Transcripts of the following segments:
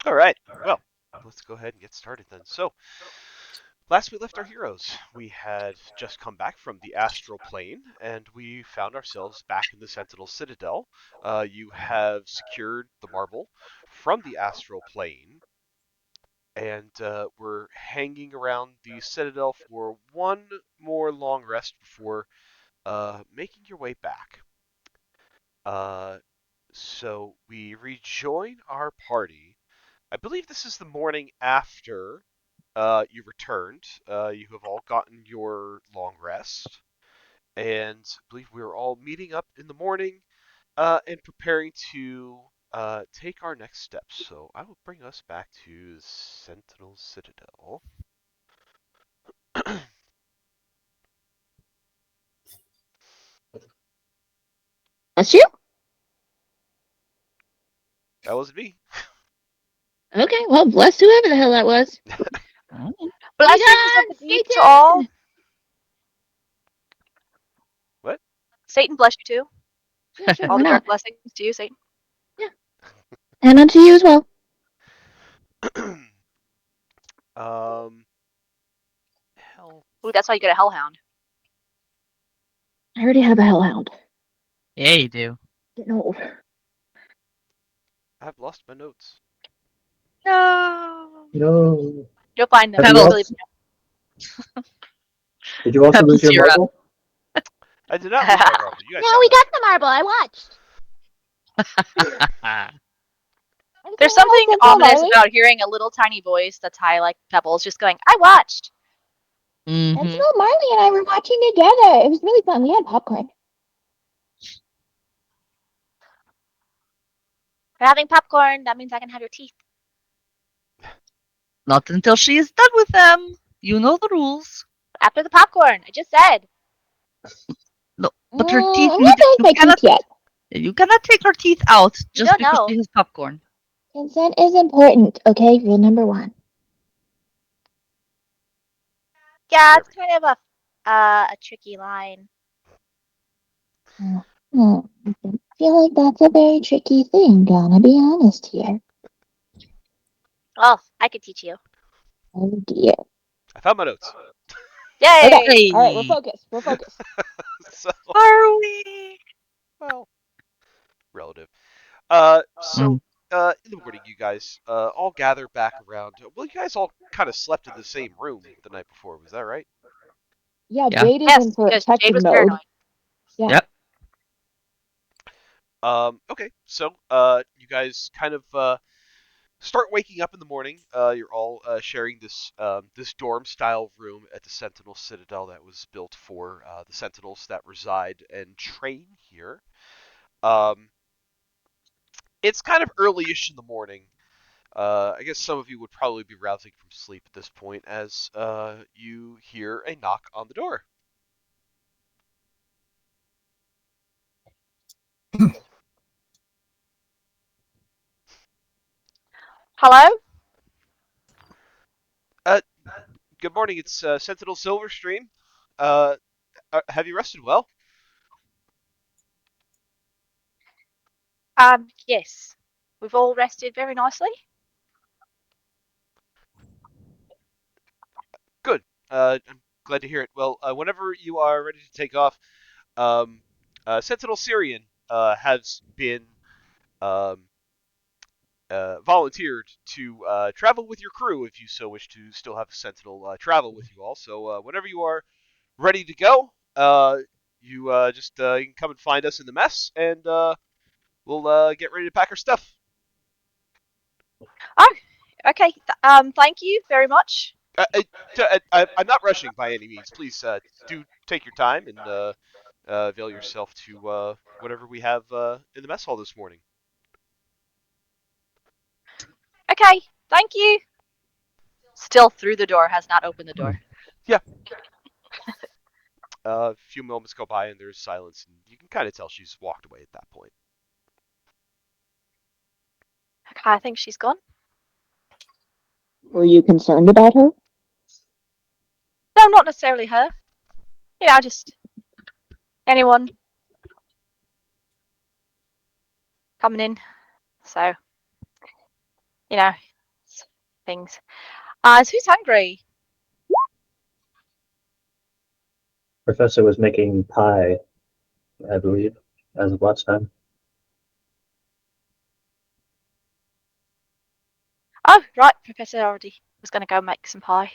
All right. Well, let's go ahead and get started then. So, last we left our heroes, we had just come back from the astral plane, and we found ourselves back in the Sentinel Citadel. You have secured the marble from the astral plane, and we're hanging around the Citadel for one more long rest before making your way back. Uh, so we rejoin our party. I believe this is the morning after you returned. You have all gotten your long rest, and I believe we are all meeting up in the morning and preparing to take our next steps. So I will bring us back to Sentinel Citadel. That's you? That was me. Okay, well, bless whoever the hell that was. Blessings of the deep to all. Satan! What? Satan bless you too. Yeah, sure, All why the dark not? blessings to you, Satan. Yeah. And unto you as well. um, hell, Ooh, that's why you get a hellhound. I already have a hellhound. Yeah, you do. Getting old. I've lost my notes. No. No. You'll find them. Have you You'll Pebbles. leave Did you also lose Pebbles, your you're up. marble? I did not lose my marble. You guys No, saw we that. got the marble. I watched. There's Anything else, something Sentinel ominous Marley? about hearing a little tiny voice that's high like Pebbles just going, I watched. Mm-hmm. Sentinel Marley and I were watching together. It was really fun. We had popcorn. We're having popcorn. That means I can have your teeth. Not until she is done with them. You know the rules. After the popcorn. I just said. No, but her teeth I'm need. not done with my teeth yet. You cannot take her teeth out You just don't because know. she has popcorn. Consent is important, okay? Rule number 1. Yeah, There it's kind of a tricky line. I don't feel like that's a very tricky thing, gonna be honest here. Well, I could teach you. Oh dear. I found my notes. Yay! Okay. Alright, we're Hey, focused. We're focused. So, are we? well, relative. Mm. In the morning, you guys all gather back around. Well, you guys all kind of slept in the same room the night before. Was that right? Yeah, Yeah. Jade is in Yes, because protective Jade was mode. paranoid. Yeah. Yep. Okay. So, you guys kind of start waking up in the morning. You're all sharing this dorm style room at the Sentinel Citadel that was built for the Sentinels that reside and train here. Um, it's kind of early-ish in the morning. I guess some of you would probably be rousing from sleep at this point as you hear a knock on the door. Hello? Uh, Good morning. It's Sentinel Silverstream. Uh, have you rested well? Yes. We've all rested very nicely. Good. I'm glad to hear it. Well, whenever you are ready to take off, um, Sentinel Syrian has been um, volunteered to travel with your crew if you so wish to still have Sentinel travel with you all. So whenever you are ready to go, you just you can come and find us in the mess, and we'll get ready to pack our stuff. Oh, okay. Thank you very much. I'm not rushing by any means. Please do take your time and avail yourself to whatever we have in the mess hall this morning. Okay, thank you. Still through the door, has not opened the door. Yeah. A few moments go by and there's silence, and you can kind of tell she's walked away at that point. Okay, I think she's gone. Were you concerned about her? No, not necessarily her. You know, just anyone coming in. So, you know, things. So who's hungry? Professor was making pie, I believe, as of last time. Oh, right, Professor already was going to go make some pie.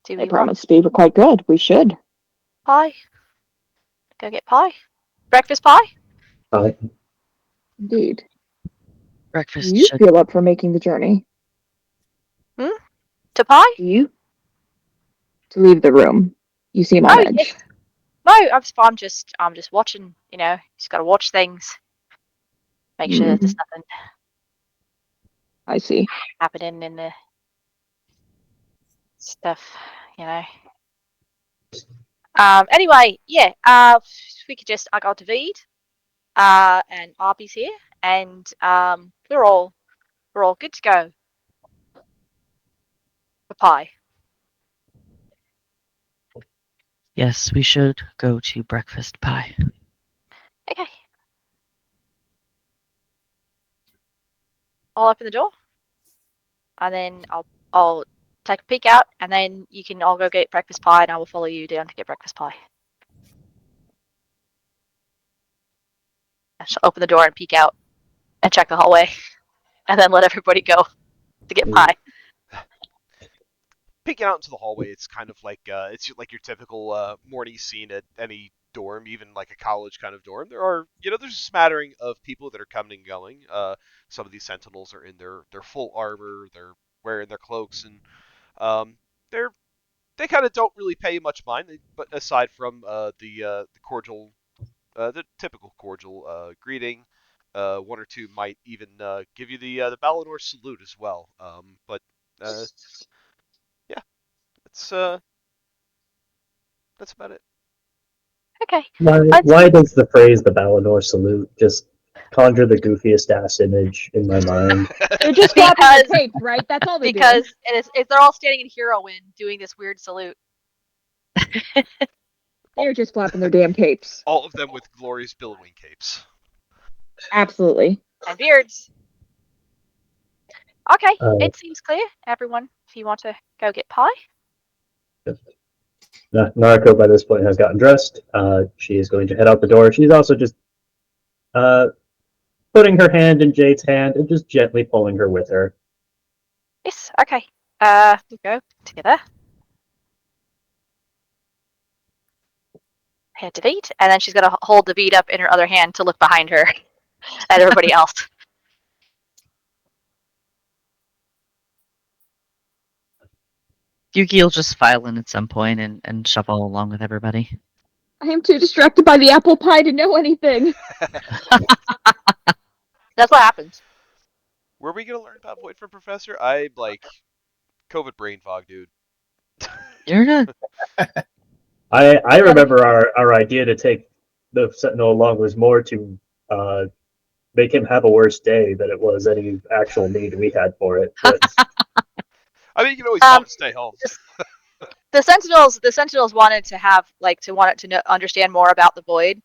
Do They we want promised to be quite good. We should. pie? Go get pie? Breakfast pie? Pie. Indeed. Breakfast Do you should. feel up for making the journey? To pie? Do you? To leave the room. You seem on Oh, edge. yes. No, I'm just watching, just gotta watch things. Make sure there's nothing I see. happening in the stuff, Anyway, yeah, we could just, I got David, and Arby's here, and, we're all good to go for pie. Yes, we should go to breakfast pie. Okay. I'll open the door, and then I'll take a peek out, and then you can all go get breakfast pie, and I will follow you down to get breakfast pie. I shall open the door and peek out and check the hallway, and then let everybody go to get pie. Peeking out into the hallway, it's kind of like it's like your typical morning scene at any dorm, even like a college kind of dorm. There are, there's a smattering of people that are coming and going. Some of these sentinels are in their full armor, they're wearing their cloaks, and they're they kind of don't really pay much mind. But aside from the cordial, the typical cordial greeting, one or two might even give you the Balinor salute as well. But yeah, it's that's about it. Okay. Why does the phrase the Balinor salute just conjure the goofiest ass image in my mind? They're just flapping their capes, right? That's all they're doing. Because they're all standing in hero wind doing this weird salute. They're just flapping their damn capes. All of them with glorious billowing capes. Absolutely. And beards. Okay, Uh, it seems clear, everyone. If you want to go get pie. Nariko, by this point, has gotten dressed. She is going to head out the door. She's also just putting her hand in Jade's hand and just gently pulling her with her. Yes, okay. We'll go together. Hand David, and then she's gonna hold David up in her other hand to look behind her at everybody else. Yuki will just file in at some point and shuffle along with everybody. I am too distracted by the apple pie to know anything. That's what happens. Were we gonna learn about Void from Professor? I like COVID brain fog, dude. You're good. I remember our idea to take the Sentinel along was more to make him have a worse day than it was any actual need we had for it. But I mean, you can always tell him to stay home. The Sentinels wanted to understand more about the Void,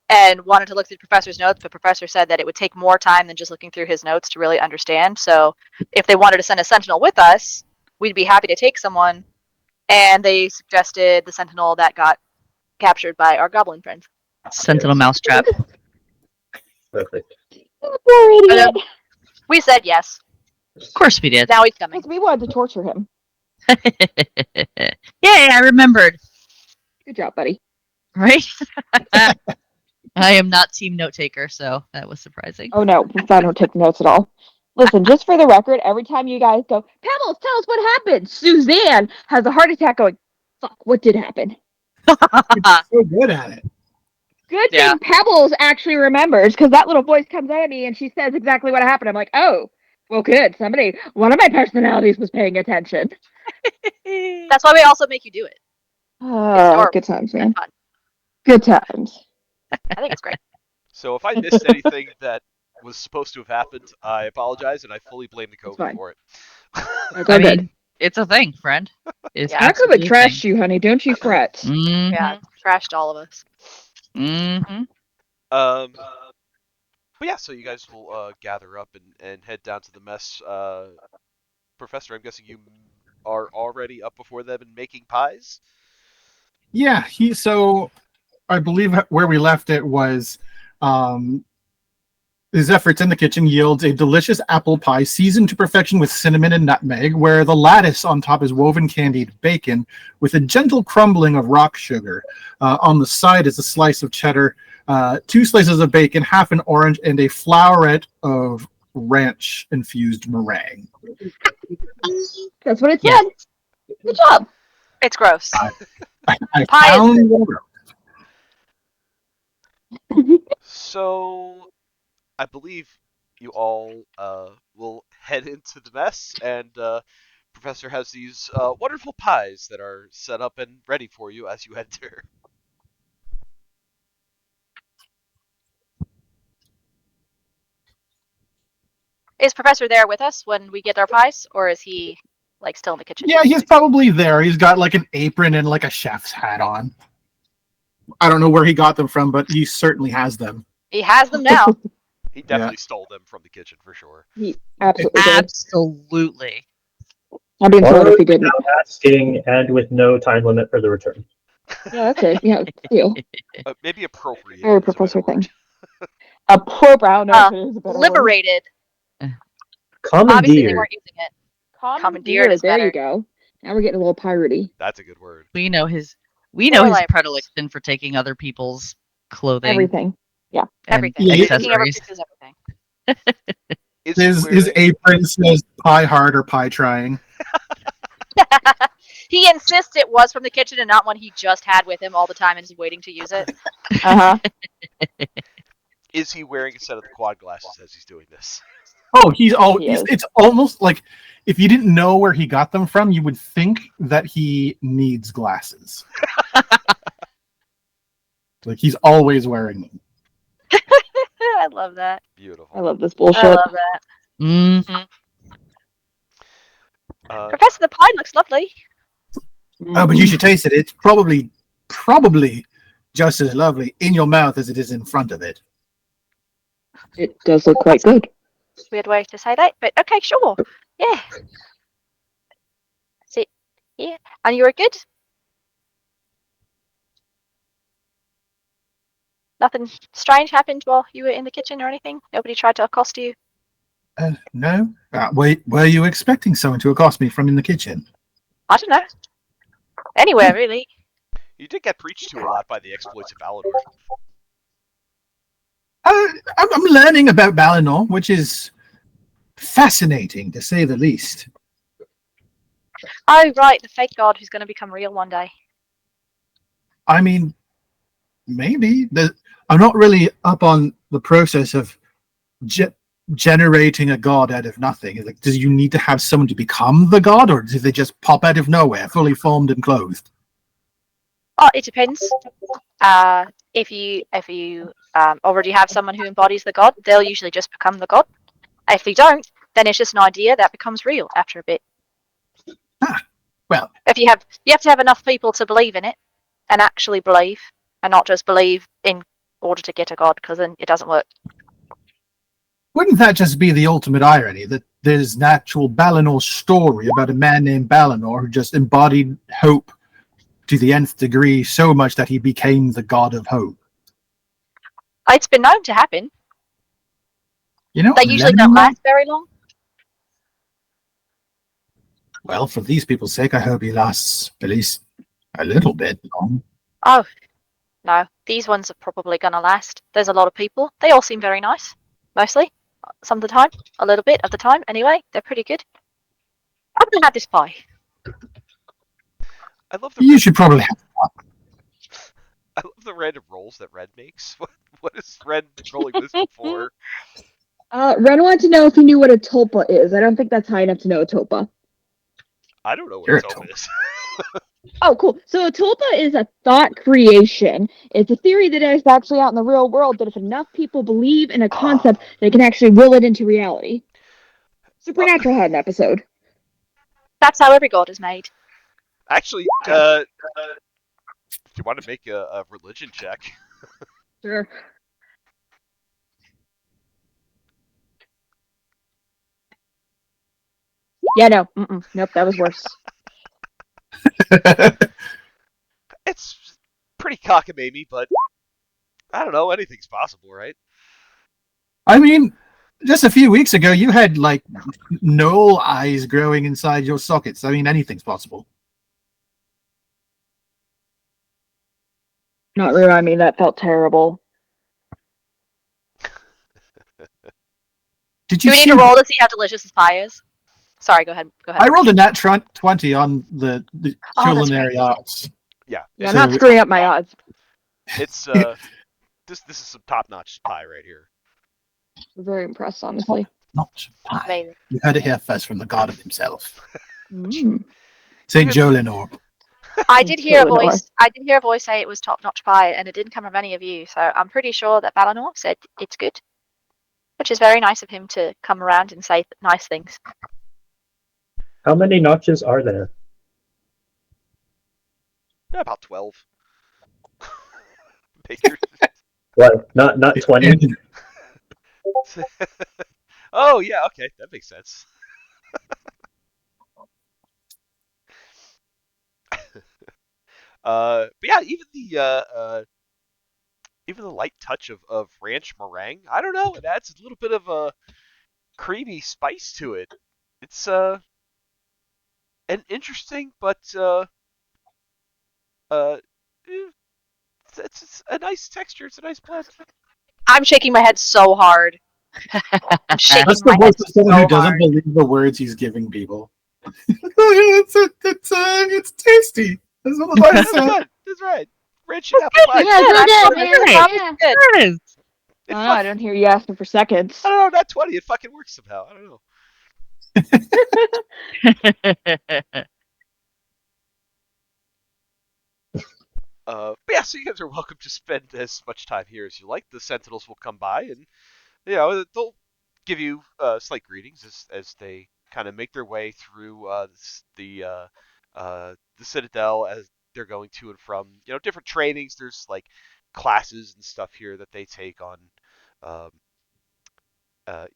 and wanted to look through the Professor's notes, but Professor said that it would take more time than just looking through his notes to really understand. So if they wanted to send a Sentinel with us, we'd be happy to take someone. And they suggested the Sentinel that got captured by our goblin friends. Sentinel mousetrap. perfect. Poor idiot. We said yes. Of course we did. Now he's coming. Because we wanted to torture him. Yay, I remembered. Good job, buddy. Right? I am not team note taker, so that was surprising. Oh no, I don't take notes at all. Listen, just for the record, every time you guys go, Pebbles, tell us what happened. Suzanne has a heart attack going, fuck, what did happen? So good at it. Good Yeah. thing Pebbles actually remembers, because that little voice comes out of me and she says exactly what happened. I'm like, oh, well, good. One of my personalities was paying attention. That's why we also make you do it. Oh, good times, man. Fun. Good times. I think it's great. So if I missed anything that was supposed to have happened, I apologize, and I fully blame the COVID fine. for it. That's all I good. mean, it's a thing, friend. It's Yeah. How come it trashed you, honey? Don't you fret. Mm-hmm. Yeah, trashed all of us. Mm-hmm. But yeah, so you guys will gather up and head down to the mess Professor, I'm guessing you are already up before them and making pies? Yeah, so I believe where we left it was um, his efforts in the kitchen yields a delicious apple pie seasoned to perfection with cinnamon and nutmeg, where the lattice on top is woven candied bacon with a gentle crumbling of rock sugar. On the side is a slice of cheddar, 2 slices of bacon, half an orange, and a flowerette of ranch-infused meringue. That's what it Yes. said. Good job. It's gross. I Pie is found So I believe you all will head into the mess, and Professor has these wonderful pies that are set up and ready for you as you enter. Is Professor there with us when we get our pies, or is he like still in the kitchen? Yeah, he's probably there. He's got like an apron and like a chef's hat on. I don't know where he got them from, but he certainly has them. He has them now. He Yeah. definitely stole them from the kitchen for sure. He absolutely did. Absolutely. I'd be thrilled if he Borrowed didn't. without asking and with no time limit for the return. Yeah, that's it. Yeah, deal. Maybe appropriated Very is a better Professor word. thing. A poor brown nose is a better word. Liberated. Obviously, they Commandeered. weren't using it. Commandeered is there better. you go. Now we're getting a little piratey. That's a good word. We know his Or like predilection for taking other people's clothing Everything. and everything. Yeah, Taking over accessories. pictures, everything. Is he His wearing? apron says pie hard or pie trying. He insists it was from the kitchen and not one he just had with him all the time and is waiting to use it. Uh huh. Is he wearing a set of the quad glasses as he's doing this? Oh, He is. it's almost like if you didn't know where he got them from, you would think that he needs glasses. Like he's always wearing them. I love that. Beautiful. I love this I bullshit. love that. Mm. Professor, the pie looks lovely. Oh, but you should taste it. It's probably just as lovely in your mouth as it is in front of it. It does look quite good. Weird way to say that, but okay, sure. Yeah. See, yeah. And you were good? Nothing strange happened while you were in the kitchen or anything? Nobody tried to accost you? No? Were you expecting someone to accost me from in the kitchen? I don't know. Anywhere, really. You did get preached to a lot by the exploits of Valinor. I'm learning about Balinor, which is fascinating to say the least. Oh, right, the fake god who's going to become real one day. I mean, maybe. I'm not really up on the process of generating a god out of nothing. Like, do you need to have someone to become the god, or do they just pop out of nowhere, fully formed and clothed? Oh, it depends. If you already have someone who embodies the god, they'll usually just become the god. If you don't, then it's just an idea that becomes real after a bit. Well, If you have to have enough people to believe in it and actually believe, and not just believe in order to get a god, because then it doesn't work. wouldn't that just be the ultimate irony, that there's an actual Balinor story about a man named Balinor who just embodied hope to the nth degree, so much that he became the god of hope? It's been known to happen. You know, They usually don't last very long. Well, for these people's sake, I hope he lasts at least a little bit long. Oh, no. These ones are probably going to last. There's a lot of people. They all seem very nice. Mostly. Some of the time. A little bit of the time. Anyway, they're pretty good. I'm going to have this pie. I love the You should probably have. I love the random rolls that Red makes. What is Red rolling wisdom for? Ren wanted to know if you knew what a tulpa is. I don't think that's high enough to know a tulpa. I don't know what Sure, a tulpa is. Oh, cool. So a tulpa is a thought creation. It's a theory that is actually out in the real world that if enough people believe in a concept, they can actually will it into reality. Supernatural had an episode. That's how every god is made. Actually, if you want to make a religion check, Sure. Yeah, no. Nope, that was worse. It's pretty cockamamie, but I don't know. Anything's possible, right? I mean, just a few weeks ago, you had like no eyes growing inside your sockets. I mean, anything's possible. Not remind me, that felt terrible. Did Do you we need see? to roll to see how delicious this pie is? Sorry, go ahead. I rolled a nat 20 on the Oh, that's culinary arts. Yeah. Yeah, I'm So- not screwing up my odds. It's this is some top-notch pie right here. I'm very impressed, honestly. Not pie. Amazing. You heard it here first from the god of himself, Mm. Saint Jolinor. I did hear a Eleanor. voice. I did hear a voice say it was top-notch pie, and it didn't come from any of you. So I'm pretty sure that Balinor said it's good, which is very nice of him to come around and say nice things. How many notches are there? Yeah, about 12. Baker. What? Not 20? Oh yeah, okay, that makes sense. But yeah, even the light touch of ranch meringue, I don't know, it adds a little bit of a creamy spice to it. It's an interesting, but uh, eh, it's a nice texture. It's a nice blend. I'm shaking my head so hard. I'm shaking That's my the head voice of someone so who doesn't hard. believe the words he's giving people. It's tasty. That's what the voice That's said. good. That's right. Ranch and apple pie. Yeah, Good. it's I'm really sure good, that man. the Right. promise Yeah. is good. There it is. It I fuck, don't hear you asking for seconds. I don't know, not 20. It fucking works somehow. I don't know. But yeah, so you guys are welcome to spend as much time here as you like. The Sentinels will come by, and they'll give you slight greetings as they kind of make their way through the Citadel as they're going to and from different trainings. There's like classes and stuff here that they take on, um,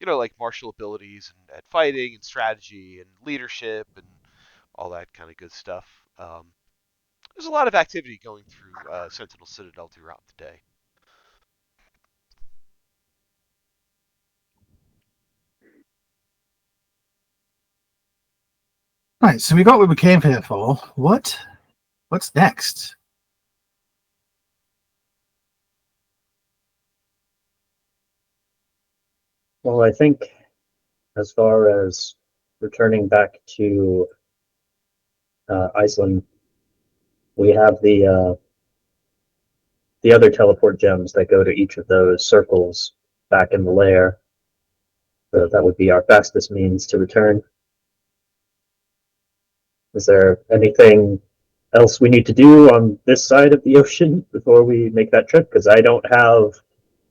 like martial abilities and fighting and strategy and leadership and all that kind of good stuff. There's a lot of activity going through Sentinel Citadel throughout the day. Right, so we got what we came here for. What's next? Well, I think as far as returning back to Iceland, we have the other teleport gems that go to each of those circles back in the lair. So that would be our fastest means to return. Is there anything else we need to do on this side of the ocean before we make that trip? Because I don't have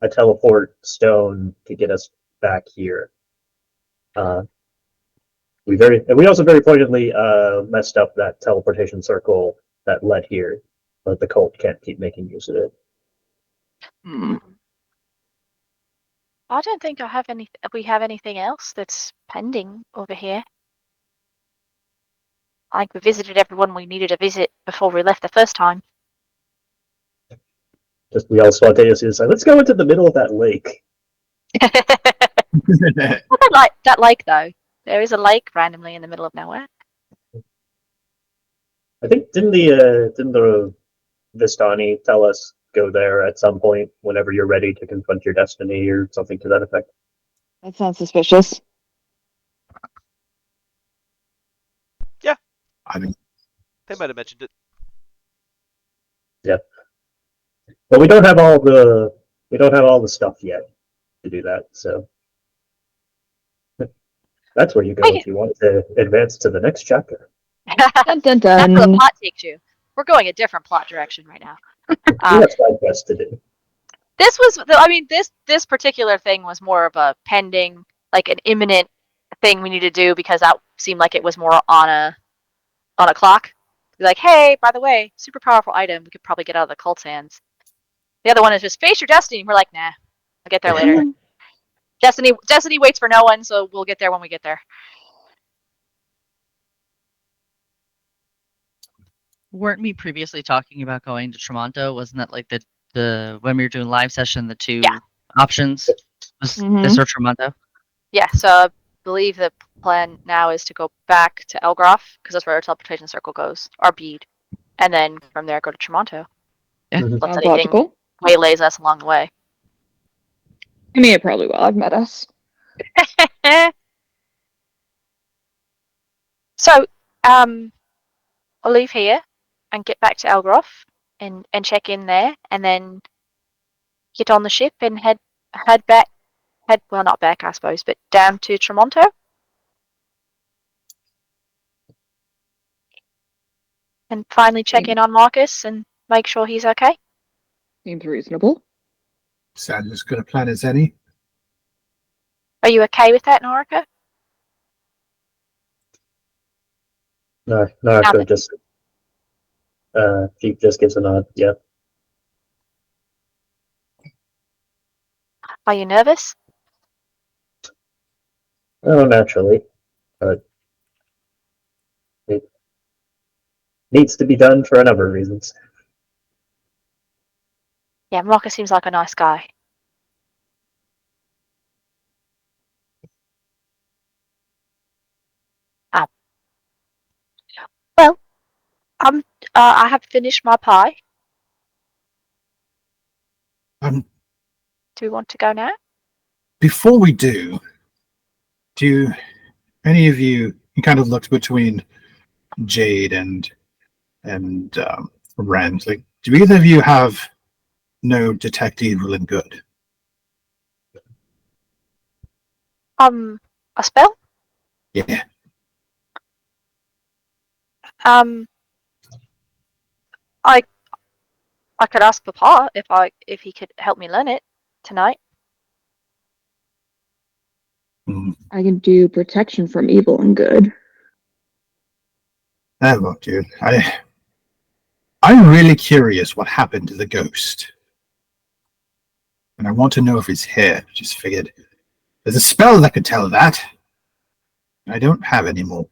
a teleport stone to get us back here. We also very pointedly messed up that teleportation circle that led here, but the cult can't keep making use of it. I don't think we have anything else that's pending over here. I think we visited everyone we needed to visit before we left the first time. Just we all spontaneously decide, let's go into the middle of that lake. I that lake though. There is a lake randomly in the middle of nowhere. I think didn't the Vistani tell us go there at some point whenever you're ready to confront your destiny or something to that effect? That sounds suspicious. Yeah, I mean, they might have mentioned it. Yeah, but we don't have all the stuff yet to do that. So that's where you go if you want to advance to the next chapter. Dun, dun, That's where the dun. plot takes you. We're going a different plot direction right now. We have side quests to do. This was, I mean, this particular thing was more of a pending, like an imminent thing we need to do because that seemed like it was more on a clock. Like, hey, by the way, super powerful item we could probably get out of the cult's hands. The other one is just face your destiny. We're like, nah, I'll get there later. Destiny waits for no one, so we'll get there when we get there. Weren't we previously talking about going to Tramonto? Wasn't that like the when we were doing live session, the two options was this or Tramonto? Yeah, so I believe the plan now is to go back to Elgroff, because that's where our teleportation circle goes, our bead. And then from there go to Tramonto. Yeah. Mhm. Unless Sounds anything logical. waylays us along the way. I mean, it probably will. I've met us. So, I'll leave here and get back to Elgroff and check in there, and then get on the ship and head back, well, not back, I suppose, but down to Tramonto. And finally check in on Marcus and make sure he's okay. Seems reasonable. Sounds as good a plan as any. Are you okay with that, Norica? No, Nothing. just she just gives a nod. Yeah. Are you nervous? Oh, naturally, but it needs to be done for a number of reasons. Yeah, Marcus seems like a nice guy. Well, I have finished my pie. Um, Do we want to go now? Before we do any of you kind of looked between Jade and Rand? Like, do either of you have no detect evil and good? A spell? Yeah. I could ask Papa if he could help me learn it tonight. I can do protection from evil and good. Look, dude, I'm really curious what happened to the ghost. And I want to know if it's here. Just figured there's a spell that could tell that. I don't have any more.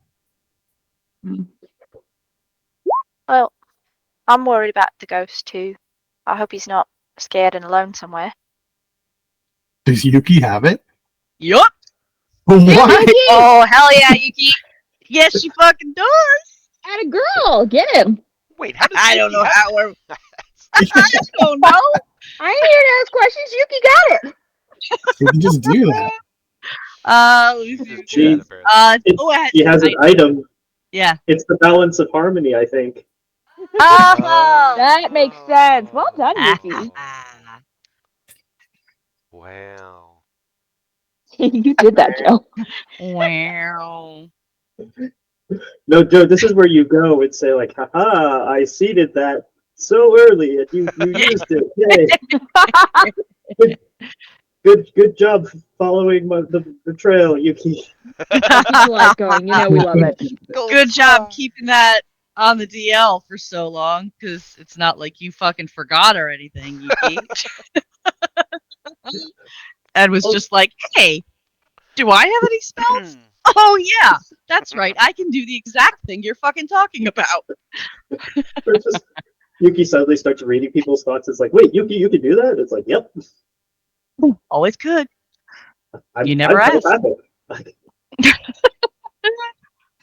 Well, I'm worried about the ghost too. I hope he's not scared and alone somewhere. Does Yuki have it? Yup. Why? Oh, hell yeah, Yuki. Yes, she fucking does. At a girl, get him. Wait, how does I don't Yuki know have how we're. I don't know. I ain't here to ask questions. Yuki got it. You can just do that. Let me see. Just do that, apparently. She has an item. Yeah. It's the balance of harmony, I think. Oh, That makes sense. Well done, Yuki. Wow. You did that, Joe. Wow. No, Joe, this is where you go and say like, haha, I seeded that so early and you used it. Yay. Good job following the trail, Yuki. Keep light going. You know we love it. Good job keeping that on the DL for so long, because it's not like you fucking forgot or anything, Yuki. Ed was just like, hey, do I have any spells? Oh yeah, that's right. I can do the exact thing you're fucking talking about. Yuki suddenly starts reading people's thoughts. It's like, wait, Yuki, you can do that? It's like, yep. Always could. I'm never asked. telepathic.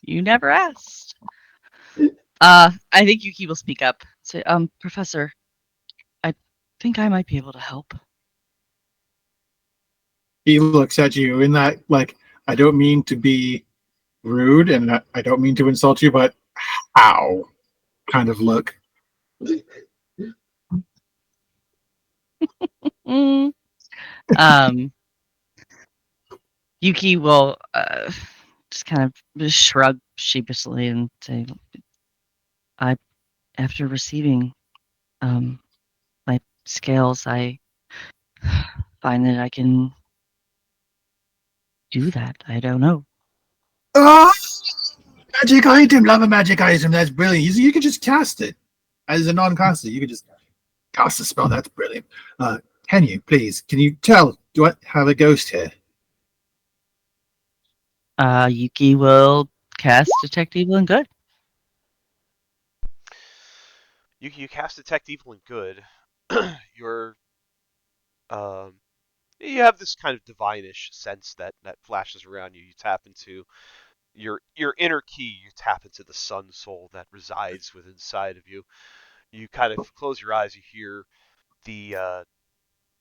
You never asked. I think Yuki will speak up. Say, Professor, I think I might be able to help. He looks at you in that, like, I don't mean to be rude and I don't mean to insult you, but how kind of look. Yuki will just kind of shrug sheepishly and say, after receiving my scales, I find that I can do that. I don't know. Oh, magic item! Love a magic item. That's brilliant. You can just cast it as a non-caster. You can just cast a spell. That's brilliant. Can you please? Can you tell? Do I have a ghost here? Yuki will cast Detect Evil and Good. You cast detect evil and good. You're you have this kind of divinish sense that flashes around you. You tap into your inner key. You tap into the sun soul that resides within inside of you. You kind of close your eyes. You hear the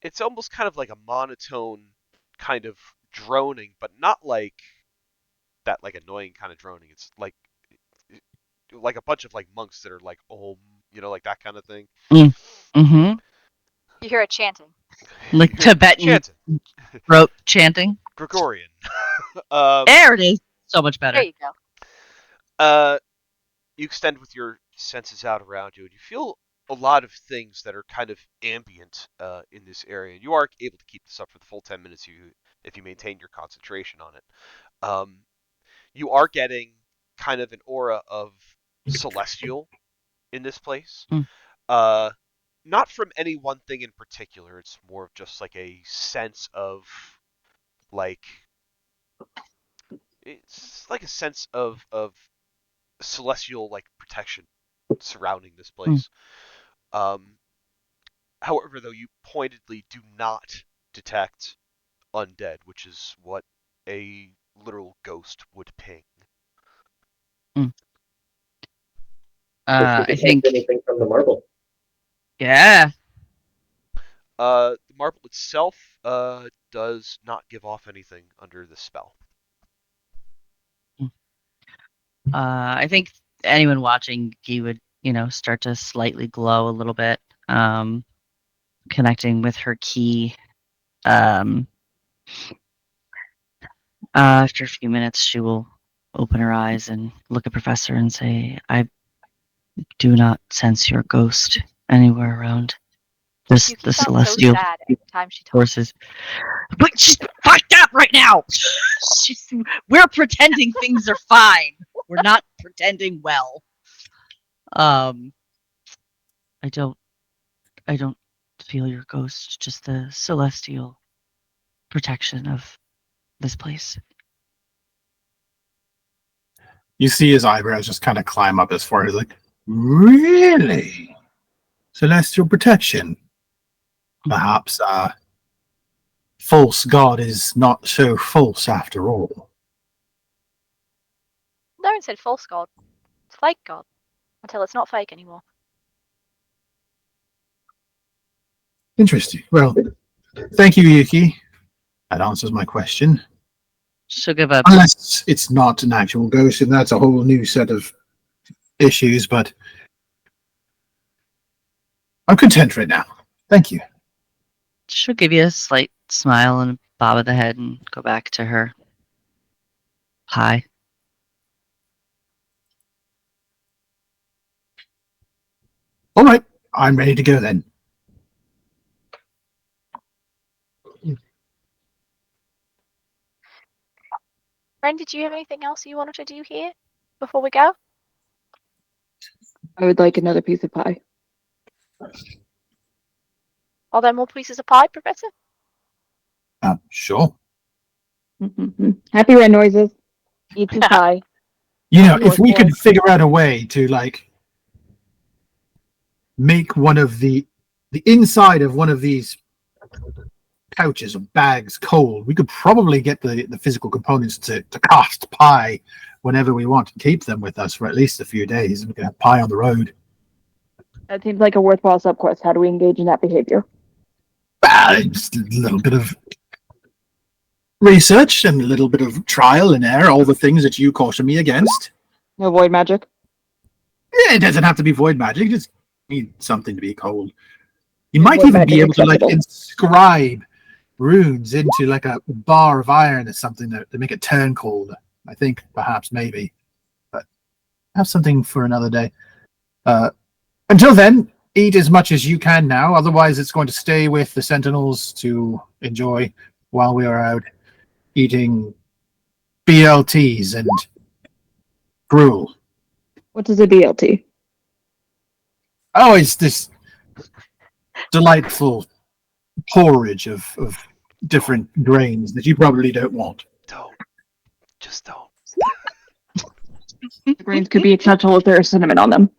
it's almost kind of like a monotone kind of droning, but not like that like annoying kind of droning. It's like a bunch of like monks that are like like that kind of thing. Mm-hmm. You hear it chanting. Like You hear Tibetan chanting, throat chanting. Gregorian. um, There it is. So much There better. you go. you extend with your senses out around you, and you feel a lot of things that are kind of ambient in this area. You are able to keep this up for the full 10 minutes if you maintain your concentration on it. Um, you are getting kind of an aura of celestial in this place. Mm. Uh, not from any one thing in particular. It's more of just like a sense of like it's like a sense of celestial like protection surrounding this Mm. place. Um, However, though, you pointedly do not detect undead, which is what a literal ghost would ping. Mm. If we I detect think, anything from the marble. yeah. The marble itself does not give off anything under the spell. I think anyone watching, he would, start to slightly glow a little bit, connecting with her key. After a few minutes, she will open her eyes and look at Professor and say, "I do not sense your ghost anywhere around this Yuki the sounds so celestial sad every time she talks. forces." But she's fucked up right now. We're pretending things are fine. We're not pretending well. Um, I don't I don't feel your ghost, just the celestial protection of this place. You see his eyebrows just kind of climb up his forehead, like, really? Celestial protection? Perhaps false god is not so false after all. No one said false god. It's fake god. Until it's not fake anymore. Interesting. Well, thank you, Yuki. That answers my question. She'll give a Unless it's not an actual ghost, and that's a whole new set of issues, but I'm content right now. Thank you. she'll give you a slight smile and a bob of the head and go back to her pie. All right, I'm ready to go then. Ren, did you have anything else you wanted to do here before we go? I would like another piece of pie. Are there more pieces of pie, Professor? Sure. Happy red noises. Eat some pie. You know, Up if north, we boy. could figure out a way to make one of the inside of one of these pouches or bags cold, we could probably get the physical components to cast pie whenever we want and keep them with us for at least a few days, and we can have pie on the road. That seems like a worthwhile subquest. How do we engage in that behavior? Just a little bit of research and a little bit of trial and error, all the things that you caution me against. No void magic? Yeah, it doesn't have to be void magic, you just need something to be cold. You Yeah, might void even be magic able to acceptable. inscribe runes into like a bar of iron or something to make it turn cold. I think perhaps maybe, but have something for another day. Until then, eat as much as you can now. Otherwise, it's going to stay with the Sentinels to enjoy while we are out eating BLTs and gruel. What is a BLT? Oh, it's this delightful porridge of different grains that you probably don't want. Don't. Just don't. The grains could be acceptable if there is cinnamon on them.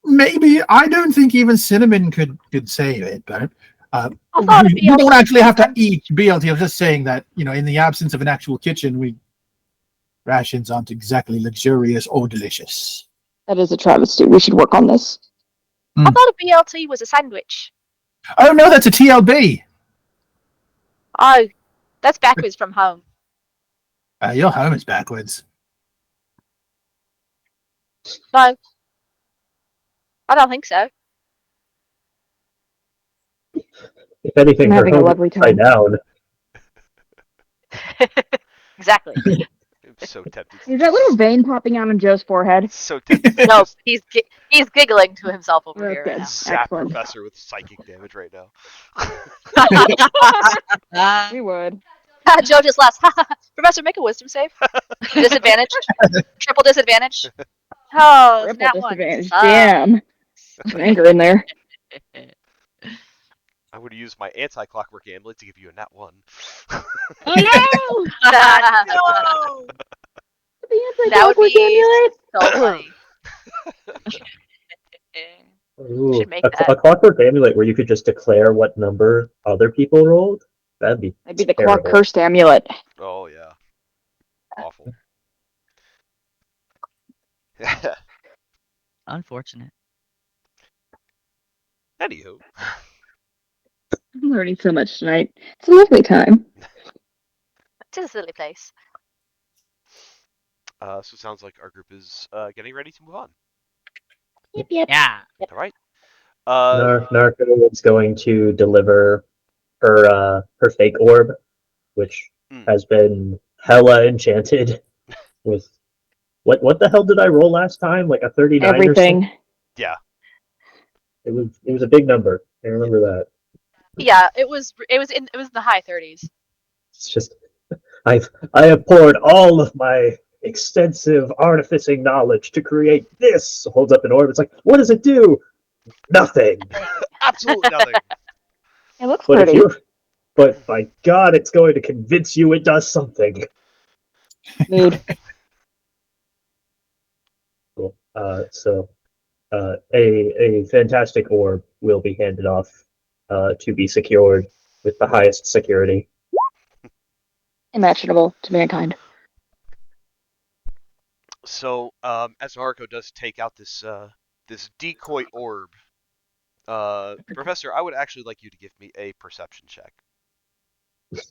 Maybe. I don't think even cinnamon could save it, but I thought a you don't BLT actually have to sometimes. eat BLT. I was just saying that, in the absence of an actual kitchen, rations aren't exactly luxurious or delicious. That is a travesty. We should work on this. I thought a BLT was a sandwich. Oh no, that's a TLB. Oh, that's backwards from home. Your home is backwards. No, I don't think so. If anything, I'm her having a home is lovely upside time. down. Exactly. I'm so tempted to Is that little just vein popping out on Joe's forehead? so tempted to No, just he's giggling to himself over Oh, that's here right good. zap Excellent. Professor with psychic damage right now. now. We would. Joe just laughs. Professor, make a wisdom save. Disadvantaged. Triple disadvantage. Oh, it's Triple nat one. disadvantage. Damn. Some anger in there. I'm going to use my anti-clockwork amulet to give you a nat 1. Oh no! No! The That would anti-clockwork be amulet. so funny. Ooh, Should make that. a clockwork amulet where you could just declare what number other people rolled. That'd be That'd be the clock terrible. cursed amulet. Oh, yeah. Awful. Unfortunate. Anywho. I'm learning so much tonight. It's a lovely time. It's a silly place. So it sounds like our group is getting ready to move on. Yep, yep. Yeah. All right. Uh, Narco is going to deliver her fake orb, which mm, has been hella enchanted with what the hell did I roll last time? Like a 39 or something? Everything. yeah. It was a big number. I remember that. Yeah, it was in the high 30s. It's just I have poured all of my extensive artificing knowledge to create this. Holds up an orb. It's like, what does it do? Nothing. Absolutely nothing. It looks But if pretty. you but by God, it's going to convince you it does something. Mood. Cool. A fantastic orb will be handed off to be secured with the highest security. Imaginable to mankind. So, as Naruko does take out this decoy orb, Professor, I would actually like you to give me a perception check.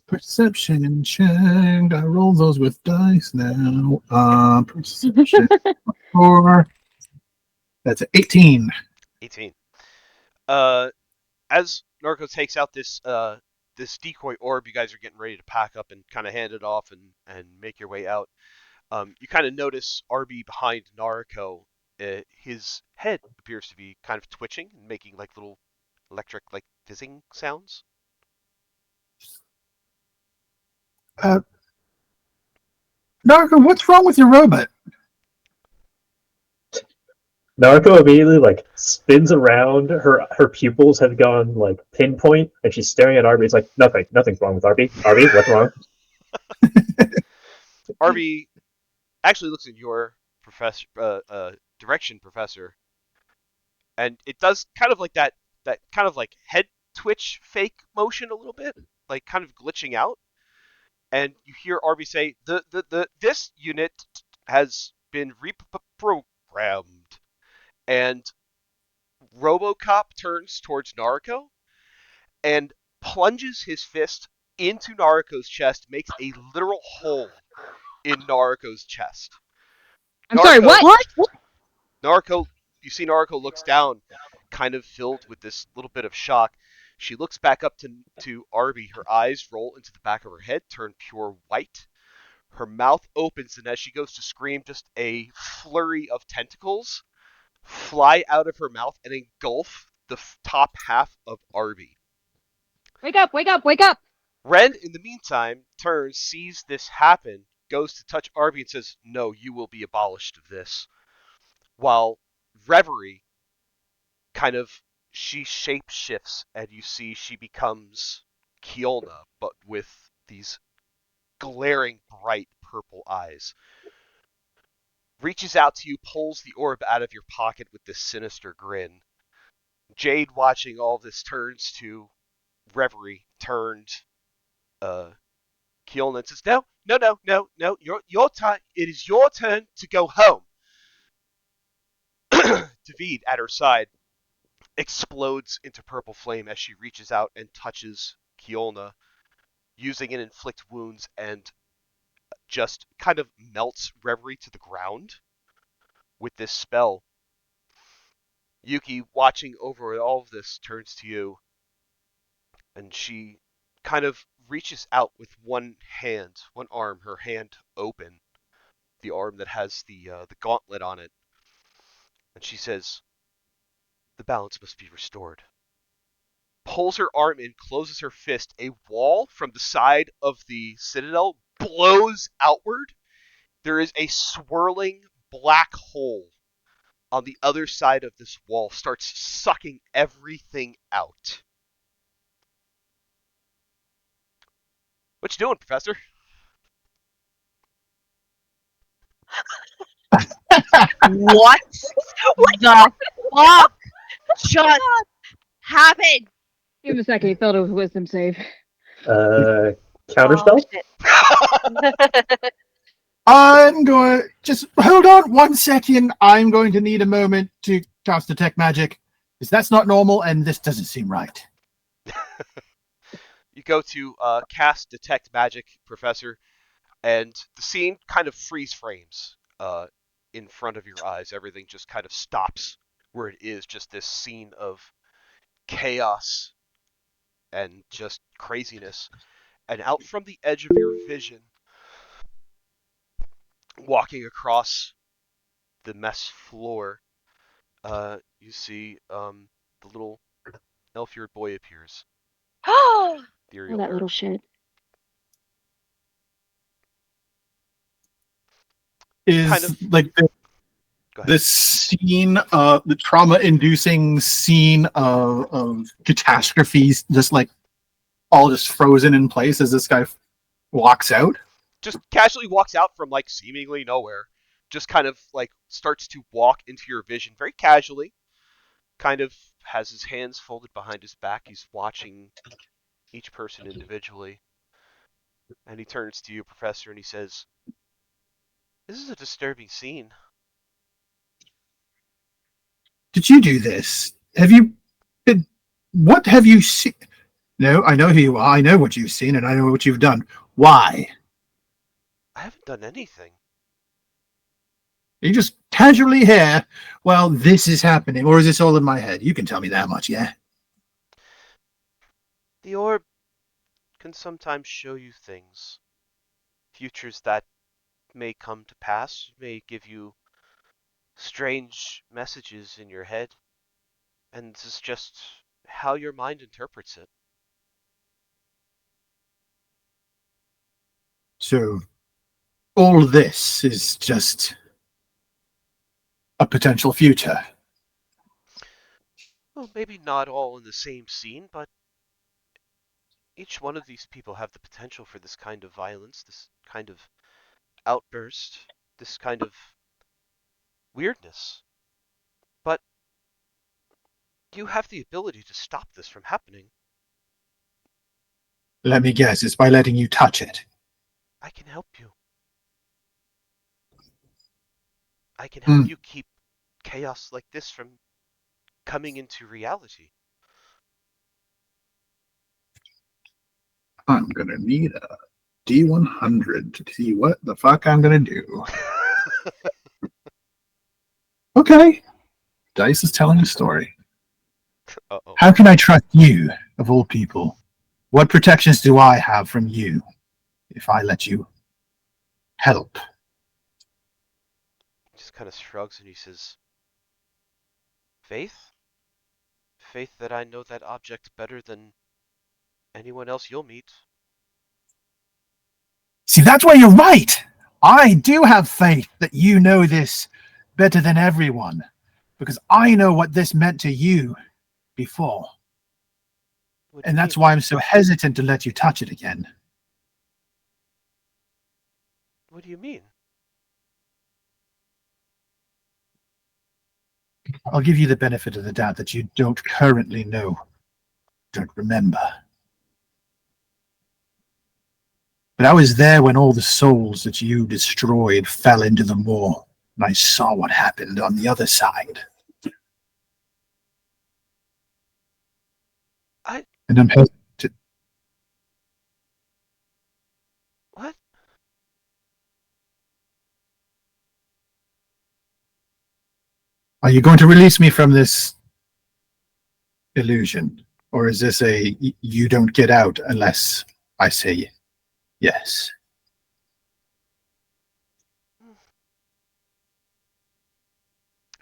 Perception check. I roll those with dice now. Perception 4. That's 18. 18. As Naruko takes out this decoy orb, you guys are getting ready to pack up and kind of hand it off and make your way out. You kind of notice Arby behind Naruko. His head appears to be kind of twitching and making like little electric, like fizzing sounds. Narco, what's wrong with your robot? Naruto immediately like spins around. Her pupils have gone like pinpoint, and she's staring at Arby. It's like nothing's wrong with Arby. Arby, what's wrong? Arby actually looks at your direction, Professor, and it does kind of like that kind of like head twitch fake motion a little bit, like kind of glitching out. And you hear Arby say, "The this unit has been reprogrammed." And RoboCop turns towards Naruko and plunges his fist into Naruko's chest, makes a literal hole in Naruko's chest. I'm sorry, what? Naruko, you see Naruko looks down, kind of filled with this little bit of shock. She looks back up to Arby. Her eyes roll into the back of her head, turn pure white. Her mouth opens, and as she goes to scream, just a flurry of tentacles fly out of her mouth and engulf the top half of Arby. Wake up, wake up, wake up! Ren, in the meantime, turns, sees this happen, goes to touch Arby and says, "No, you will be abolished of this." While Reverie kind of, she shape shifts and you see she becomes Kiolna, but with these glaring bright purple eyes. reaches out to you, pulls the orb out of your pocket with this sinister grin. Jade, watching all this, turns to Reverie, turned Keelnan, and says, "No, your time. It is your turn to go home." David, at her side, explodes into purple flame as she reaches out and touches Kiolna, using it inflict wounds, and just kind of melts Reverie to the ground with this spell. Yuki, watching over all of this, turns to you, and she kind of reaches out with one hand, one arm, her hand open, the arm that has the gauntlet on it, and she says, "The balance must be restored." Pulls her arm in, closes her fist. A wall from the side of the citadel blows outward. There is a swirling black hole on the other side of this wall, starts sucking everything out. What you doing, Professor? What the fuck just happened? Give him a second. He failed a wisdom save. Oh Counterspell? shit. I'm going to just hold on 1 second. I'm going to need a moment to cast detect magic because that's not normal and this doesn't seem right. You go to cast detect magic, Professor, and the scene kind of freeze frames in front of your eyes. Everything just kind of stops where it is, just this scene of chaos and just craziness. And out from the edge of your vision, walking across the mess floor, you see the little elf-eared boy appears, Oh, the Oh, aerial that bear. little shit. Kind Is of. like Go ahead. this scene, the trauma-inducing scene of catastrophes, just like all just frozen in place as this guy walks out. Just casually walks out from like seemingly nowhere. Just kind of like starts to walk into your vision very casually. Kind of has his hands folded behind his back. He's watching each person individually. And he turns to you, Professor, and he says, "This is a disturbing scene." Did you do this? Have you been? What have you seen? No, I know who you are. I know what you've seen, and I know what you've done. Why? I haven't done anything. You just casually here. Well, this is happening, or is this all in my head? You can tell me that much, yeah. The orb can sometimes show you things, futures that may come to pass, may give you strange messages in your head, and this is just how your mind interprets it. So all this is just a potential future. Well, maybe not all in the same scene, but each one of these people have the potential for this kind of violence, this kind of outburst, this kind of weirdness. But you have the ability to stop this from happening. Let me guess, it's by letting you touch it. I can help you. I can help Hmm. you keep chaos like this from coming into reality. I'm gonna need a D100 to see what the fuck I'm gonna do. Okay. Dice is telling a story. Uh-oh. How can I trust you, of all people? What protections do I have from you if I let you help? He just kind of shrugs and he says, "Faith? Faith that I know that object better than anyone else you'll meet." See, that's where you're right. I do have faith that you know this better than everyone, because I know what this meant to you before. What do you And that's mean? why I'm so hesitant to let you touch it again. What do you mean? I'll give you the benefit of the doubt that you don't currently know, don't remember. But I was there when all the souls that you destroyed fell into the moor, and I saw what happened on the other side. And I'm hesitant. What? Are you going to release me from this illusion? Or is this a you don't get out unless I say yes?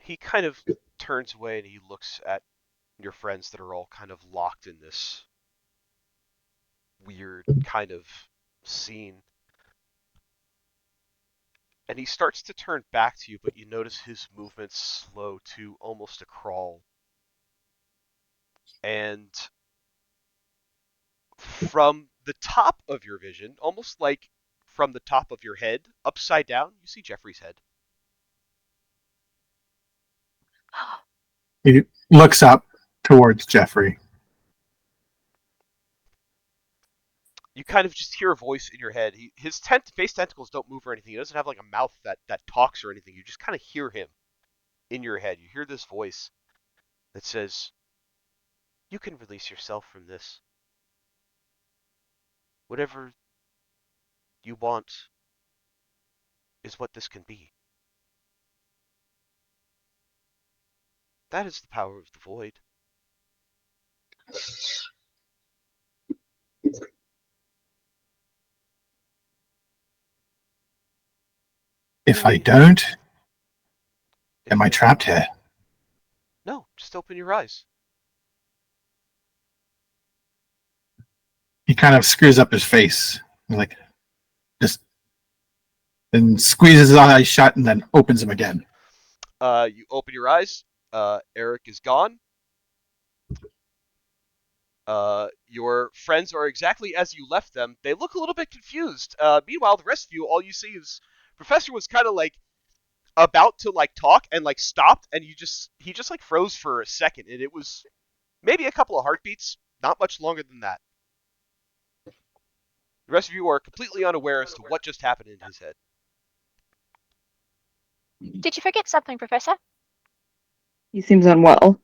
He kind of turns away and he looks at your friends that are all kind of locked in this weird kind of scene. And he starts to turn back to you, but you notice his movements slow to almost a crawl. And from the top of your vision, almost like from the top of your head, upside down, you see Jeffrey's head. He looks up towards Jeffrey. You kind of just hear a voice in your head. His face tentacles don't move or anything. He doesn't have like a mouth that talks or anything. You just kind of hear him in your head. You hear this voice that says, "You can release yourself from this. Whatever you want is what this can be. That is the power of the void." If I don't, am I trapped here? No, just open your eyes. He kind of screws up his face, like just, and squeezes his eyes shut, and then opens them again. You open your eyes. Eric is gone. Your friends are exactly as you left them. They look a little bit confused. Meanwhile, the rest of you, all you see is Professor was kind of like about to like talk and like stopped, and he just like froze for a second, and it was maybe a couple of heartbeats, not much longer than that. The rest of you are completely unaware as to what just happened in his head. Did you forget something, Professor? He seems unwell.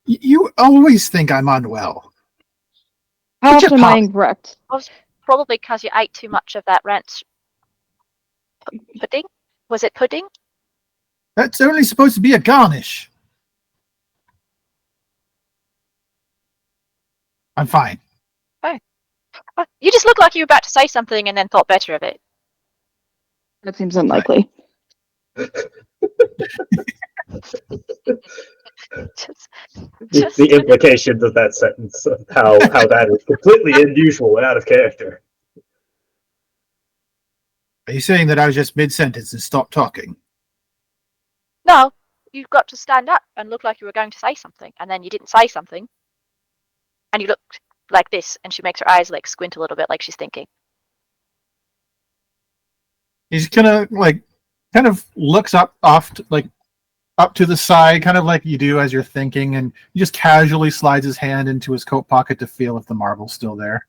You always think I'm unwell. How What's your often am I pop- incorrect? Probably because you ate too much of that ranch pudding. Was it pudding? That's only supposed to be a garnish. I'm fine. Oh, you just look like you were about to say something and then thought better of it. That seems unlikely. The implications of that sentence, of how that is completely unusual and out of character. Are you saying that I was just mid-sentence and stopped talking? No, you got to stand up and look like you were going to say something, and then you didn't say something, and you looked like this, and she makes her eyes like squint a little bit, like she's thinking. He's kind of looks up up to the side, kind of like you do as you're thinking, and he just casually slides his hand into his coat pocket to feel if the marble's still there.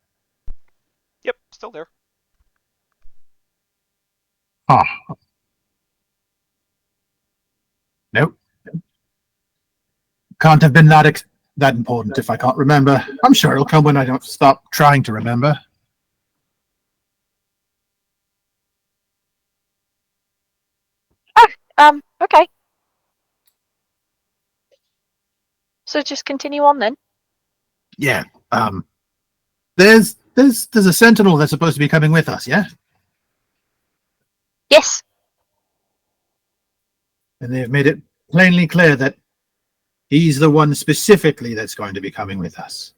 Yep, still there. Huh. Nope. Can't have been that important if I can't remember. I'm sure it'll come when I don't stop trying to remember. Oh, okay. So just continue on then. Yeah. There's a sentinel that's supposed to be coming with us, yeah? Yes. And they've made it plainly clear that he's the one specifically that's going to be coming with us.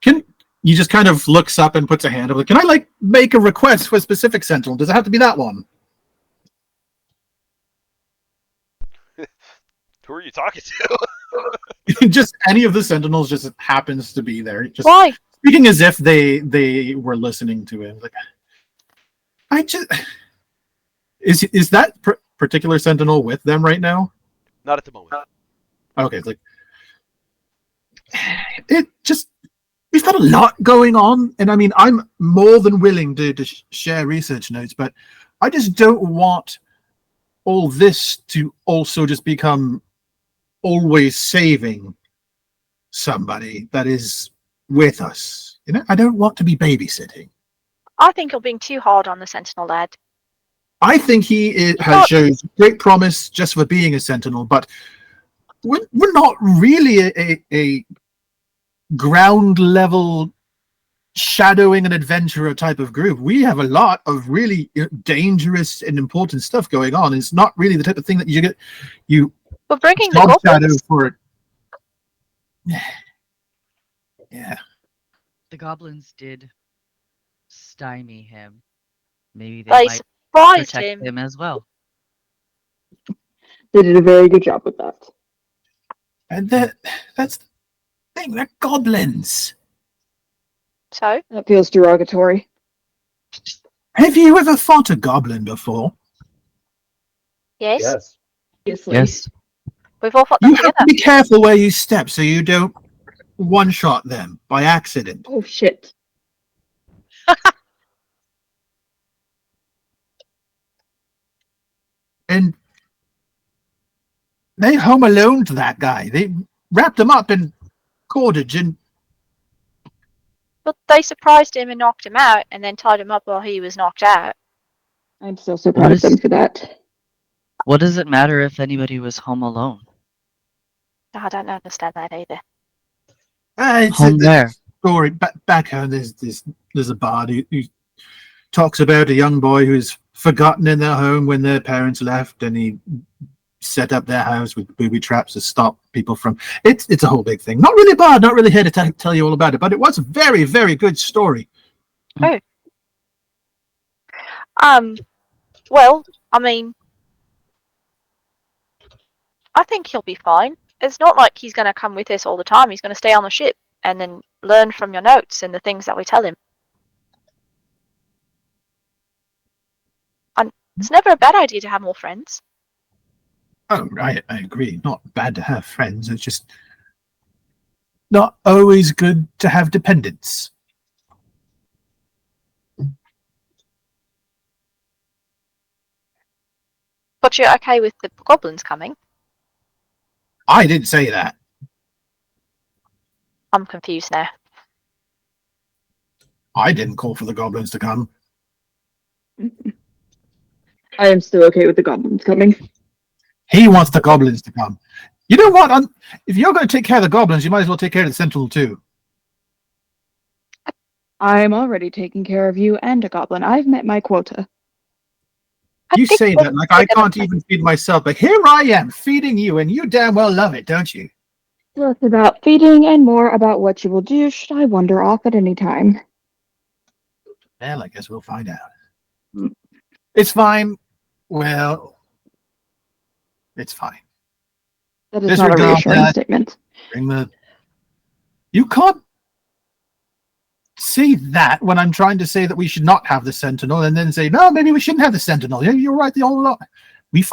Can you just kind of looks up and puts a hand over? Can I make a request for a specific sentinel? Does it have to be that one? Who are you talking to? Just any of the sentinels just happens to be there. Just Why? speaking as if they were listening to him. Like, I just is that particular Sentinel with them right now? Not at the moment. Okay, it's like it just we've got a lot going on, and I mean I'm more than willing to share research notes, but I just don't want all this to also just become always saving somebody that is with us. You know, I don't want to be babysitting. I think you're being too hard on the Sentinel lad. I think he has shows great promise just for being a Sentinel, but we're not really a ground level shadowing an adventurer type of group. We have a lot of really dangerous and important stuff going on. It's not really the type of thing that you We're bringing the job shadow goblins. for it. Yeah. The goblins did stymie him. Maybe they They might surprised protect him. him as well. They did a very good job with that. And that's the thing, they're goblins. So? That feels derogatory. Have you ever fought a goblin before? Yes. Yes. Obviously. Yes. We've all fought them You have together. to be careful where you step so you don't one-shot them by accident. Oh shit. And they home alone to that guy. They wrapped him up in cordage and But they surprised him and knocked him out, and then tied him up while he was knocked out. I'm still so proud of them for that. What does it matter if anybody was home alone? I don't understand that either. it's Home a where? story. Back home, there's a bard who talks about a young boy who's forgotten in their home when their parents left, and he set up their house with booby traps to stop people from. It's a whole big thing. Not really bad. Not really here to tell you all about it, but it was a very, very good story. Well, I mean, I think he'll be fine. It's not like he's going to come with us all the time. He's going to stay on the ship and then learn from your notes and the things that we tell him. And it's never a bad idea to have more friends. Oh, I agree. Not bad to have friends. It's just not always good to have dependents. But you're okay with the goblins coming? I didn't say that. I'm confused now. I didn't call for the goblins to come. I am still okay with the goblins coming. He wants the goblins to come. You know what? If you're going to take care of the goblins, you might as well take care of the Sentinel too. I'm already taking care of you and a goblin. I've met my quota. You say that like I can't even feed myself, but here I am feeding you, and you damn well love it, don't you? Less about feeding and more about what you will do should I wander off at any time. Well, I guess we'll find out. Mm. It's fine. Well, it's fine. That is not a reassuring statement. You can't say that when I'm trying to say that we should not have the Sentinel, and then say no, maybe we shouldn't have the Sentinel. Yeah, you're right. The whole lot.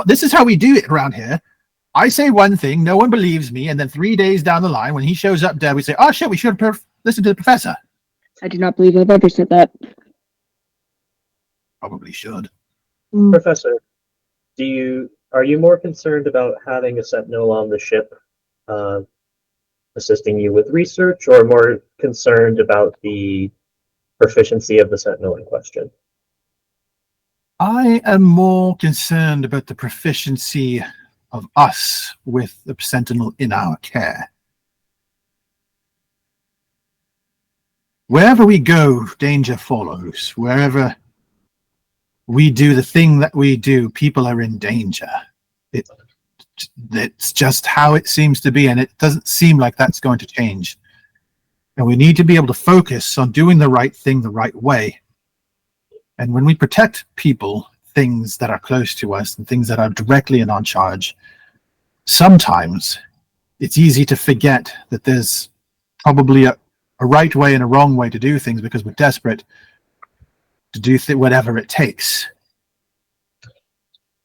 This is how we do it around here. I say one thing, no one believes me, and then 3 days down the line, when he shows up dead, we say, "Oh shit, we should have listened to the professor." I do not believe I've ever said that. Probably should. Professor, are you more concerned about having a Sentinel on the ship assisting you with research, or more concerned about the proficiency of the Sentinel in question? I am more concerned about the proficiency of us with the Sentinel in our care. Wherever we go, danger follows. Wherever we do the thing that we do, people are in danger. It's just how it seems to be, and it doesn't seem like that's going to change. And we need to be able to focus on doing the right thing the right way. And when we protect people, things that are close to us, and things that are directly in our charge, sometimes it's easy to forget that there's probably a right way and a wrong way to do things because we're desperate to do whatever it takes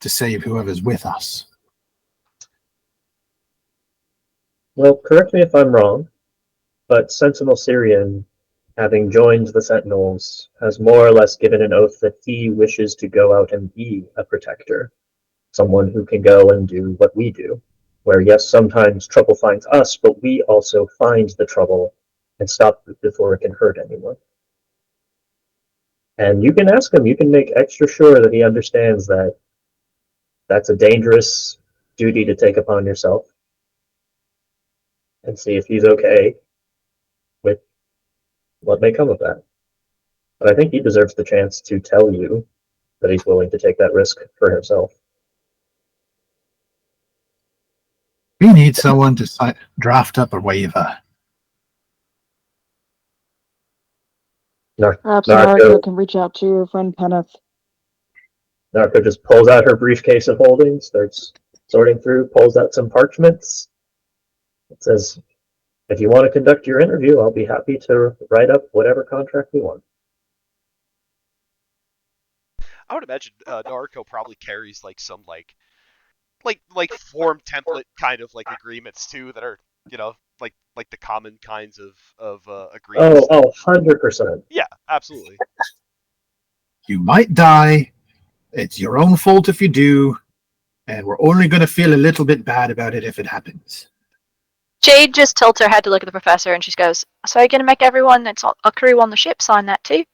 to save whoever's with us. Well, correct me if I'm wrong, but Sentinel Syrian, having joined the Sentinels, has more or less given an oath that he wishes to go out and be a protector. Someone who can go and do what we do. Where, yes, sometimes trouble finds us, but we also find the trouble and stop it before it can hurt anyone. And you can ask him, you can make extra sure that he understands that that's a dangerous duty to take upon yourself, and see if he's okay with what may come of that. But I think he deserves the chance to tell you that he's willing to take that risk for himself. We need someone to draft up a waiver. Perhaps Narco Narco can reach out to your friend Kenneth. Narco just pulls out her briefcase of holdings, starts sorting through, pulls out some parchments. It says, if you want to conduct your interview, I'll be happy to write up whatever contract you want. I would imagine Naruto probably carries like some like form template kind of like agreements too that are like the common kinds of agreements. 100%. Yeah, absolutely. You might die. It's your own fault if you do, and we're only going to feel a little bit bad about it if it happens. Jade just tilts her head to look at the professor and she goes, so are you going to make everyone that's a crew on the ship sign that too?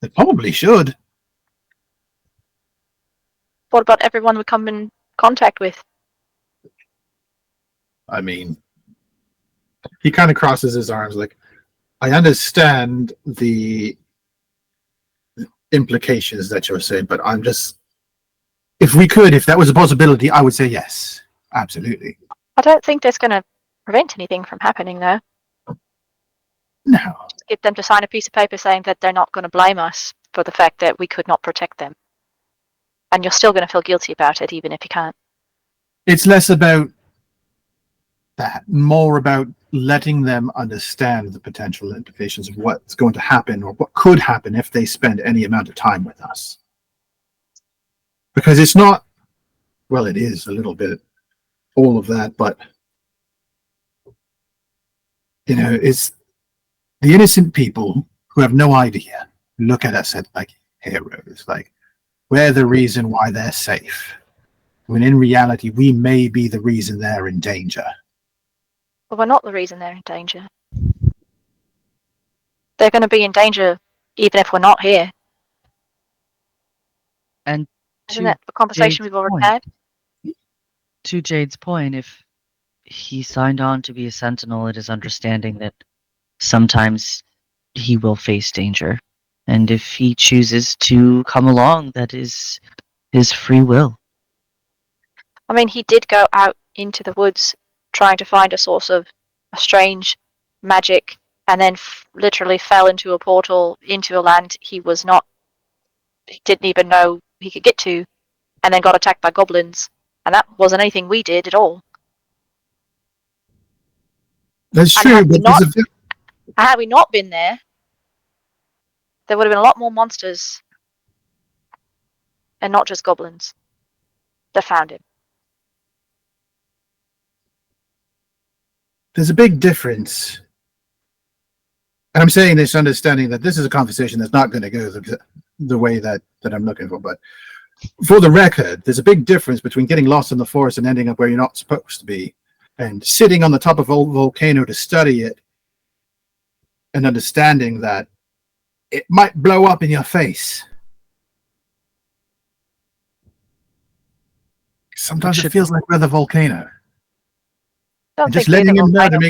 They probably should. What about everyone we come in contact with? I mean, he kind of crosses his arms like, I understand the implications that you're saying, but I'm just, if that was a possibility, I would say yes, absolutely. I don't think that's going to prevent anything from happening, though. No. Just get them to sign a piece of paper saying that they're not going to blame us for the fact that we could not protect them. And you're still going to feel guilty about it, even if you can't. It's less about that, more about letting them understand the potential implications of what's going to happen or what could happen if they spend any amount of time with us. Because it's not, well, it is a little bit all of that, but it's the innocent people who have no idea look at us as like heroes, like we're the reason why they're safe, when in reality we may be the reason they're in danger. But we're not the reason they're in danger. They're going to be in danger even if we're not here. And Isn't that the conversation we've already had? To Jade's point, if he signed on to be a Sentinel, it is understanding that sometimes he will face danger. And if he chooses to come along, that is his free will. I mean, he did go out into the woods trying to find a source of a strange magic and then literally fell into a portal into a land he didn't even know he could get to, and then got attacked by goblins. And that wasn't anything we did at all. That's And true, had we not been there, there would have been a lot more monsters and not just goblins that found him. there's a big difference. And I'm saying this understanding that this is a conversation that's not going to go the way that I'm looking for. But for the record, there's a big difference between getting lost in the forest and ending up where you're not supposed to be, and sitting on the top of a volcano to study it and understanding that it might blow up in your face. Sometimes it feels like we're the volcano. And just letting him know to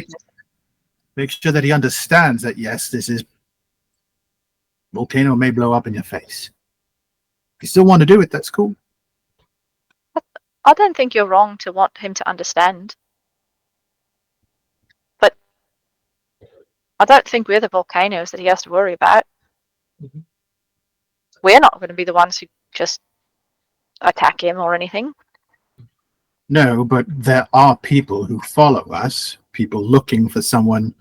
make sure that he understands that, yes, this is volcano may blow up in your face. If you still want to do it, that's cool. I don't think you're wrong to want him to understand. But I don't think we're the volcanoes that he has to worry about. Mm-hmm. We're not going to be the ones who just attack him or anything. No, but there are people who follow us, people looking for someone,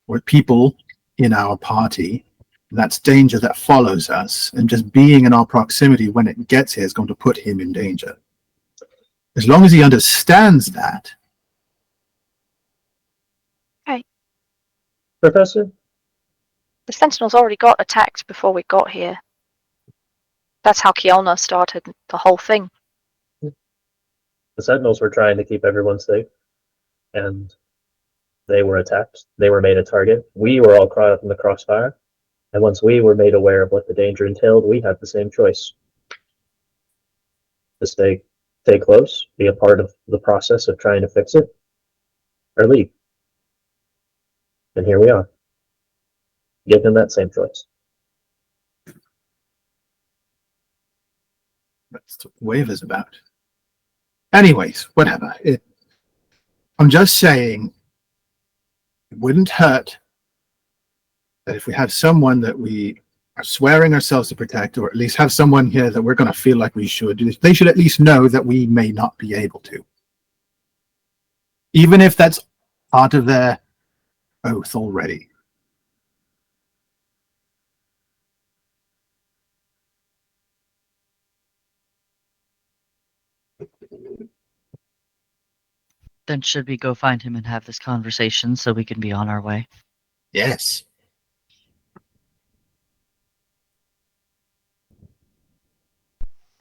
or people in our party And that's danger that follows us, and just being in our proximity when it gets here is going to put him in danger. As long as he understands that. Okay. Professor? The Sentinels already got attacked before we got here. That's how Kielna started the whole thing. The Sentinels were trying to keep everyone safe, and they were attacked. They were made a target. We were all caught up in the crossfire, and once we were made aware of what the danger entailed, we had the same choice. To stay close, be a part of the process of trying to fix it, or leave. And here we are, given that same choice. That's what Wave is about. Anyways, whatever. I'm just saying, it wouldn't hurt that if we have someone that we are swearing ourselves to protect, or at least have someone here that we're going to feel like we should, they should at least know that we may not be able to. Even if that's part of their oath already. Then should we go find him and have this conversation so we can be on our way? Yes.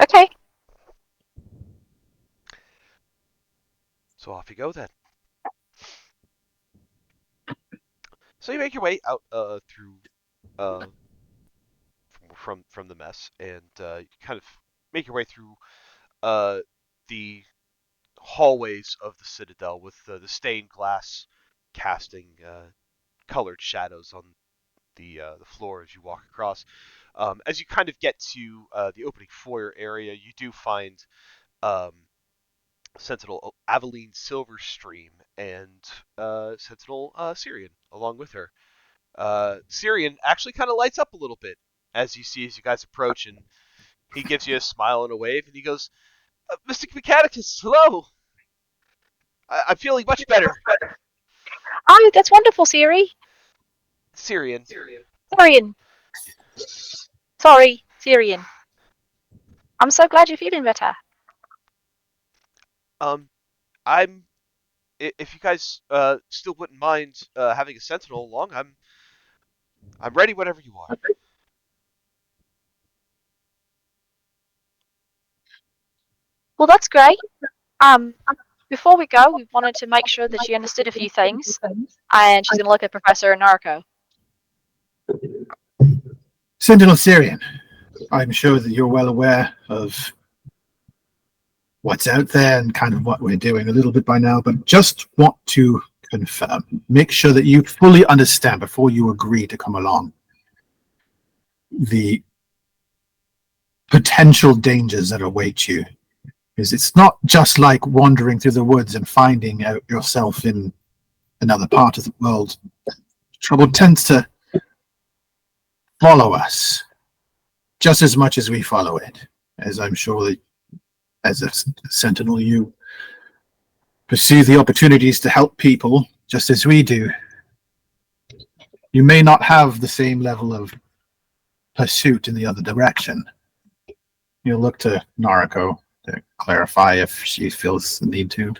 Okay. So off you go then. So you make your way out through from the mess, and you kind of make your way through the hallways of the Citadel with the stained glass casting colored shadows on the floor as you walk across. As you kind of get to the opening foyer area, you do find um, Sentinel Aveline Silverstream and Sentinel Syrian along with her. Syrian actually kind of lights up a little bit as you guys approach, and he gives you a smile and a wave, and he goes, "Mystic Mechanicus, hello. I'm feeling much better." Oh, that's wonderful, Siri. Syrian. Syrian. Sorry, Syrian. I'm so glad you're feeling better. I'm. If you guys still wouldn't mind having a sentinel along, I'm ready whenever you are. Well, that's great. Before we go, we wanted to make sure that she understood a few things, and she's going to look at Professor Narco. Sentinel Syrian, I'm sure that you're well aware of what's out there and kind of what we're doing a little bit by now, but just want to confirm, make sure that you fully understand before you agree to come along the potential dangers that await you. Because it's not just like wandering through the woods and finding out yourself in another part of the world. Trouble tends to follow us just as much as we follow it, as I'm sure that as a sentinel you pursue the opportunities to help people just as we do. You may not have the same level of pursuit in the other direction. You'll look to Nariko to clarify if she feels the need to.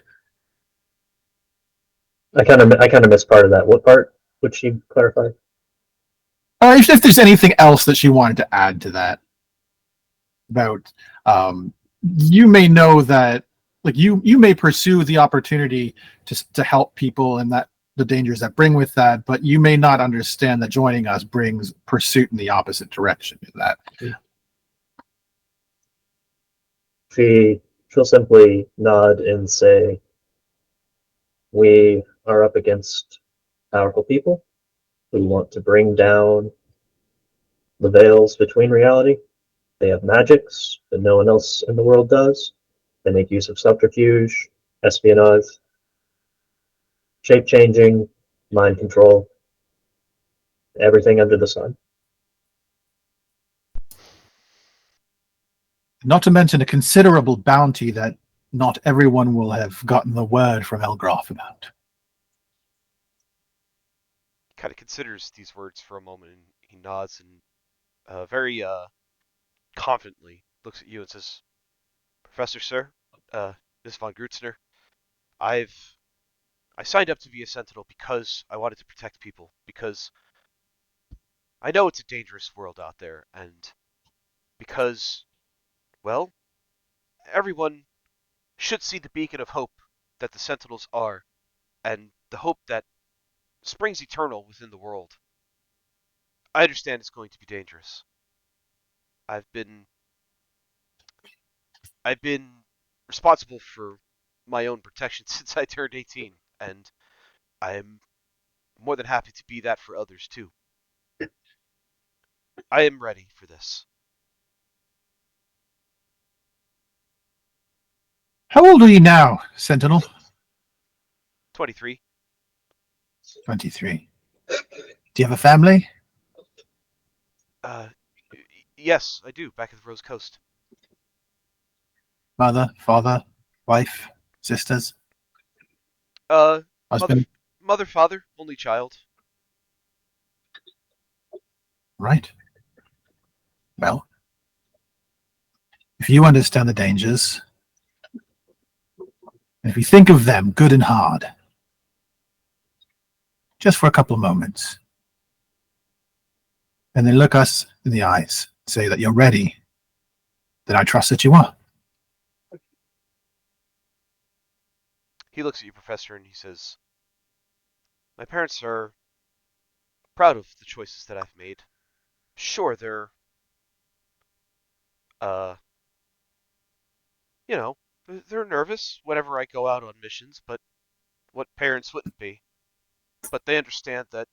I kind of missed part of that. What part would she clarify? If there's anything else that she wanted to add to that about, you may know that, like you may pursue the opportunity to help people and that the dangers that bring with that, but you may not understand that joining us brings pursuit in the opposite direction of that. She'll simply nod and say, "We are up against powerful people who want to bring down the veils between reality. They have magics that no one else in the world does. They make use of subterfuge, espionage, shape-changing, mind control, everything under the sun." Not to mention a considerable bounty that not everyone will have gotten the word from Elgroth about. Kind of considers these words for a moment, and He nods and very confidently looks at you and says, "Professor, sir, Miss von Grutzner, I signed up to be a Sentinel because I wanted to protect people, because I know it's a dangerous world out there, and because, well, everyone should see the beacon of hope that the Sentinels are, and the hope that springs eternal within the world. I understand it's going to be dangerous. I've been I've been responsible for my own protection since I turned 18, and I am more than happy to be that for others too. I am ready for this." How old are you now, Sentinel? 23. 23. Do you have a family? Uh, yes, I do. Back at the Rose Coast. Mother, father, wife, sisters, Uh, mother, husband? father, only child. Right. Well, if you understand the dangers, and if you think of them good and hard, just for a couple of moments, and then look us in the eyes, say that you're ready, then I trust that you are. He looks at you, Professor, and he says, "My parents are proud of the choices that I've made. Sure, uh, you know, they're nervous whenever I go out on missions, but what parents wouldn't be? But they understand that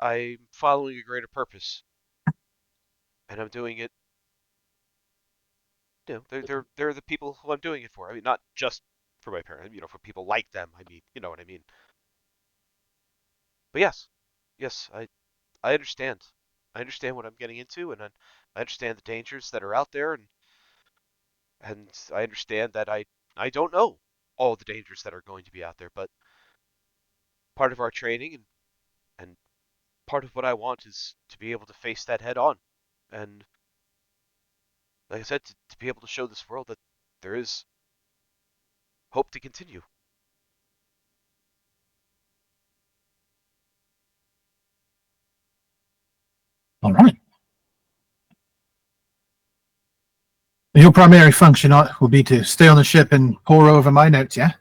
I'm following a greater purpose, and I'm doing it. They're the people who I'm doing it for. I mean, not just for my parents. For people like them. I mean, you know what I mean. But yes, yes, I understand. I understand what I'm getting into, and I understand the dangers that are out there, and I understand that I don't know all the dangers that are going to be out there, but part of our training and part of what I want is to be able to face that head on, and like I said, to be able to show this world that there is hope to continue." All right. Your primary function will be to stay on the ship and pore over my notes, yeah?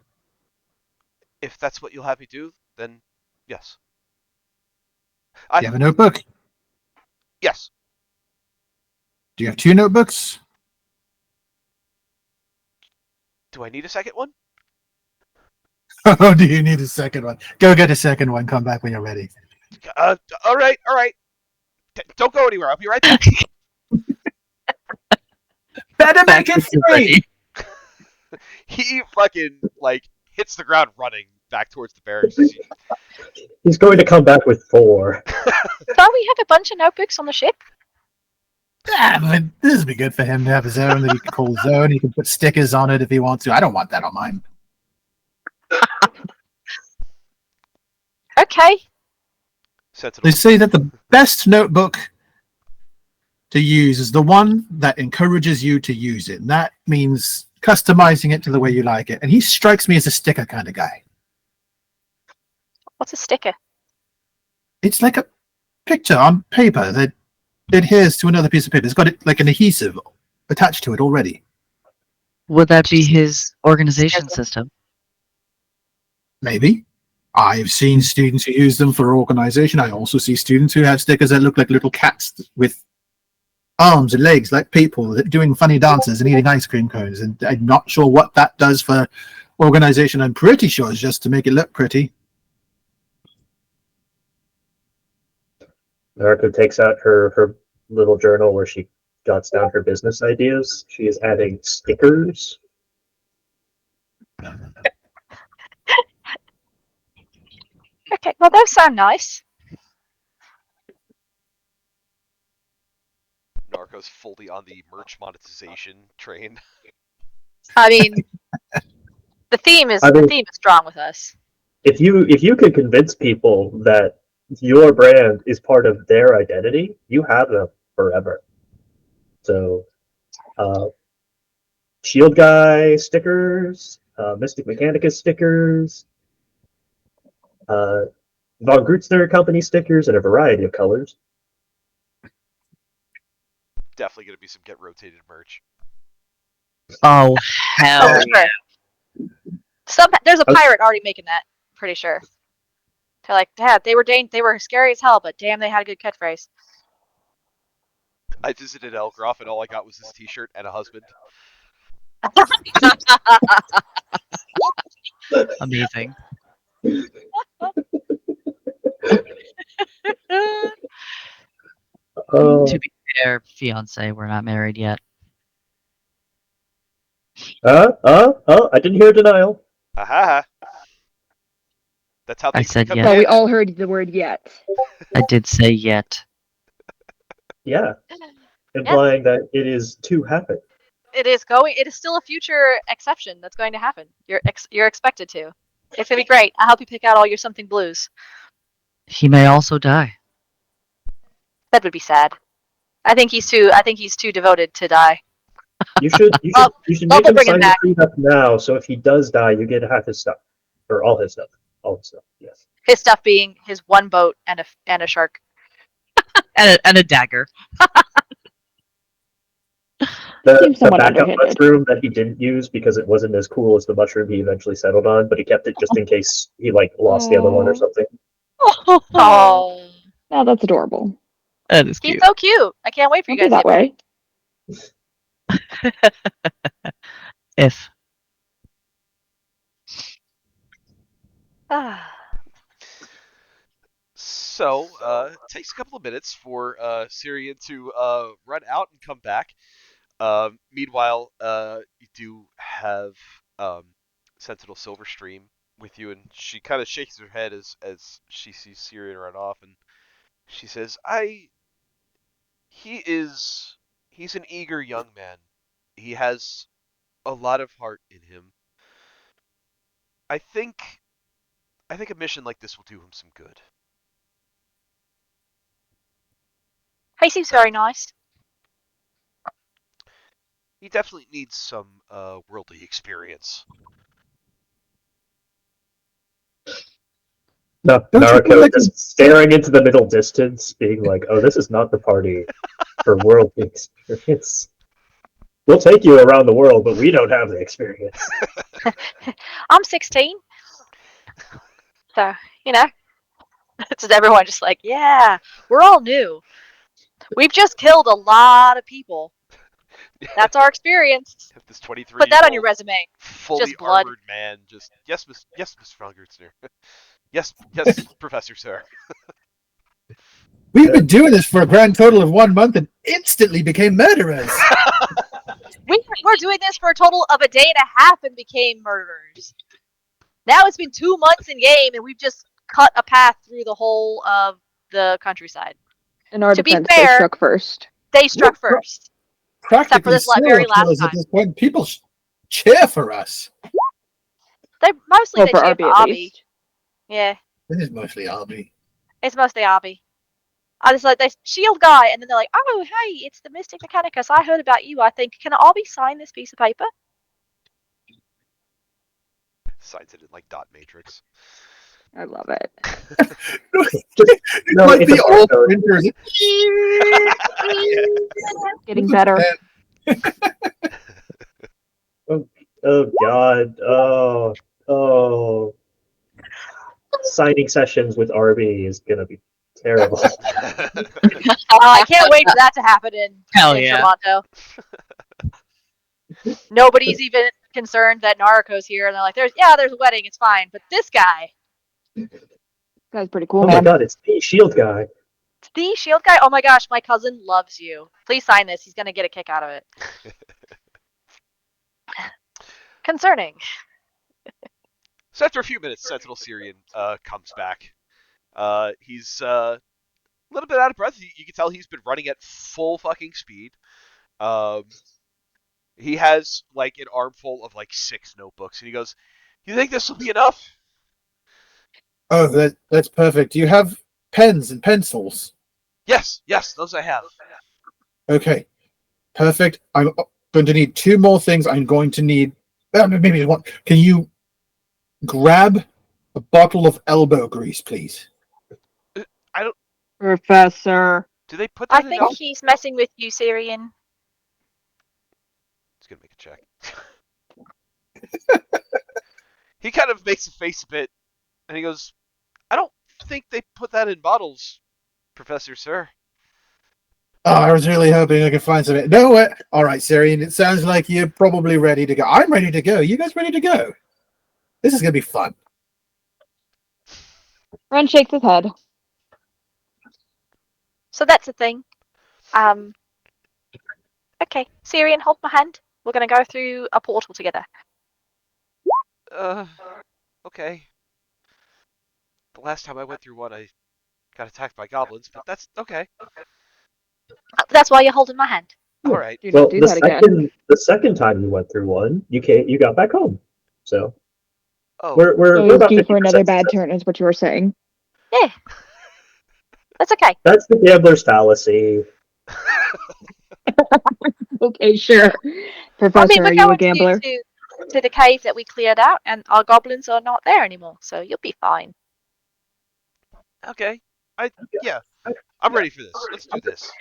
If that's what you'll have me do, then yes. Do you have a notebook? Yes. Do you have two notebooks? Do I need a second one? Oh, do you need a second one? Go get a second one. Come back when you're ready. All right, all right. Don't go anywhere. I'll be right back. Better make it three. He fucking hits the ground running back towards the barracks. He's going to come back with 4. Don't we have a bunch of notebooks on the ship? Yeah, but this would be good for him to have his own that he can call his own. He can put stickers on it if he wants to. I don't want that on mine. Okay. Sentinel. They say that the best notebook to use is the one that encourages you to use it. And that means customizing it to the way you like it. And he strikes me as a sticker kind of guy. What's a sticker? It's like a picture on paper that adheres to another piece of paper. It's got it like an adhesive attached to it already. Would that be his organization system? Maybe. I've seen students who use them for organization. I also see students who have stickers that look like little cats with arms and legs like people doing funny dances and eating ice cream cones. And I'm not sure what that does for organization. I'm pretty sure it's just to make it look pretty. Naruko takes out her little journal where she jots down her business ideas. She is adding stickers. Okay, well, those sound nice. Narco's fully on the merch monetization train. I mean, the theme is strong with us. If you could convince people that your brand is part of their identity, you have them forever. So, uh, Shield Guy stickers, Mystic Mechanicus stickers, uh, Von Grootzner Company stickers in a variety of colors. Definitely going to be some get rotated merch. Oh, hell Oh, yeah. sure. There's a pirate already making that. Pretty sure. They're like, Dad, they were scary as hell, but damn, they had a good catchphrase. I visited Elgroff and all I got was this T-shirt and a husband. Amazing. To be fair, fiance, we're not married yet. I didn't hear denial. Aha! That's how I things said become yet. Well, we canon. all heard the word yet. I did say yet. Yeah, implying that it is to happen. It is still a future exception that's going to happen. You're expected to. It's gonna be great. I'll help you pick out all your something blues. He may also die. That would be sad. I think he's too devoted to die. You should Well, make we'll him bring him sign the back. prenup now, so if he does die, you get half his stuff, or all his stuff. All his stuff. Yes. His stuff being his one boat and a shark. And a dagger. Seems The somewhat backup underhanded. mushroom that he didn't use because it wasn't as cool as the mushroom he eventually settled on, but he kept it just in case he lost the other one or something. Oh, Oh, that's adorable. That is he's cute. so cute. I can't wait for Don't you be guys to that get way. If. married. So, it takes a couple of minutes for Syrian to run out and come back. Meanwhile, you do have Sentinel Silverstream with you, and she kind of shakes her head as she sees Syrian run off, and she says, He is. He's an eager young man. He has a lot of heart in him. I think. I think a mission like this will do him some good. He seems very nice. He definitely needs some worldly experience. No, Don't you feel Naruto like just staring into the middle distance, being like, "Oh, this is not the party for worldly experience. We'll take you around the world, but we don't have the experience." I'm 16, so you know, it's just everyone just like, yeah, we're all new. We've just killed a lot of people. That's our experience. Have this 23-year-old Put that on your resume. fully Just blood. armored man, just yes, Miss von Grutzner. yes, Professor Sir. We've been doing this for a grand total of 1 month and instantly became murderers. We're doing this for a total of a day and a half and became murderers. Now it's been 2 months in game and we've just cut a path through the whole of the countryside. In our To be defense, fair, they struck first. They struck first. Except for Practically this serial very last killers at time. this point. People cheer for us. They mostly Well, they for cheer Arby for at Abby. least. Yeah, This is mostly Arby. it's mostly Abby. I was like, they shield guy, and then they're like, oh, hey, it's the Mystic Mechanicus. I heard about you. I think, can Abby sign this piece of paper? Signs it in like dot matrix. I love it. No, like it's the a old barcode. printers. Getting better. Oh God. Oh. Signing sessions with RB is gonna be terrible. I can't wait for that to happen in yeah. Tramonto. Nobody's even concerned that Naruko's here, and they're like, there's a wedding, it's fine. But this guy, Guy's pretty cool, Oh my man. God, it's the Shield Guy. the shield guy, oh my gosh, my cousin loves you. Please sign this. He's gonna get a kick out of it. Concerning. So after a few minutes, Sentinel Syrian comes back. He's a little bit out of breath. You can tell he's been running at full fucking speed. He has like an armful of like 6 notebooks, and he goes, "You think this will be enough?" Oh, that's perfect. Do you have pens and pencils? Yes, those I have. Okay, perfect. I'm going to need 2 more things. I'm going to need maybe one. Can you grab a bottle of elbow grease, please? I don't. Professor. Do they put I that in think elbow? he's messing with you, Syrian. He's gonna make a check. He kind of makes a face a bit, and he goes, "I don't think they put that in bottles, Professor, sir." Oh, I was really hoping I could find something. No, what? All right, Syrian. It sounds like you're probably ready to go. I'm ready to go. You guys ready to go? This is gonna be fun. Ren shakes his head. So that's the thing. Okay, Syrian, hold my hand. We're gonna go through a portal together. Uh, okay. The last time I went through one, I got attacked by goblins, but that's okay. That's why you're holding my hand. All right. Do not Well, do that again. the second time you went through one, you got back home. So Oh, So we're he's about due for 50% another bad success. turn, is what you were saying. Yeah, that's okay. That's the gambler's fallacy. Okay, sure. I Professor, mean, we're are you a going gambler? to the cave that we cleared out, and our goblins are not there anymore, so you'll be fine. okay. Yeah. I'm ready for this. Let's do this.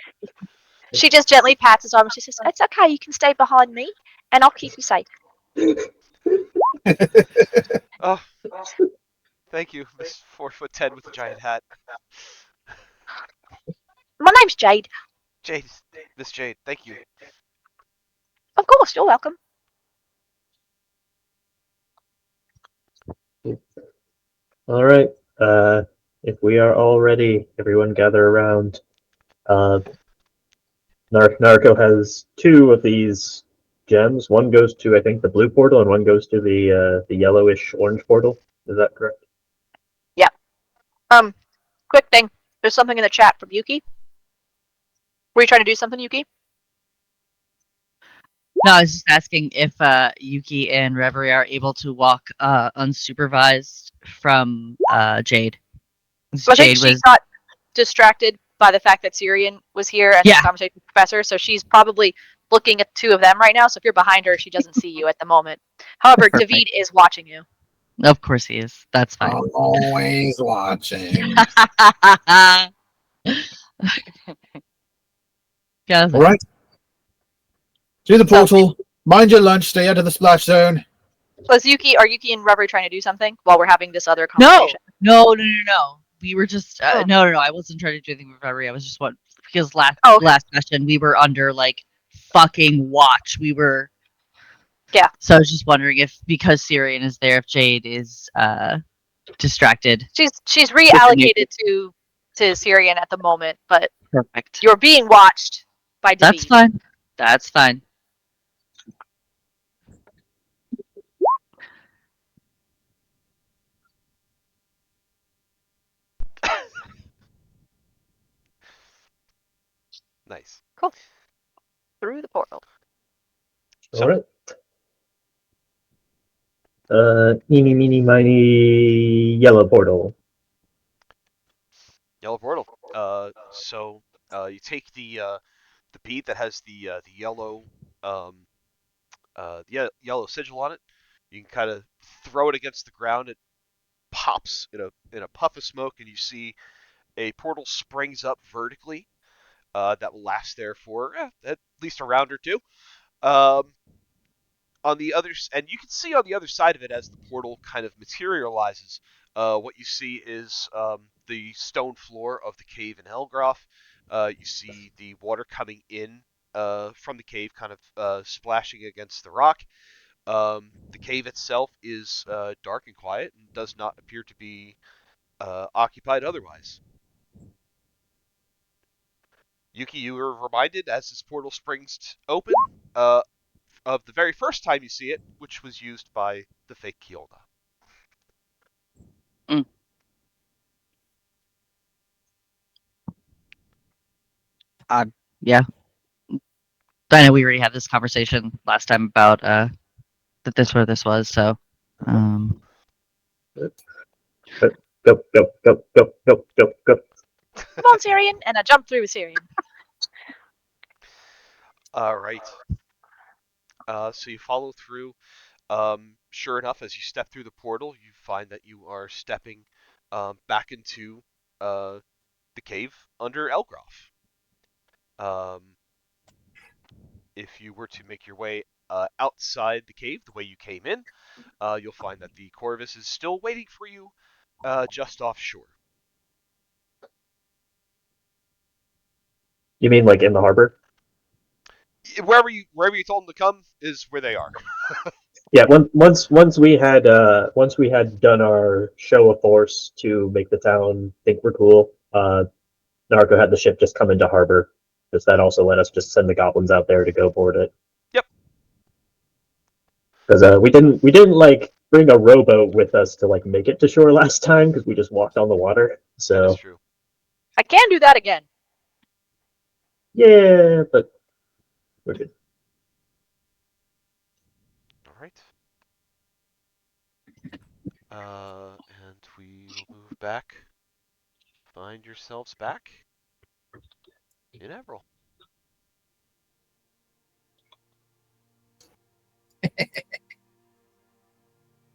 She just gently pats his arm and she says, "It's okay. You can stay behind me, and I'll keep you safe." Oh, thank you, Miss 4'10" with a giant hat. My name's Jade. Jade, Miss Jade, thank you. Of course, you're welcome. All right. If we are all ready, everyone gather around. Narco has 2 of these gems. One goes to, I think, the blue portal, and one goes to the yellowish orange portal. Is that correct? Yeah. Quick thing. There's something in the chat from Yuki. Were you trying to do something, Yuki? No, I was just asking if Yuki and Reverie are able to walk unsupervised from Jade. I think Jade she was got distracted by the fact that Syrian was here and Yeah. his conversation with the professor, so she's probably looking at 2 of them right now. So if you're behind her, she doesn't see you at the moment. However, Perfect. David is watching you. Of course he is. That's fine. I'm always watching. Yeah, All right. To the portal. Mind your lunch. Stay out of the splash zone. Was Yuki, are Yuki and Reverie trying to do something while we're having this other No, conversation? no. We were just Oh. no. I wasn't trying to do anything with Reverie. I was just because last Oh, okay. session we were under like fucking watch. We were. Yeah. So I was just wondering if because Syrian is there, if Jade is distracted. She's reallocated to Syrian at the moment, but Perfect. you're being watched by David. That's fine. That's fine. Nice. Cool. Through the portal. So, All right. Eeny, meeny, miny, yellow portal. yellow portal. So you take the bead that has the yellow yellow sigil on it. You can kind of throw it against the ground. It pops in a puff of smoke, and you see a portal springs up vertically that will last there for at least a round or 2. On the other, and you can see on the other side of it as the portal kind of materializes. What you see is the stone floor of the cave in Helgroff. You see the water coming in from the cave, kind of splashing against the rock. The cave itself is dark and quiet and does not appear to be occupied otherwise. Yuki, you were reminded as this portal springs open of the very first time you see it, which was used by the fake Kiona. Yeah. I know we already had this conversation last time about that this where this was. So, Go, go, go, go, go, go, go. Come on, Syrian, and I jump through Syrian. All right. So you follow through. Sure enough, as you step through the portal, you find that you are stepping back into the cave under Elgroff. Um, if you were to make your way outside the cave the way you came in, you'll find that the Corvus is still waiting for you just offshore. You mean like in the harbor? Wherever you told them to come is where they are. Yeah. Once we had done our show of force to make the town think we're cool, Narco had the ship just come into harbor because that also let us just send the goblins out there to go board it. Yep, Because we didn't like bring a rowboat with us to like make it to shore last time because we just walked on the water. that is So true. I can do that again. yeah, but we're good. All right. And we will move back. Find yourselves back in Everil.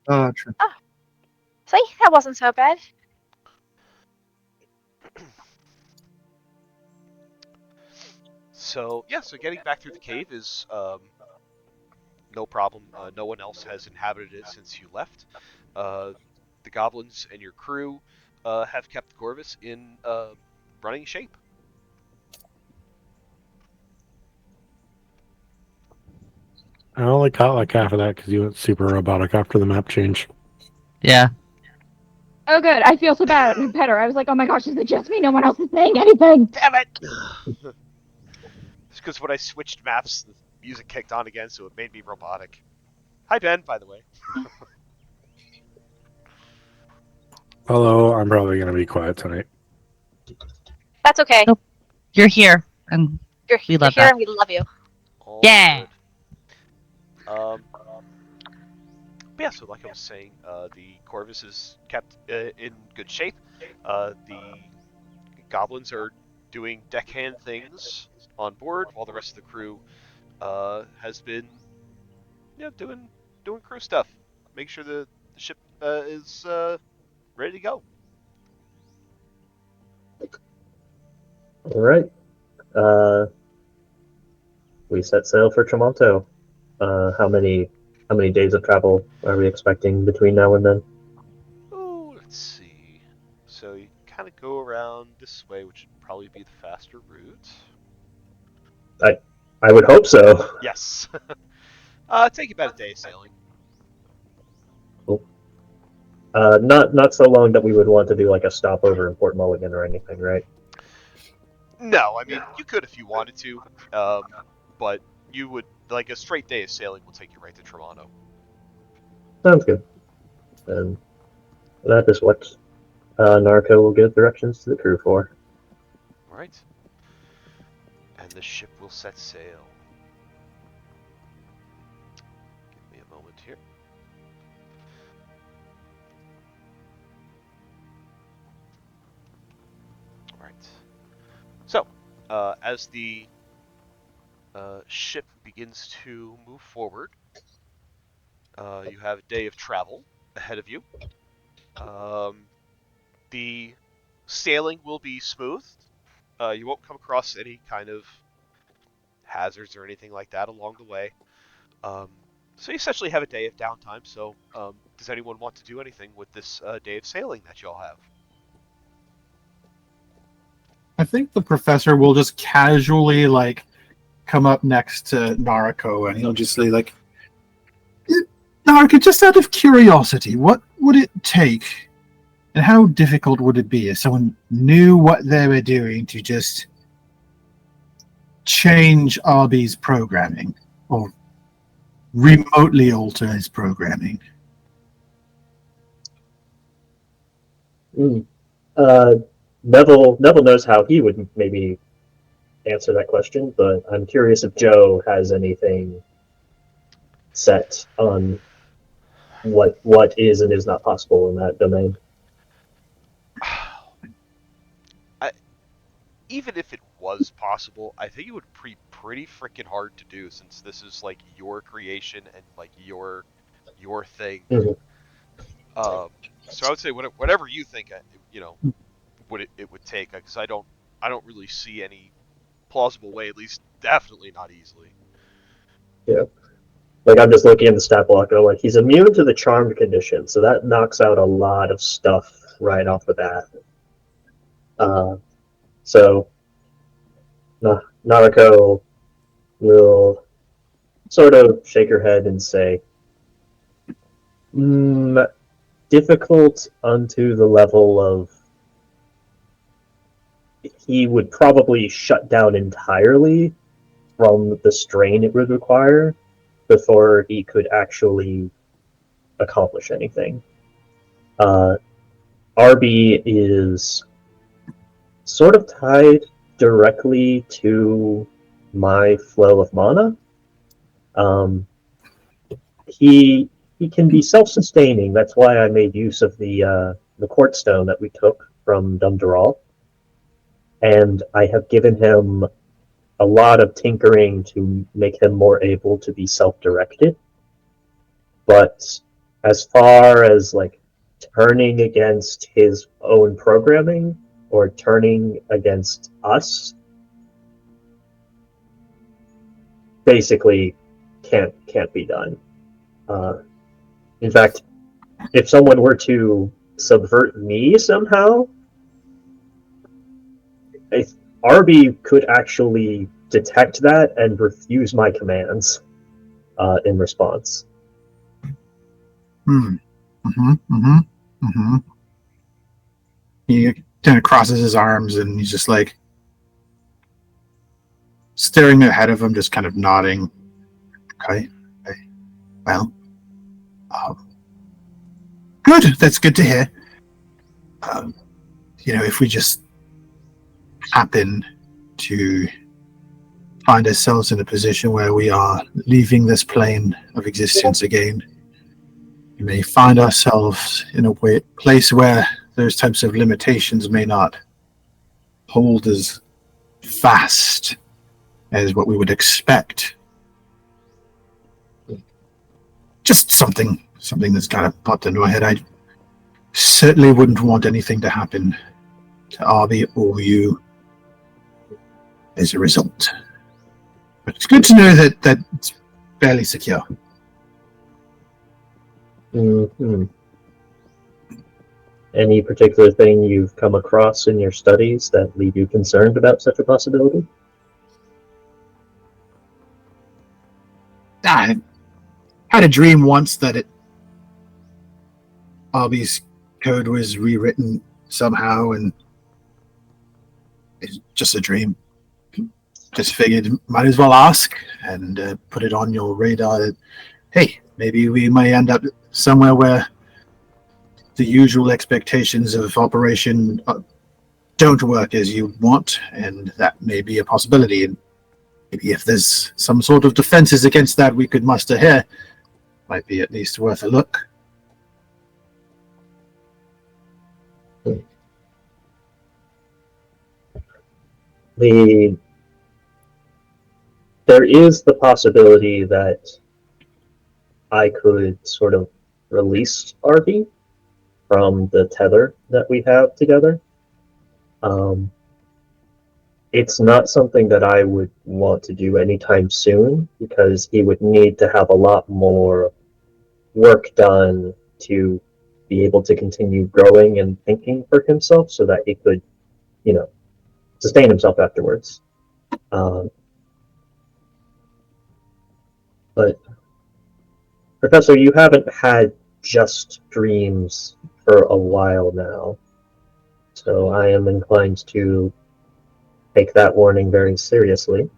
True. Oh, see, that wasn't so bad. So yeah, so getting back through the cave is no problem. No one else has inhabited it since you left. Uh, the goblins and your crew have kept the Corvus in running shape. I only caught like half of that because you went super robotic after the map change. Yeah. Oh, good. I feel so better. I was like, oh my gosh, is it just me? No one else is saying anything. Damn it! It's because when I switched maps, the music kicked on again, so it made me robotic. Hi Ben, by the way. Although I'm probably going to be quiet tonight. That's okay. Nope. You're here, and You're we love here, that. and we love you. All Yeah. good. But yeah, so like I was saying, the Corvus is kept in good shape. The goblins are doing deckhand things on board, while the rest of the crew has been doing crew stuff. Make sure the ship is ready to go. All right. Uh, we set sail for Tramonto. How many days of travel are we expecting between now and then? Oh, let's see. So you kind of go around this way, which would probably be the faster route. I would hope so. Yes. Take about a day sailing. Cool. Not so long that we would want to do like a stopover in Port Mulligan or anything, right? No, I mean you could if you wanted to, but you would like a straight day of sailing will take you right to Tramonto. Sounds good. And that is what Narco will give directions to the crew for. All right. And the ship will set sail. Give me a moment here. All right. So, as the ship begins to move forward, you have a day of travel ahead of you. Um, the sailing will be smooth. You won't come across any kind of hazards or anything like that along the way. Um, so you essentially have a day of downtime. So, does anyone want to do anything with this day of sailing that y'all have? I think the professor will just casually like come up next to Nariko and he'll just say like, Nariko, just out of curiosity, what would it take and how difficult would it be if someone knew what they were doing to just change RB's programming or remotely alter his programming? Mm. Uh, Neville knows how he would maybe answer that question, but I'm curious if Joe has anything set on what is and is not possible in that domain. I, even if it was possible, I think it would be pretty freaking hard to do since this is like your creation and like your thing. Mhm. Um, so I would say whatever you think, you know, it would take, because I don't really see any plausible way, at least definitely not easily. Yeah. Like, I'm just looking at the stat block, and I'm like, he's immune to the charmed condition, so that knocks out a lot of stuff right off the bat. So Narako will sort of shake her head and say, difficult unto the level of he would probably shut down entirely from the strain it would require before he could actually accomplish anything. Uh, RB is sort of tied directly to my flow of mana. Um, he he can be self-sustaining. That's why I made use of the court stone that we took from Dumdaral, and I have given him a lot of tinkering to make him more able to be self-directed. But as far as like turning against his own programming or turning against us, basically can't be done. In fact, if someone were to subvert me somehow, Arby could actually detect that and refuse my commands in response. He kind of crosses his arms and he's just like staring ahead of him, just kind of nodding. Okay. Well, good. That's good to hear. If we just happen to find ourselves in a position where we are leaving this plane of existence again, we may find ourselves in a place where those types of limitations may not hold as fast as what we would expect. Just something that's kind of popped into my head. I certainly wouldn't want anything to happen to Arby or you as a result. But it's good to know that it's fairly secure. Mm-hmm. Any particular thing you've come across in your studies that leave you concerned about such a possibility? I had a dream once that Arby's code was rewritten somehow, and it's just a dream. Just figured might as well ask and put it on your radar that, hey, maybe we may end up somewhere where the usual expectations of operation don't work as you want, and that may be a possibility. And maybe if there's some sort of defenses against that we could muster here, might be at least worth a look. There is the possibility that I could sort of release Arby from the tether that we have together. It's not something that I would want to do anytime soon because he would need to have a lot more work done to be able to continue growing and thinking for himself so that he could, sustain himself afterwards. But Professor, you haven't had just dreams for a while now, so I am inclined to take that warning very seriously.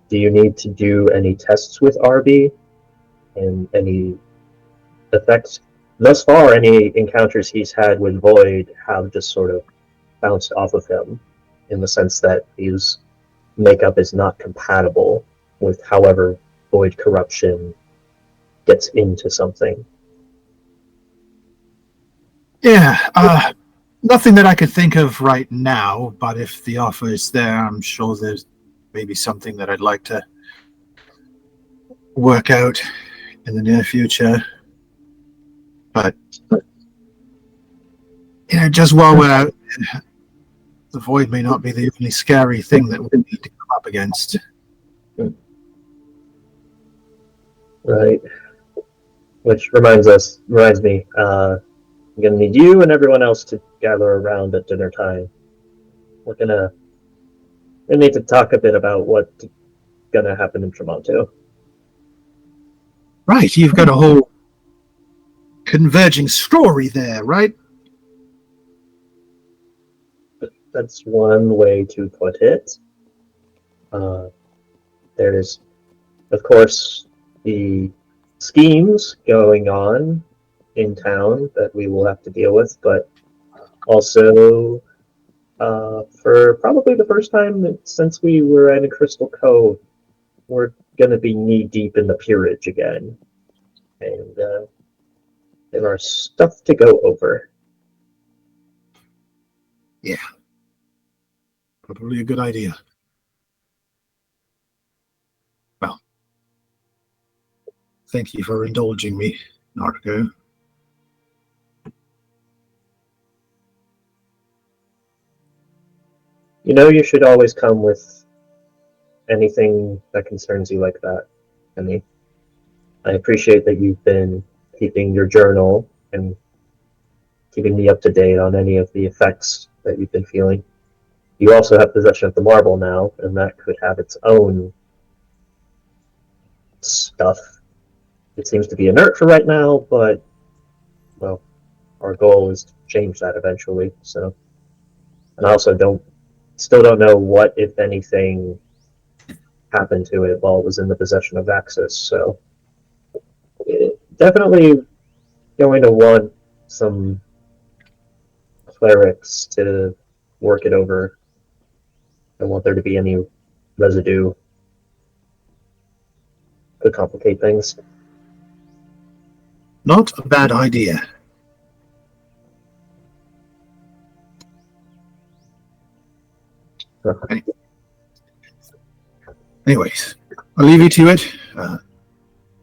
Do you need to do any tests with RB and any effects? Thus far, any encounters he's had with Void have just sort of bounced off of him in the sense that his makeup is not compatible with however Void corruption gets into something. Yeah, Nothing that I could think of right now, but if the offer is there, I'm sure there's maybe something that I'd like to work out in the near future. But, just while we're out, the void may not be the only scary thing that we need to come up against. Right. Which reminds me, I'm gonna need you and everyone else to gather around at dinner time. We need to talk a bit about what's gonna happen in Tramonto. Right, you've got a whole converging story there, right? That's one way to put it. There's, of course, the schemes going on in town that we will have to deal with, but also, for probably the first time since we were at a Crystal Cove, we're going to be knee deep in the peerage again. And there are stuff to go over. Yeah. Probably a good idea. Well, thank you for indulging me, Narco. You know, you should always come with anything that concerns you like that. I mean, I appreciate that you've been keeping your journal and keeping me up to date on any of the effects that you've been feeling. You also have possession of the marble now, and that could have its own stuff. It seems to be inert for right now, but, well, our goal is to change that eventually, so. And I also still don't know what, if anything, happened to it while it was in the possession of Axis, so. Definitely going to want some clerics to work it over. I don't want there to be any residue. Could complicate things. Not a bad idea. Anyways, I'll leave you to it.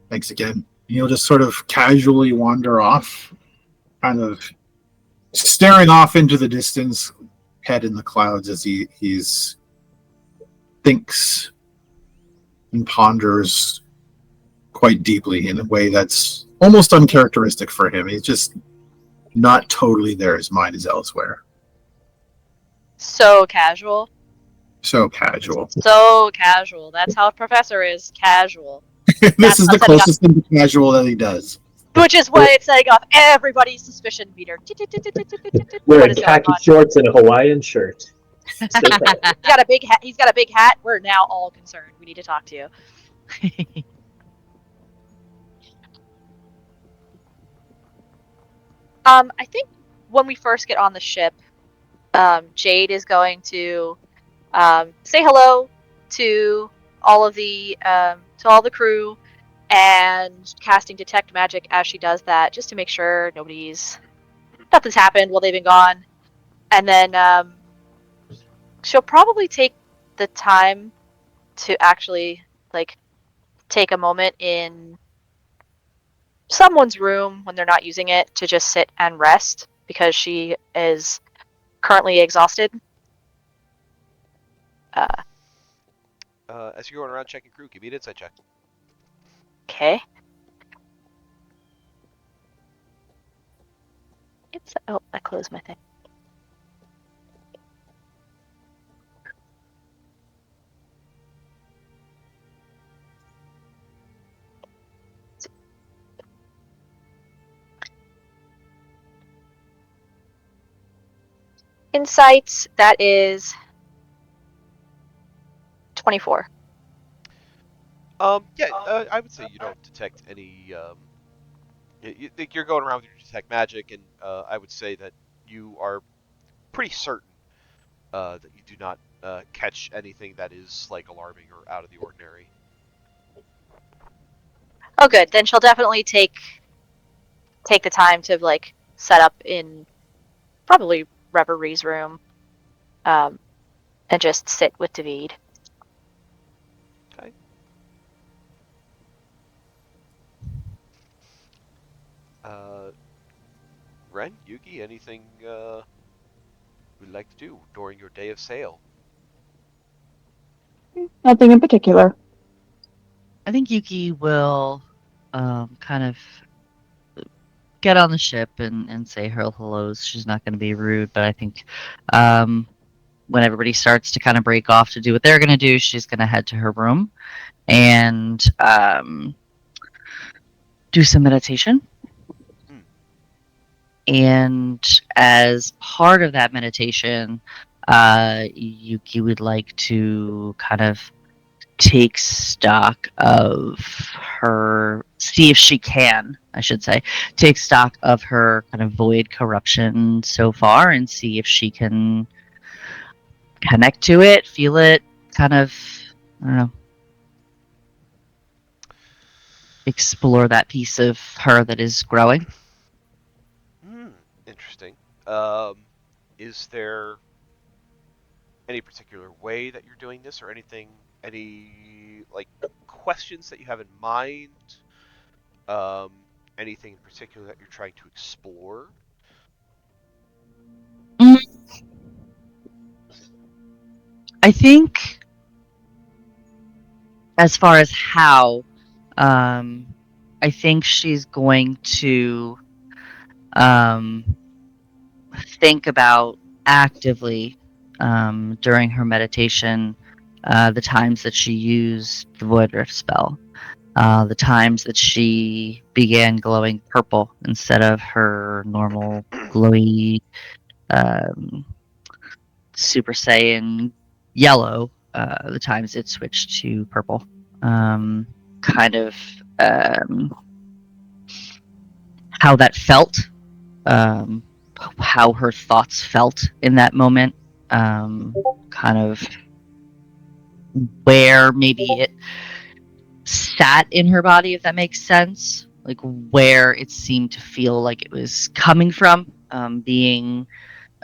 Thanks again. He'll just sort of casually wander off, kind of staring off into the distance, head in the clouds as he's thinks and ponders quite deeply in a way that's almost uncharacteristic for him. He's just not totally there. His mind is elsewhere. So casual. So casual. So casual. That's how a professor is. Casual. This is the closest thing to casual that he does. Which is why it's setting off everybody's suspicion meter. Wearing khaki shorts and a Hawaiian shirt. He's got a big hat. He's got a big hat. We're now all concerned. We need to talk to you. I think when we first get on the ship, Jade is going to say hello to all of the crew and casting detect magic as she does that, just to make sure nothing's happened while they've been gone. And then she'll probably take the time to actually take a moment in someone's room when they're not using it to just sit and rest because she is currently exhausted. As you're going around checking crew, give me an insight check. Okay. I closed my thing. Insights, that is 24. Yeah, I would say you don't detect any. You're going around with your detect magic, and I would say that you are pretty certain that you do not catch anything that is alarming or out of the ordinary. Oh, good. Then she'll definitely take the time to set up in probably Reverie's room, and just sit with David. Okay. Ren, Yuki, anything you'd like to do during your day of sail? Nothing in particular. I think Yuki will kind of get on the ship and say her hellos. She's not going to be rude, but I think when everybody starts to kind of break off to do what they're going to do, she's going to head to her room and do some meditation. Hmm. And as part of that meditation, Yuki would like to kind of take stock of see if she can, I should say, take stock of her kind of void corruption so far and see if she can connect to it, feel it, kind of, I don't know, explore that piece of her that is growing. Hmm. Interesting. Um, is there any particular way that you're doing this, or any like questions that you have in mind? Um, anything in particular that you're trying to explore? Mm, I think as far as how, um, I think she's going to um, think about actively during her meditation the times that she used the Void Rift spell, the times that she began glowing purple instead of her normal glowy um, Super Saiyan yellow, the times it switched to purple. Kind of um, how that felt, um, how her thoughts felt in that moment, kind of where maybe it sat in her body, if that makes sense, like where it seemed to feel like it was coming from, being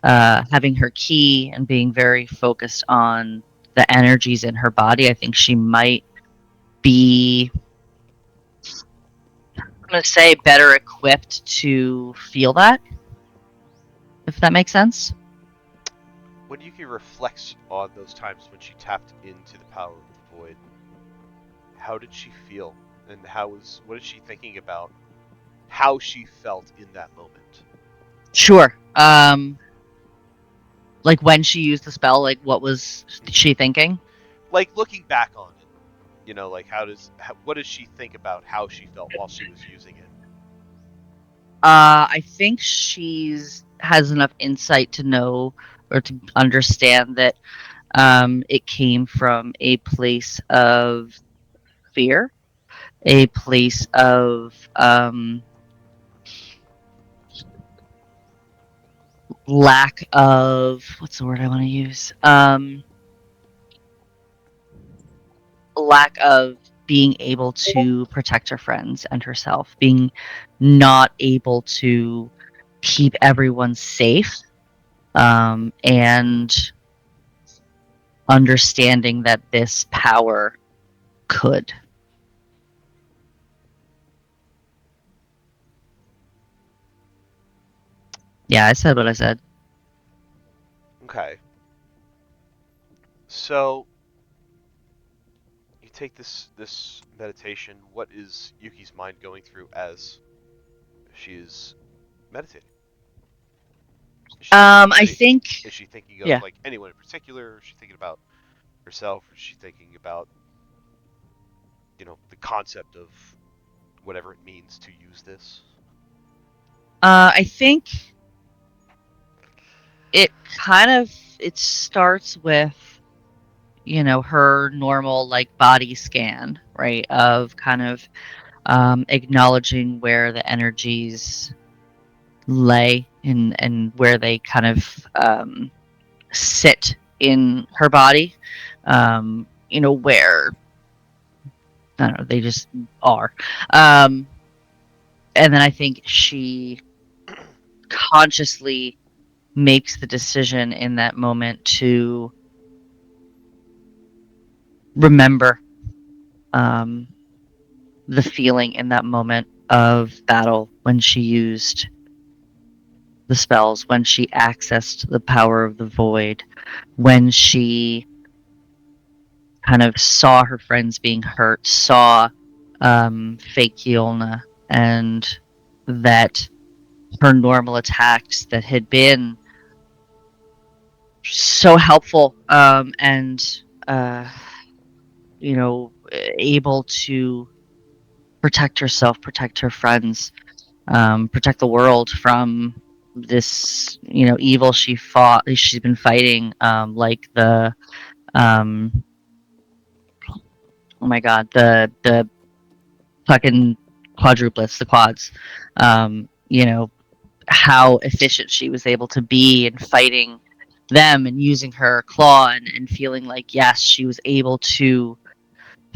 having her key and being very focused on the energies in her body. I think she might be, I'm going to say, better equipped to feel that, if that makes sense. When Yuki reflects on those times when she tapped into the power of the void, how did she feel? And what is she thinking about how she felt in that moment? Sure. Like when she used the spell, like what was she thinking? Like looking back on it, like what does she think about how she felt while she was using it? I think she's has enough insight to know or to understand that it came from a place of fear, a place of lack of, what's the word I want to use? Lack of being able to protect her friends and herself, being not able to keep everyone safe, and understanding that this power could. Yeah, I said what I said. Okay. So you take this meditation. What is Yuki's mind going through as she is meditating? Is she thinking of I think, is she thinking of yeah. like anyone in particular? Is she thinking about herself? Or is she thinking about, the concept of whatever it means to use this? I think it kind of it starts with her normal like body scan, right, of kind of acknowledging where the energies lay and where they kind of sit in her body, where I don't know, they just are. Um, and then I think she consciously makes the decision in that moment to remember the feeling in that moment of battle when she used the spells, when she accessed the power of the void, when she kind of saw her friends being hurt, saw fake Yolna, and that her normal attacks that had been so helpful and you know, able to protect herself, protect her friends, protect the world from this, you know, evil she's been fighting, like the um, oh my god, the fucking quadruplets, the quads, you know, how efficient she was able to be in fighting them and using her claw and feeling like yes, she was able to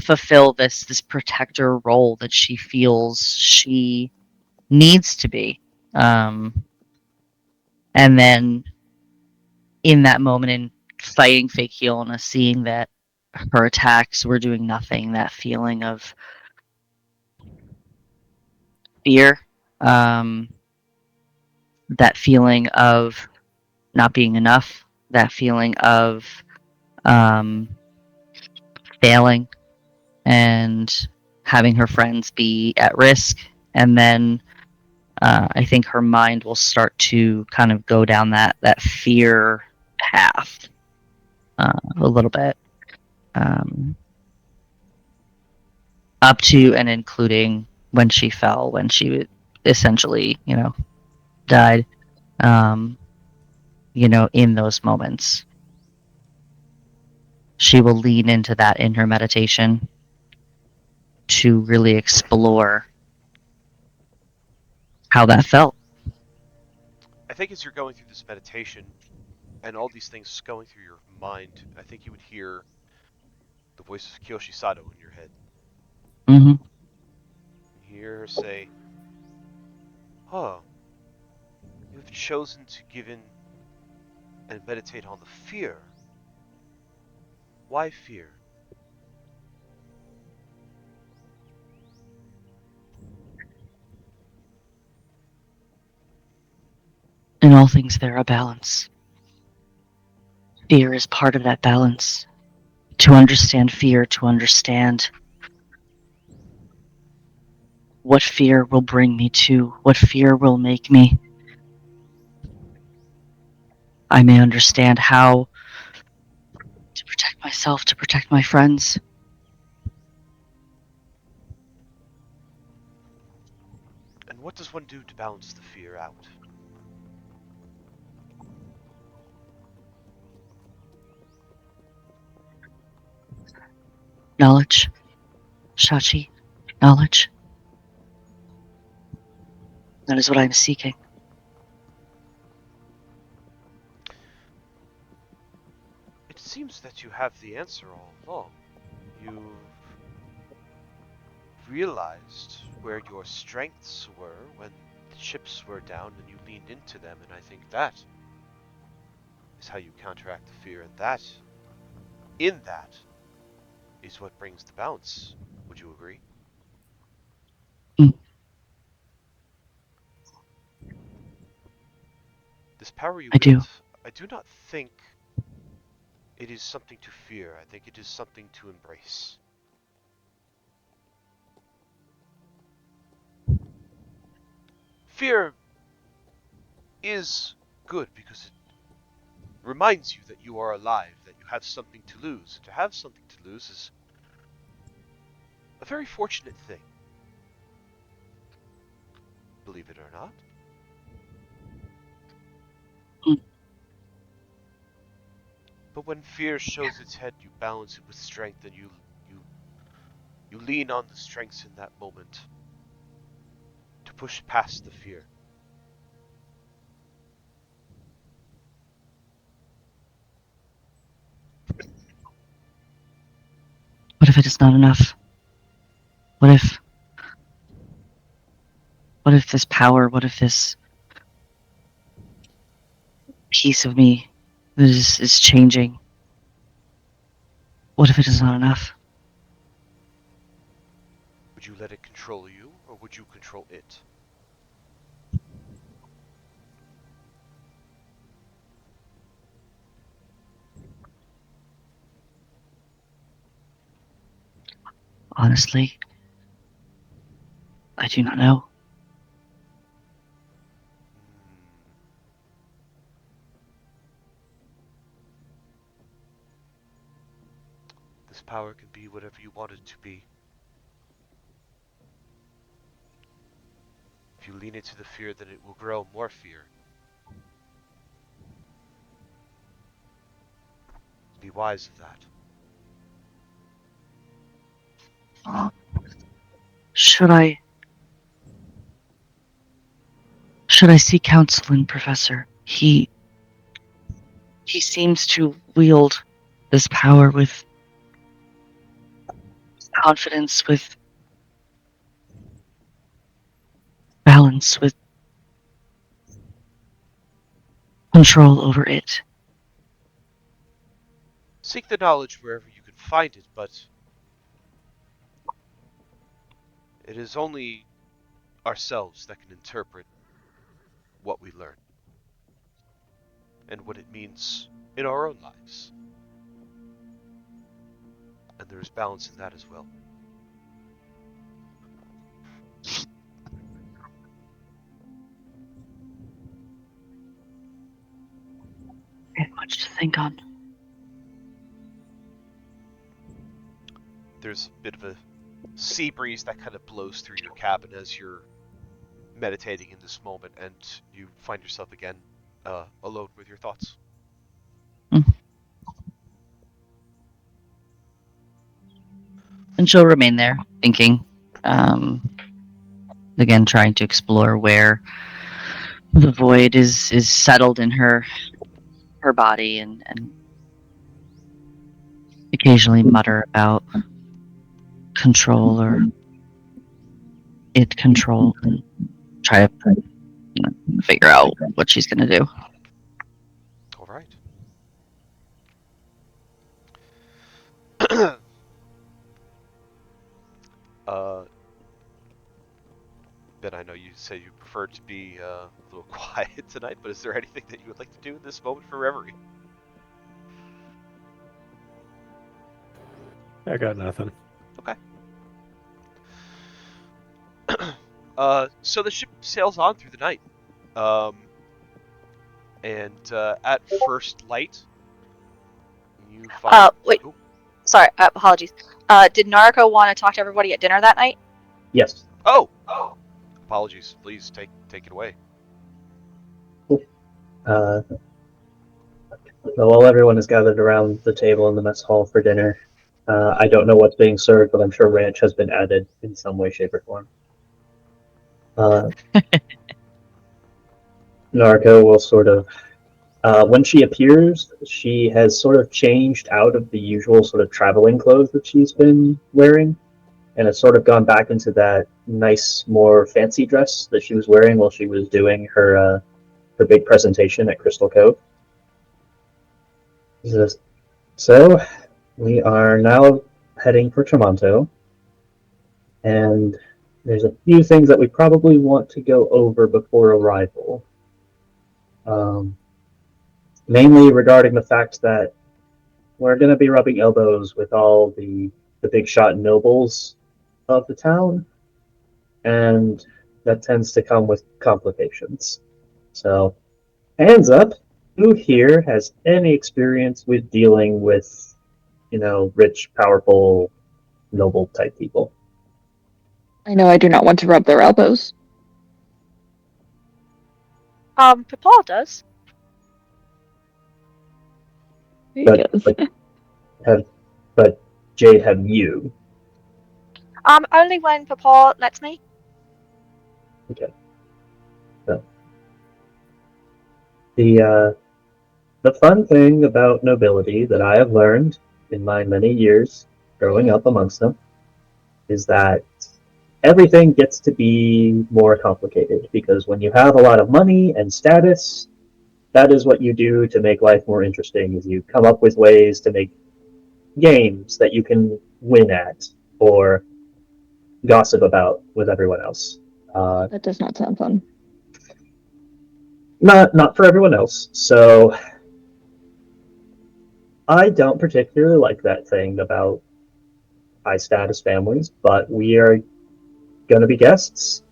fulfill this protector role that she feels she needs to be. And then in that moment in fighting fake Hyolna, seeing that her attacks were doing nothing, that feeling of fear, um, that feeling of not being enough, that feeling of um, failing and having her friends be at risk. And then I think her mind will start to kind of go down that fear path a little bit, up to and including when she fell, when she essentially, you know, died. Um, you know, in those moments, she will lean into that in her meditation to really explore how that felt. I think as you're going through this meditation and all these things going through your mind, I think you would hear the voice of Kyoshi Sato in your head. Mm-hmm. You hear her say, "Oh, you have chosen to give in and meditate on the fear. Why fear?" In all things, there are balance. Fear is part of that balance. To understand fear, to understand what fear will bring me to, what fear will make me, I may understand how to protect myself, to protect my friends. And what does one do to balance the fear out? Knowledge, Shachi, knowledge. That is what I am seeking. It seems that you have the answer all along. You've realized where your strengths were when the chips were down and you leaned into them, and I think that is how you counteract the fear, and that is what brings the balance. Would you agree? Mm, This power you I do. wield, I do not think it is something to fear. I think it is something to embrace. Fear is good because it reminds you that you are alive, that you have something to lose. And to have something to lose is a very fortunate thing, believe it or not. Mm, But when fear shows its head, you balance it with strength, and you you lean on the strengths in that moment to push past the fear. What if it is not enough? What if this power, what if this piece of me that is changing. What if it is not enough? Would you let it control you, or would you control it? Honestly, I do not know. Hmm. This power can be whatever you want it to be. If you lean into the fear, then it will grow more fear. Be wise of that. Should I seek counsel in Professor? He seems to wield this power with confidence, with balance, with control over it. Seek the knowledge wherever you can find it, but it is only ourselves that can interpret what we learn and what it means in our own lives. And there is balance in that as well. I have much to think on. There's a bit of a sea breeze that kind of blows through your cabin as you're meditating in this moment, and you find yourself again alone with your thoughts. And she'll remain there, thinking. Again, trying to explore where the void is settled in her body, and occasionally mutter about control or it control, and try to figure out what she's going to do. All right. uh, Ben, I know you say you prefer to be a little quiet tonight, but is there anything that you would like to do in this moment for reverie? I got nothing. Okay. So the ship sails on through the night. And at first light, you find. Wait. Oh, Sorry, apologies. Did Narco want to talk to everybody at dinner that night? Yes. oh! Apologies. Please take it away. Uh, while everyone is gathered around the table in the mess hall for dinner, I don't know what's being served, but I'm sure ranch has been added in some way, shape, or form. Narco will sort of, when she appears, she has sort of changed out of the usual sort of traveling clothes that she's been wearing, and has sort of gone back into that nice, more fancy dress that she was wearing while she was doing her big presentation at Crystal Cove. So, we are now heading for Tramonto, and there's a few things that we probably want to go over before arrival. Mainly regarding the fact that we're going to be rubbing elbows with all the big shot nobles of the town, and that tends to come with complications. So, hands up, who here has any experience with dealing with, rich, powerful, noble type people? I know I do not want to rub their elbows. Paul does. But, Yes. but Jade, have you? Only when Paul lets me. Okay. So, the fun thing about nobility that I have learned in my many years growing up amongst them is that everything gets to be more complicated, because when you have a lot of money and status, that is what you do to make life more interesting. Is you come up with ways to make games that you can win at or gossip about with everyone else. That does not sound fun. Not for everyone else. So I don't particularly like that thing about high status families, but we are going to be guests,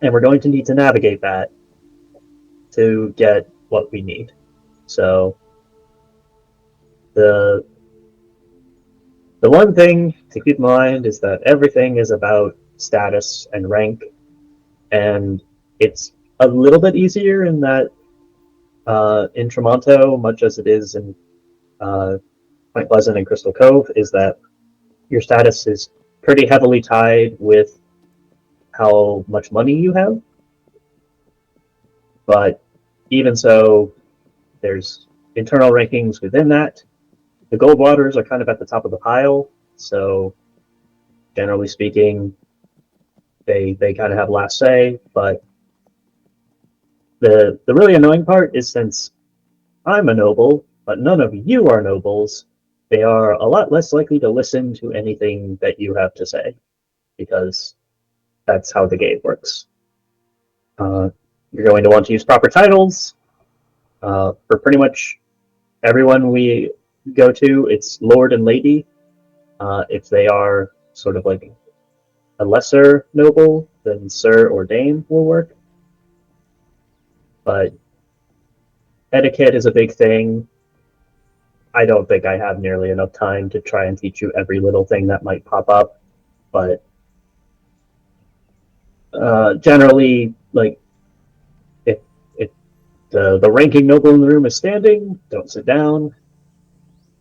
and we're going to need to navigate that to get what we need. So the the one thing to keep in mind is that everything is about status and rank, and it's a little bit easier in that in Tramonto, much as it is in Point Pleasant and Crystal Cove, is that your status is pretty heavily tied with how much money you have. But even so, there's internal rankings within that. The gold waters are kind of at the top of the pile, so generally speaking, they kind of have last say. But the really annoying part is since I'm a noble, but none of you are nobles, they are a lot less likely to listen to anything that you have to say, because that's how the game works. You're going to want to use proper titles. For pretty much everyone we go to, it's Lord and Lady. If they are sort of like a lesser noble, then Sir or Dame will work. But etiquette is a big thing. I don't think I have nearly enough time to try and teach you every little thing that might pop up. But generally, like if the ranking noble in the room is standing, don't sit down.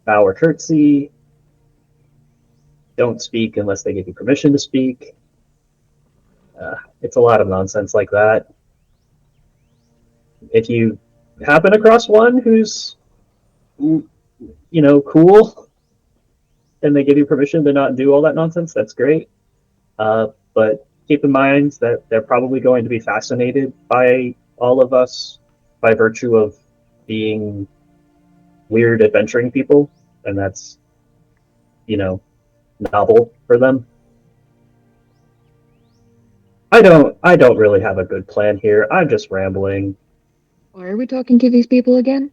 Bow or curtsy. Don't speak unless they give you permission to speak. It's a lot of nonsense like that. If you happen across one who's, cool, and they give you permission to not do all that nonsense, that's great. But keep in mind that they're probably going to be fascinated by all of us by virtue of being weird adventuring people, and that's, novel for them. I don't really have a good plan here. I'm just rambling. Why are we talking to these people again?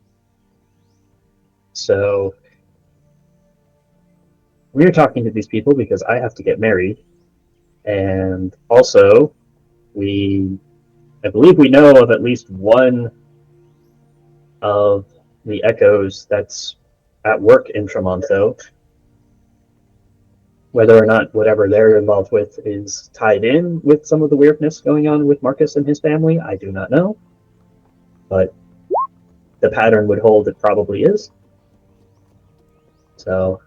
So we're talking to these people because I have to get married, and also I believe we know of at least one of the echoes that's at work in Tramonto. Whether or not whatever they're involved with is tied in with some of the weirdness going on with Marcus and his family, I do not know. But the pattern would hold it probably is. So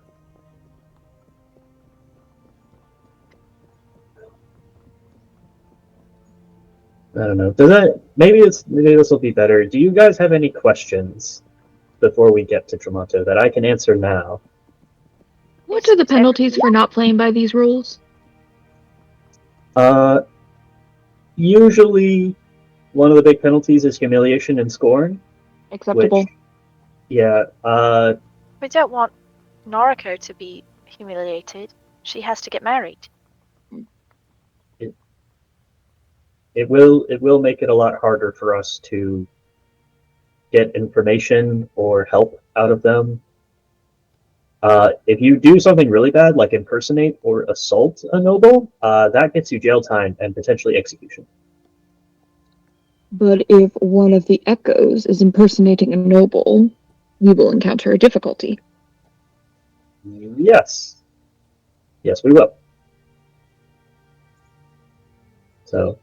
I don't know. Maybe this will be better. Do you guys have any questions before we get to Tramonto that I can answer now? What are the penalties for not playing by these rules? Usually one of the big penalties is humiliation and scorn. Acceptable. Which, yeah. We don't want Noriko to be humiliated. She has to get married. It will make it a lot harder for us to get information or help out of them. If you do something really bad, like impersonate or assault a noble, that gets you jail time and potentially execution. But if one of the echoes is impersonating a noble, we will encounter a difficulty. Yes. Yes, we will. So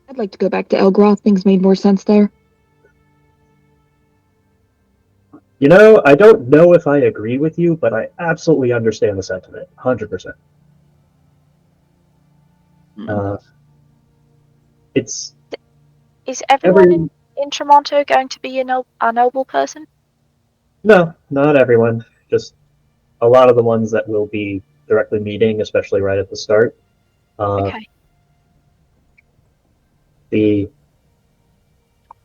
I'd like to go back to Elgroth. Things made more sense there. I don't know if I agree with you, but I absolutely understand the sentiment, 100%. It's Is everyone in Tramonto going to be a noble person? No, not everyone. Just a lot of the ones that will be directly meeting, especially right at the start. Okay.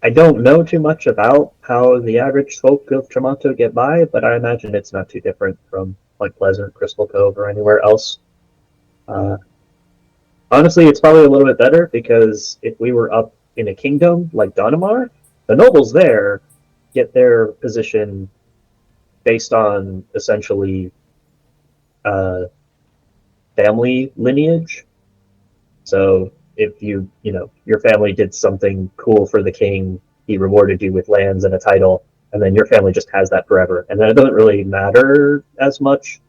I don't know too much about how the average folk of Tramonto get by, but I imagine it's not too different from Point Pleasant, Crystal Cove, or anywhere else. Uh, Honestly, it's probably a little bit better because if we were up in a kingdom like Donamar, the nobles there get their position based on essentially uh, family lineage. So if your family did something cool for the king, he rewarded you with lands and a title, and then your family just has that forever. And then it doesn't really matter as much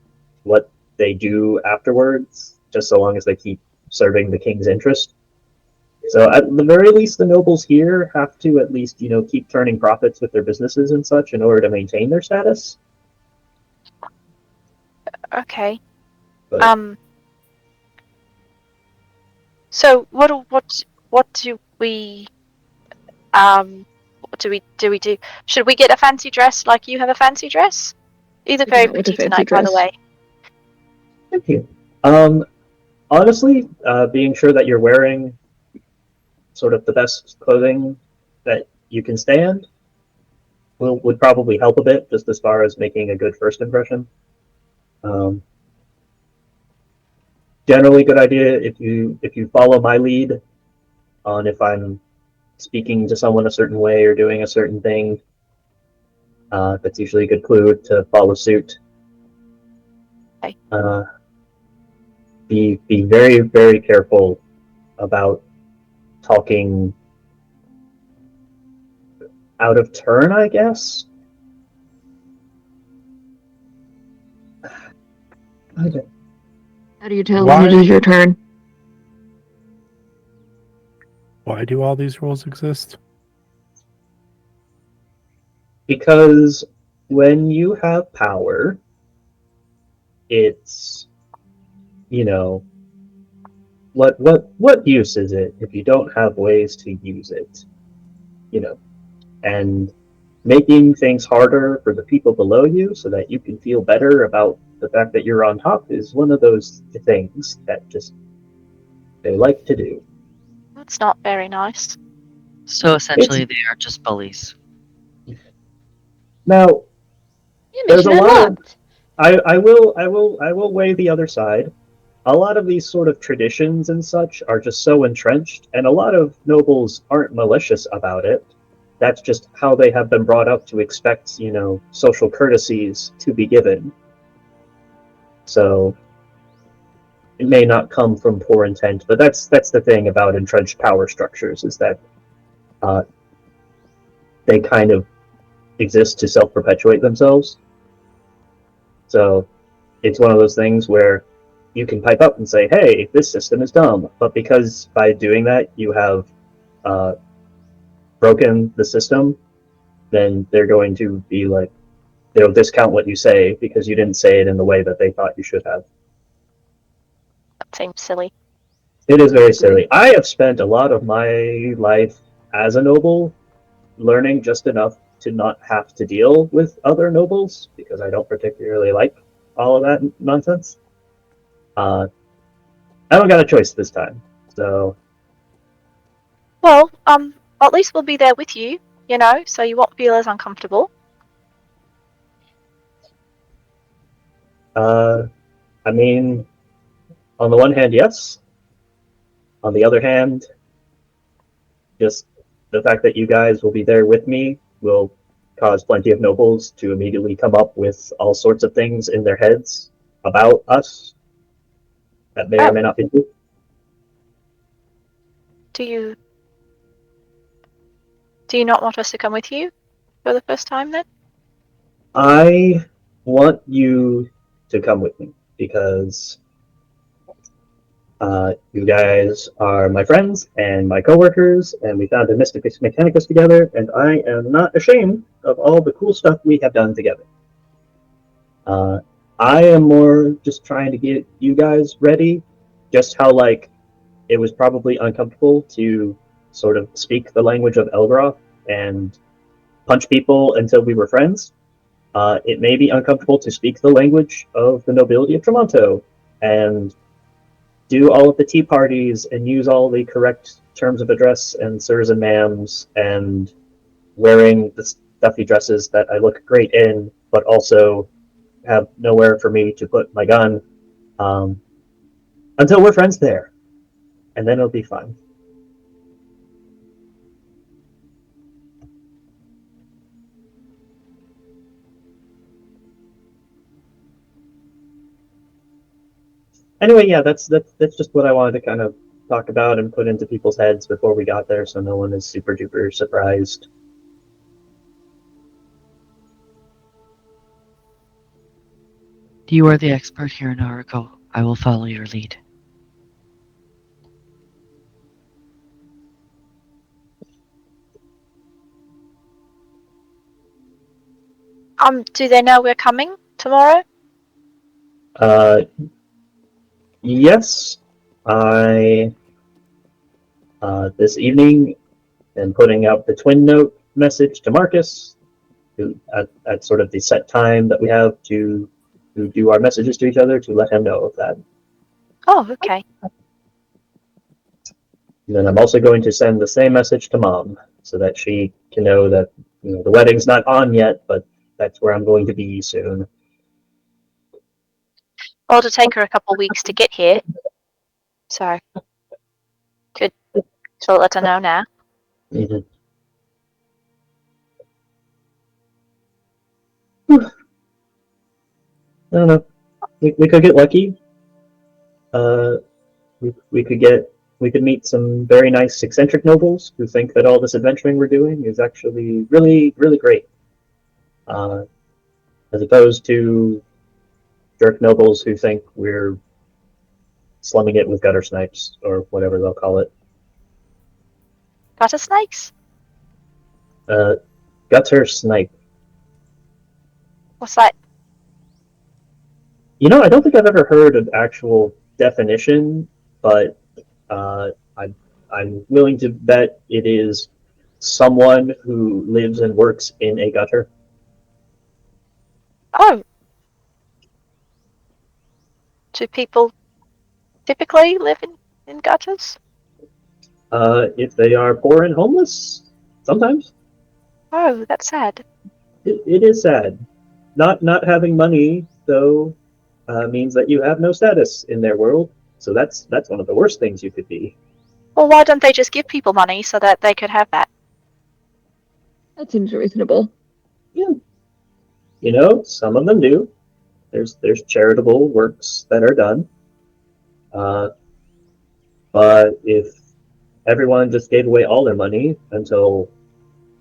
what they do afterwards, just so long as they keep serving the king's interest. So at the very least, the nobles here have to at least, keep turning profits with their businesses and such in order to maintain their status. Okay. But So what do we what do we do? Should we get a fancy dress like you have a fancy dress? You look We do very not want a pretty fancy tonight, by the dress. way. thank you. Honestly, being sure that you're wearing sort of the best clothing that you can stand would probably help a bit, just as far as making a good first impression. Um, Generally, good idea if you follow my lead on if I'm speaking to someone a certain way or doing a certain thing. That's usually a good clue to follow suit. Okay. Be very very careful about talking out of turn, I guess. Okay. How do you tell when it Why? is your turn? Why do all these rules exist? Because when you have power, it's what use is it if you don't have ways to use it? And making things harder for the people below you so that you can feel better about the fact that you're on top is one of those things that just they like to do. That's not very nice. So It's essentially, they are just bullies. now Yeah, there's a mission lot of unlocked. I will weigh the other side. A lot of these sort of traditions and such are just so entrenched, and a lot of nobles aren't malicious about it. That's just how they have been brought up to expect, social courtesies to be given. So it may not come from poor intent, but that's the thing about entrenched power structures is that uh, they kind of exist to self-perpetuate themselves. So it's one of those things where you can pipe up and say, "Hey, this system is dumb," but because by doing that you have uh, broken the system, then they're going to be like, they'll discount what you say because you didn't say it in the way that they thought you should have. That seems silly. It is very silly. I have spent a lot of my life as a noble learning just enough to not have to deal with other nobles because I don't particularly like all of that nonsense. Uh, I don't got a choice this time, so Well, at least we'll be there with you, so you won't feel as uncomfortable. I mean, on the one hand, yes. On the other hand, just the fact that you guys will be there with me will cause plenty of nobles to immediately come up with all sorts of things in their heads about us that may or Oh, may not be true. do you not want us to come with you for the first time then? I want you to come with me because you guys are my friends and my coworkers, and we found a Mysticus Mechanicus together, and I am not ashamed of all the cool stuff we have done together. Uh, I am more just trying to get you guys ready, just how it was probably uncomfortable to sort of speak the language of Elgroth and punch people until we were friends. It may be uncomfortable to speak the language of the nobility of Tramonto and do all of the tea parties and use all the correct terms of address and sirs and ma'ams and wearing the stuffy dresses that I look great in, but also have nowhere for me to put my gun until we're friends there, and then it'll be fine. Anyway, yeah, that's just what I wanted to kind of talk about and put into people's heads before we got there, so no one is super duper surprised. You are the expert here, Naruko. I will follow your lead. Do they know we're coming tomorrow? Yes, I this evening am putting out the twin note message to Marcus at sort of the set time that we have to do our messages to each other to let him know of that. Oh, okay. And then I'm also going to send the same message to Mom so that she can know that the wedding's not on yet, but that's where I'm going to be soon. Well, it'll take her a couple of weeks to get here. So, good. So let her know now. Mm-hmm. I don't know. We could get lucky. We could meet some very nice eccentric nobles who think that all this adventuring we're doing is actually really, really great. As opposed to jerk nobles who think we're slumming it with gutter snipes or whatever they'll call it. Gutter snakes? Gutter snipe. What's that? I don't think I've ever heard an actual definition, but I'm willing to bet it is someone who lives and works in a gutter. Oh. Do people typically live in gutters? If they are poor and homeless, sometimes. Oh, that's sad. It is sad. Not having money though means that you have no status in their world. So that's one of the worst things you could be. Well, why don't they just give people money so that they could have that? That seems reasonable. Yeah. Some of them do. There's charitable works that are done. But if everyone just gave away all their money until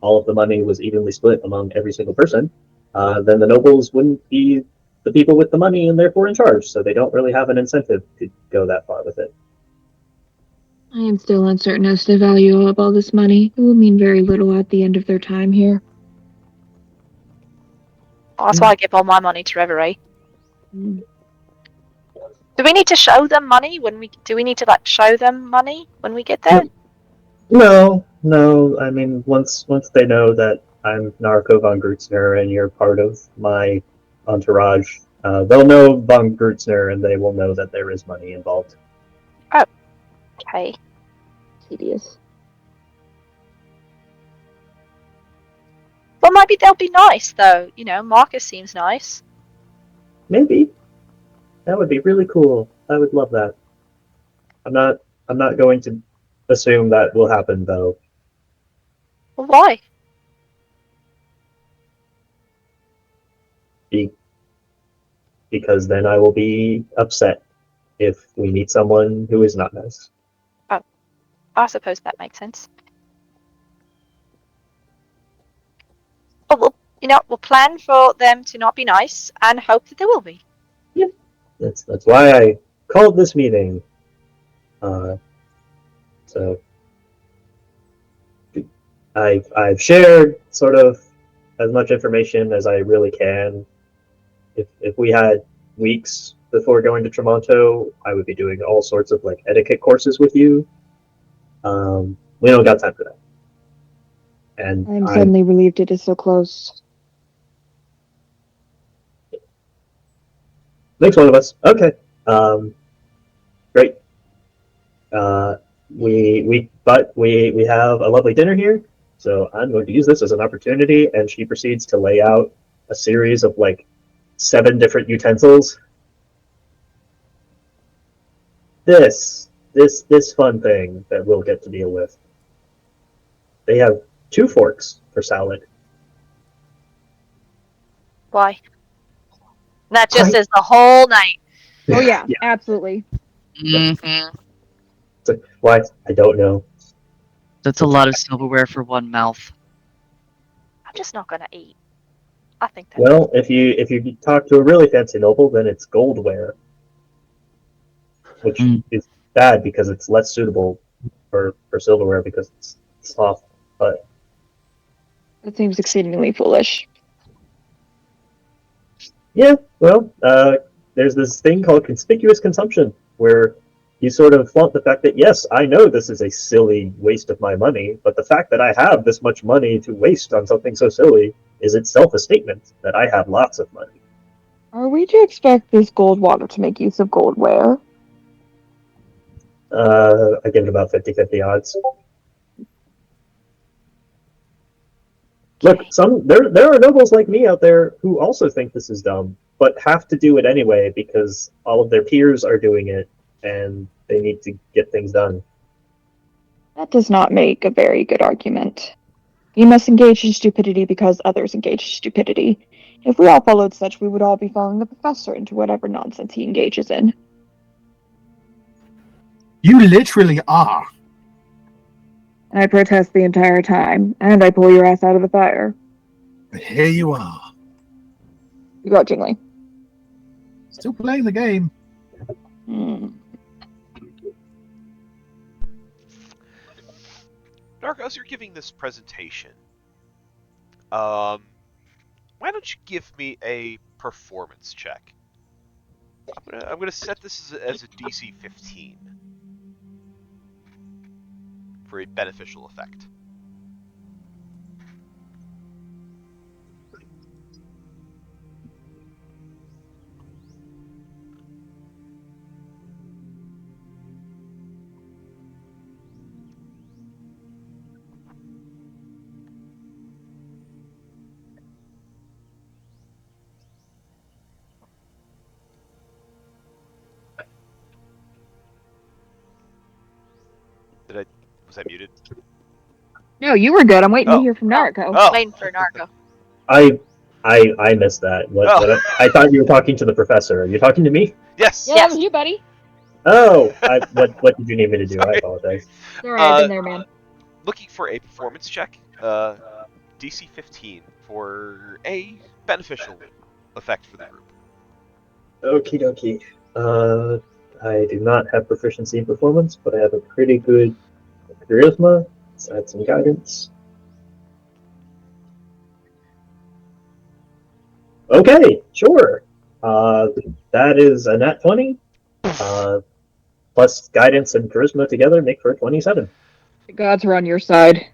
all of the money was evenly split among every single person, then the nobles wouldn't be the people with the money and therefore in charge. So they don't really have an incentive to go that far with it. I am still uncertain as to the value of all this money. It will mean very little at the end of their time here. Well, that's why I give all my money to Reverie. Mm. Do we need to show them money when we? Do we need to show them money when we get there? No. I mean, once they know that I'm Narco von Grutzner and you're part of my entourage, they'll know von Grutzner and they will know that there is money involved. Oh, okay. Tedious. Well, maybe they'll be nice though. Marcus seems nice. Maybe. That would be really cool. I would love that. I'm not going to assume that will happen though. Well, why? Because then I will be upset if we meet someone who is not nice. Oh, I suppose that makes sense. Oh, we'll plan for them to not be nice and hope that they will be. Yeah, that's why I called this meeting. So I've shared sort of as much information as I really can. If we had weeks before going to Tramonto, I would be doing all sorts of etiquette courses with you. We don't got time for that. And I'm suddenly relieved it is so close. Makes one of us. Okay. Great. We have a lovely dinner here, so I'm going to use this as an opportunity. And she proceeds to lay out a series of like 7 different utensils. This fun thing that we'll get to deal with. They have 2 forks for salad. Why? That just I- is the whole night. Oh yeah, Yeah. absolutely. Mm-hmm. It's like, why? I don't know. That's a lot of silverware for one mouth. I'm just not gonna eat. I think that. Well, if you talk to a really fancy noble, then it's goldware, which Mm. is bad because it's less suitable for silverware because it's soft. But That seems exceedingly foolish. yeah, well, there's this thing called conspicuous consumption where you sort of flaunt the fact that yes, I know this is a silly waste of my money, but the fact that I have this much money to waste on something so silly is itself a statement that I have lots of money. Are we to expect this gold water to make use of goldware? I give it about 50-50 odds. Look, Okay. there are nobles like me out there who also think this is dumb, but have to do it anyway because all of their peers are doing it and they need to get things done. That does not make a very good argument. We must engage in stupidity because others engage in stupidity. If we all followed such, we would all be following the professor into whatever nonsense he engages in. You literally are. I protest the entire time, and I pull your ass out of the fire. Here you are. Begrudgingly. Still playing the game. Hmm. Narcos, you're giving this presentation. Why don't you give me a performance check? I'm gonna set this as a DC 15 for a beneficial effect. Was I muted? No, you were good. I'm waiting to Oh. hear from Narco. Oh. Waiting for Narco. I missed that. I thought you were talking to the professor. Are you talking to me? Yes. Yeah, that was you, buddy. Oh, what did you need me to do? I Sorry. apologize. Sorry, I've been there, man. Looking for a performance check. DC 15 for a beneficial effect for the group. Okie dokie. I do not have proficiency in performance, but I have a pretty good charisma. Let's add some guidance. Okay, sure. That is a nat 20. Plus guidance and charisma together make for a 27. The gods are on your side.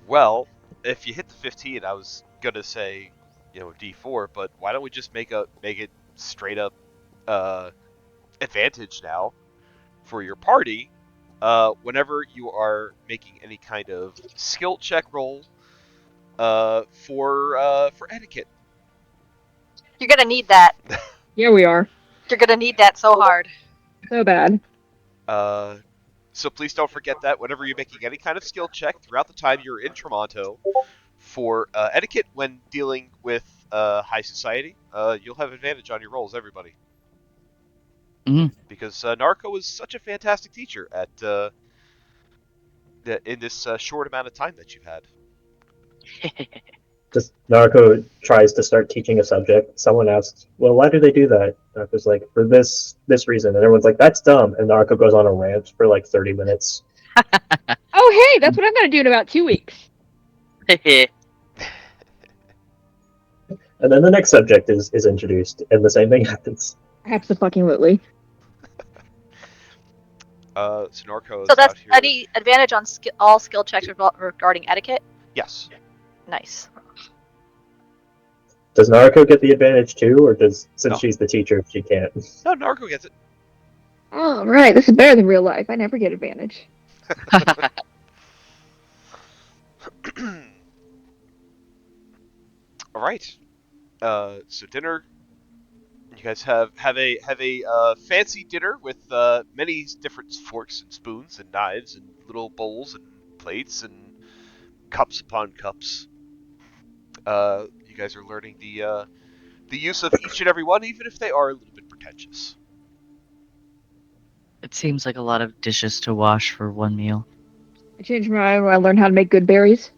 Well, if you hit the 15, I was gonna say, D4, but why don't we just make it straight up advantage now for your party? Whenever you are making any kind of skill check roll, for etiquette. You're gonna need that. Here we are. You're gonna need that so hard. So bad. So please don't forget that whenever you're making any kind of skill check throughout the time you're in Tramonto for etiquette when dealing with high society, you'll have advantage on your rolls, everybody. Mm. Because Narco is such a fantastic teacher at in this short amount of time that you've had. Just Narco tries to start teaching a subject. Someone asks, "Well, why do they do that?" Narco's like, "For this reason," and everyone's like, "That's dumb." And Narco goes on a rant for like 30 minutes. Oh, hey, that's what I'm going to do in about 2 weeks. And then the next subject is introduced, and the same thing happens. Absolutely. So Narco is So that's out here. any advantage on all skill checks regarding etiquette. Yes. Nice. Does Narco get the advantage too, or since No. she's the teacher, she can't? No, Narco gets it. All right, this is better than real life. I never get advantage. All right. So dinner. You guys have a fancy dinner with many different forks and spoons and knives and little bowls and plates and cups upon cups. You guys are learning the use of each and every one, even if they are a little bit pretentious. It seems like a lot of dishes to wash for one meal. I changed my mind when I learned how to make good berries.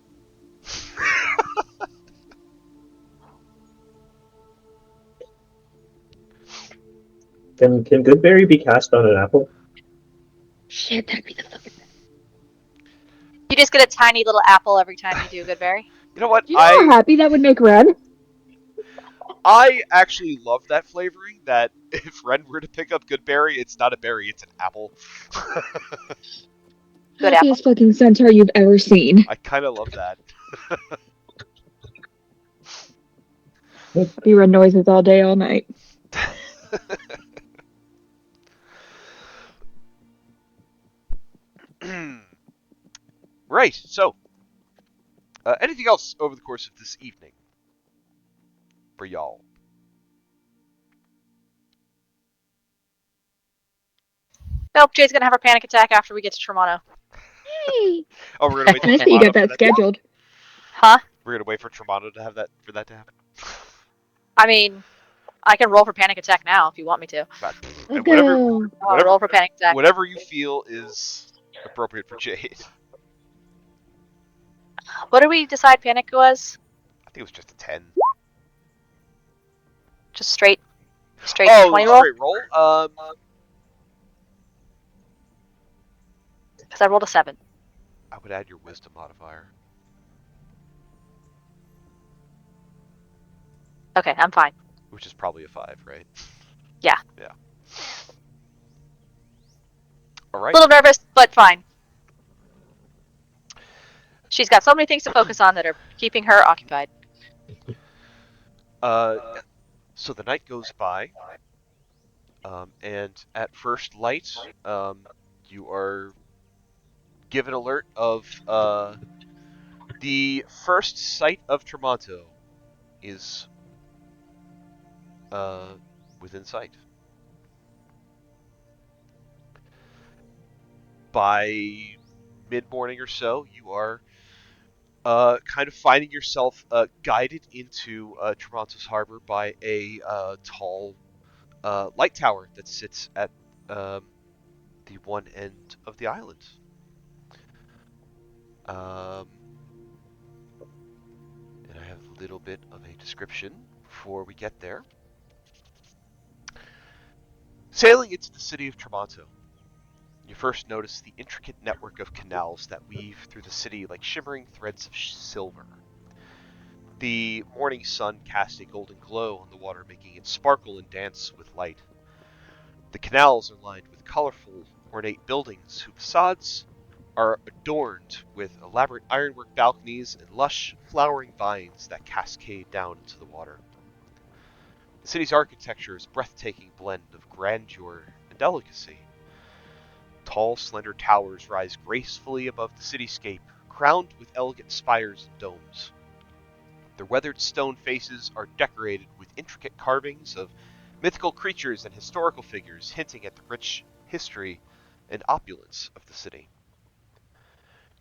Can Goodberry be cast on an apple? Shit, that'd be the fucking. You just get a tiny little apple every time you do Goodberry. You know what? Do you know how happy that would make Red? I actually love that flavoring. That if Ren were to pick up good berry, it's not a berry, it's an apple. Good apple. Happiest fucking centaur you've ever seen. I kind of love that. Happy red noises all day, all night. Right. So, anything else over the course of this evening for y'all? Nope, Jay's gonna have her panic attack after we get to Tramonto. Hey, Oh, we're gonna wait till nice that you Tramonto got for that that. scheduled. Huh? We're gonna wait for Tramonto to have that for that to happen. I mean, I can roll for panic attack now if you want me to. But, Let's whatever, go. I'll roll for panic attack. whatever you feel is appropriate for Jade. What did we decide panic was? I think it was just a 10. Just straight Oh, 20 roll? straight roll. Because I rolled a 7. I would add your wisdom modifier. Okay, I'm fine. Which is probably a 5, right? Yeah. Yeah. A Alright. little nervous, but fine. She's got so many things to focus on that are keeping her occupied. So the night goes by, and at first light, you are given alert of the first sight of Tramonto is within sight. By mid-morning or so, you are kind of finding yourself guided into Tramonto's harbor by a tall light tower that sits at the one end of the island. And I have a little bit of a description before we get there. Sailing into the city of Tramonto, you first notice the intricate network of canals that weave through the city like shimmering threads of silver. The morning sun casts a golden glow on the water, making it sparkle and dance with light. The canals are lined with colorful, ornate buildings whose facades are adorned with elaborate ironwork balconies and lush, flowering vines that cascade down into the water. The city's architecture is a breathtaking blend of grandeur and delicacy. Tall, slender towers rise gracefully above the cityscape, crowned with elegant spires and domes. Their weathered stone faces are decorated with intricate carvings of mythical creatures and historical figures, hinting at the rich history and opulence of the city.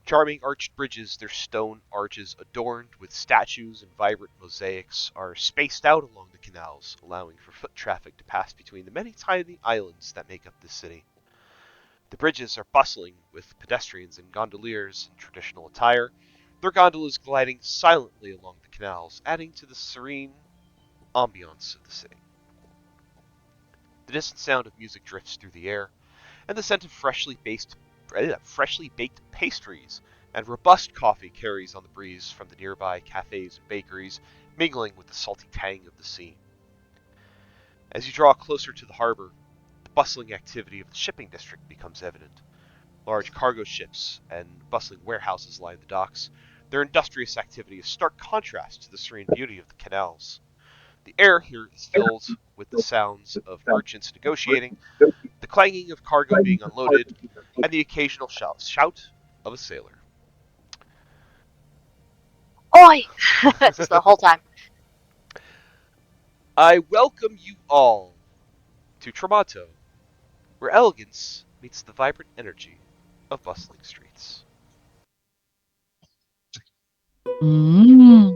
Charming arched bridges, their stone arches adorned with statues and vibrant mosaics, are spaced out along the canals, allowing for foot traffic to pass between the many tiny islands that make up the city. The bridges are bustling with pedestrians and gondoliers in traditional attire, their gondolas gliding silently along the canals, adding to the serene ambiance of the city. The distant sound of music drifts through the air, and the scent of freshly baked pastries and robust coffee carries on the breeze from the nearby cafes and bakeries, mingling with the salty tang of the sea. As you draw closer to the harbor, the bustling activity of the shipping district becomes evident. Large cargo ships and bustling warehouses line the docks, their industrious activity a stark contrast to the serene beauty of the canals. The air here is filled with the sounds of merchants negotiating, the clanging of cargo being unloaded, and the occasional shout of a sailor. Oi! Just the whole time. I welcome you all to Tramonto, where elegance meets the vibrant energy of bustling streets. Mm.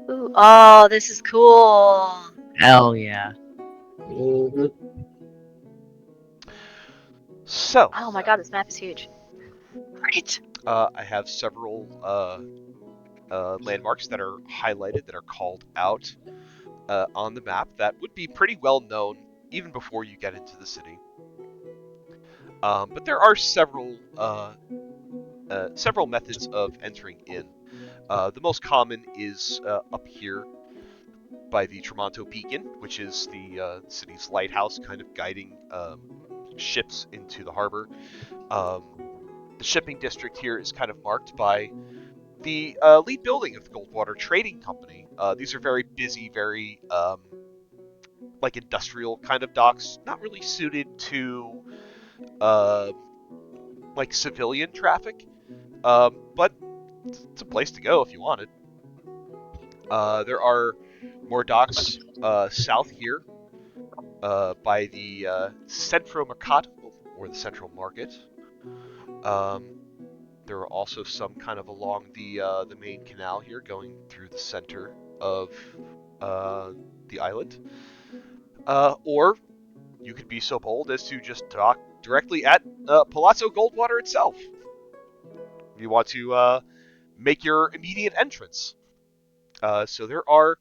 Ooh, oh, this is cool. Hell yeah. Mhm. So, Oh my god, this map is huge. Right. I have several landmarks that are highlighted, that are called out on the map, that would be pretty well known even before you get into the city. But there are several methods of entering in. The most common is up here by the Tramonto Beacon, which is the city's lighthouse, kind of guiding ships into the harbor. The shipping district here is kind of marked by the lead building of the Goldwater Trading Company. These are very busy, very like industrial kind of docks, not really suited to like civilian traffic, but it's a place to go if you wanted. There are more docks south here by the Centro Mercato, or the Central Market. There are also some kind of along the main canal here, going through the center of the island. Or you could be so bold as to just dock directly at Palazzo Goldwater itself. If you want to make your immediate entrance. So there are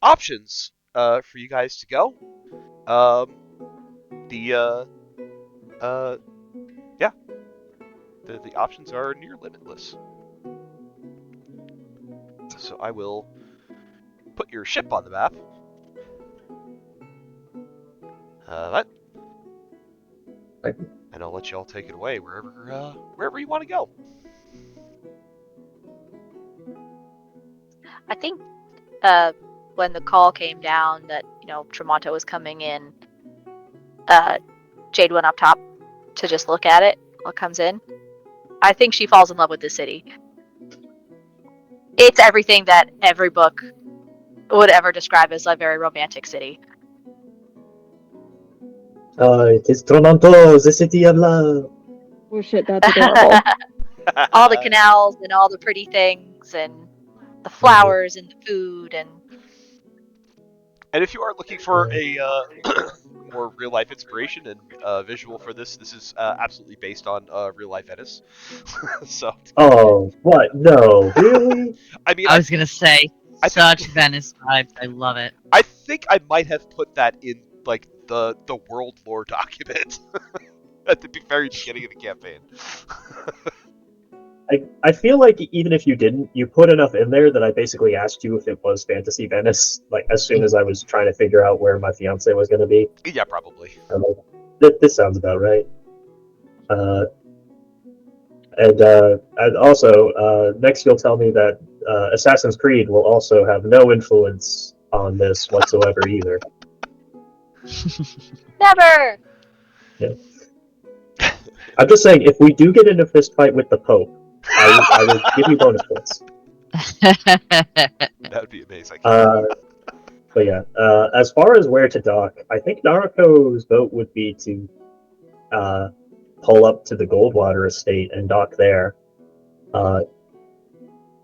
options for you guys to go. The yeah, the options are near limitless. So I will put your ship on the map. That, and I'll let you all take it away wherever you want to go. I think when the call came down that, Tramonto was coming in, Jade went up top to just look at it while it comes in. I think she falls in love with the city. It's everything that every book would ever describe as a very romantic city. It is Tramonto, the city of love. Oh shit, that's adorable. All the canals and all the pretty things and the flowers and the food and And if you are looking for a more real life inspiration and visual for this, this is absolutely based on real life Venice. So, Oh, what? No, really? I mean, I was gonna say, I such think, Venice vibes. I love it. I think I might have put that in like the world lore document at the very beginning of the campaign. I feel like even if you didn't, you put enough in there that I basically asked you if it was Fantasy Venice, like as soon as I was trying to figure out where my fiance was going to be. Yeah, probably. I'm like, this sounds about right. And also, next you'll tell me that Assassin's Creed will also have no influence on this whatsoever either. never. Yeah. I'm just saying, if we do get in a fist fight with the Pope, I will give you bonus points. That would be amazing. But yeah, as far as where to dock, I think Naruko's vote would be to pull up to the Goldwater estate and dock there. Uh,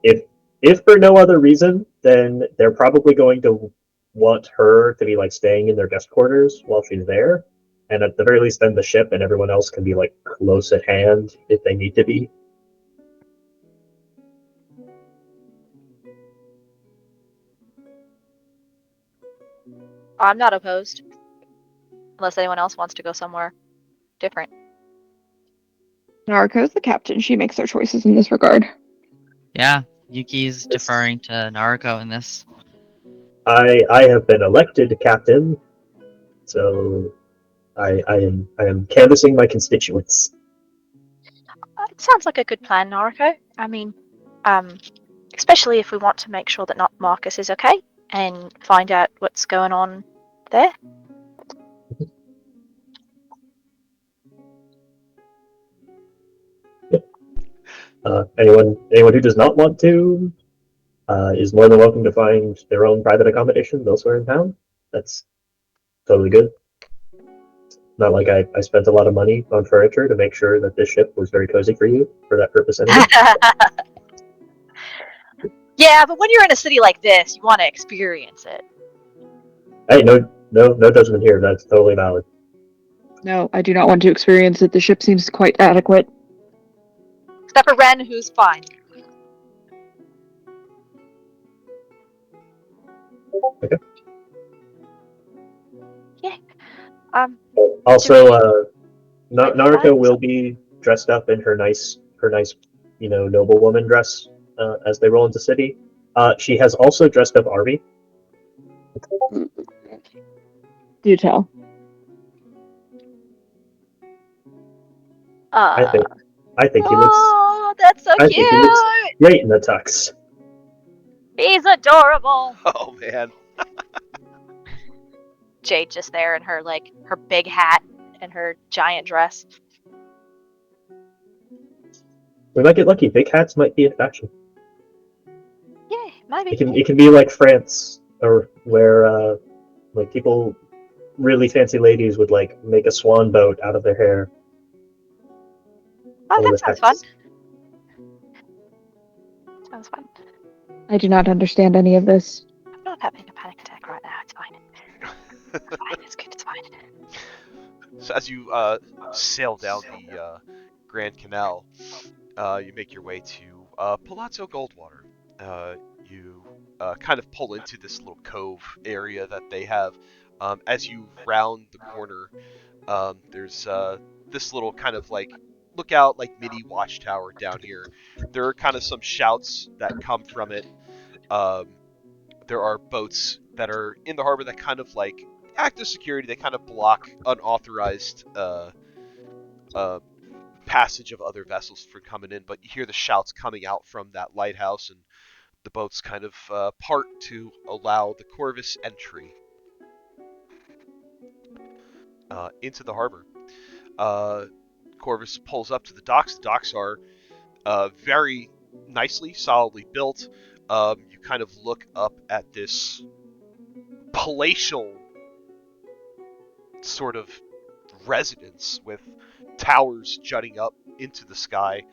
if for no other reason, then they're probably going to want her to be like staying in their guest quarters while she's there, and at the very least, then the ship and everyone else can be like close at hand if they need to be. I'm not opposed. Unless anyone else wants to go somewhere different. Naruko's the captain. She makes their choices in this regard. Yeah, Yuki's deferring to Naruko in this. I have been elected captain, so I am canvassing my constituents. It sounds like a good plan, Naruko. I mean, especially if we want to make sure that not Marcus is okay. and find out what's going on there. Anyone who does not want to is more than welcome to find their own private accommodation elsewhere in town. That's totally good. Not like I spent a lot of money on furniture to make sure that this ship was very cozy for you for that purpose anyway. Yeah, but when you're in a city like this, you want to experience it. Hey, no judgment here. That's totally valid. No, I do not want to experience it. The ship seems quite adequate. Except for Ren, who's fine. Okay. Yeah. Also, Wait, Naruto will be dressed up in her nice, noblewoman dress as they roll into city. She has also dressed up Arby. Do tell. I think he looks. Oh, that's so I cute. think he looks great in the tux. He's adorable. Oh man. Jade just there in her her big hat and her giant dress. We might get lucky. Big hats might be in fashion. Yeah, maybe. It can be like France, or where like people, really fancy ladies would like make a swan boat out of their hair. Oh, that sounds fun. Sounds fun. I do not understand any of this. I'm not having a panic attack right now. It's fine. It's fine. It's good. It's fine. So as you sail down the Grand Canal, you make your way to Palazzo Goldwater. You kind of pull into this little cove area that they have. As you round the corner, there's this little kind of lookout, mini watchtower down here. There are kind of some shouts that come from it. There are boats that are in the harbor that kind of act as security. They kind of block unauthorized passage of other vessels from coming in, but you hear the shouts coming out from that lighthouse, and the boats kind of part to allow the Corvus entry into the harbor. Corvus pulls up to the docks. The docks are very nicely, solidly built. You kind of look up at this palatial sort of residence with towers jutting up into the sky.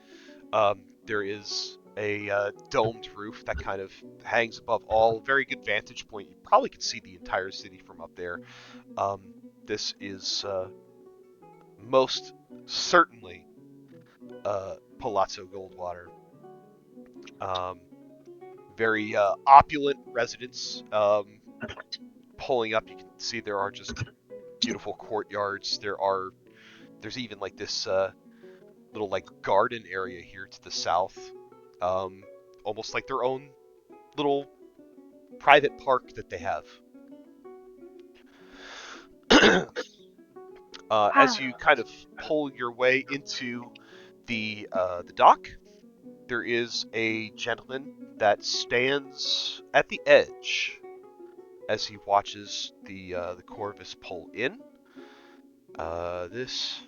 There is a domed roof that kind of hangs above all. Very good vantage point. You probably could see the entire city from up there. This is most certainly Palazzo Goldwater. Very opulent residence. Pulling up, you can see there are just beautiful courtyards. There's even this little garden area here to the south, almost like their own little private park that they have. As you kind of pull your way into the dock, there is a gentleman that stands at the edge as he watches the Corvus pull in. This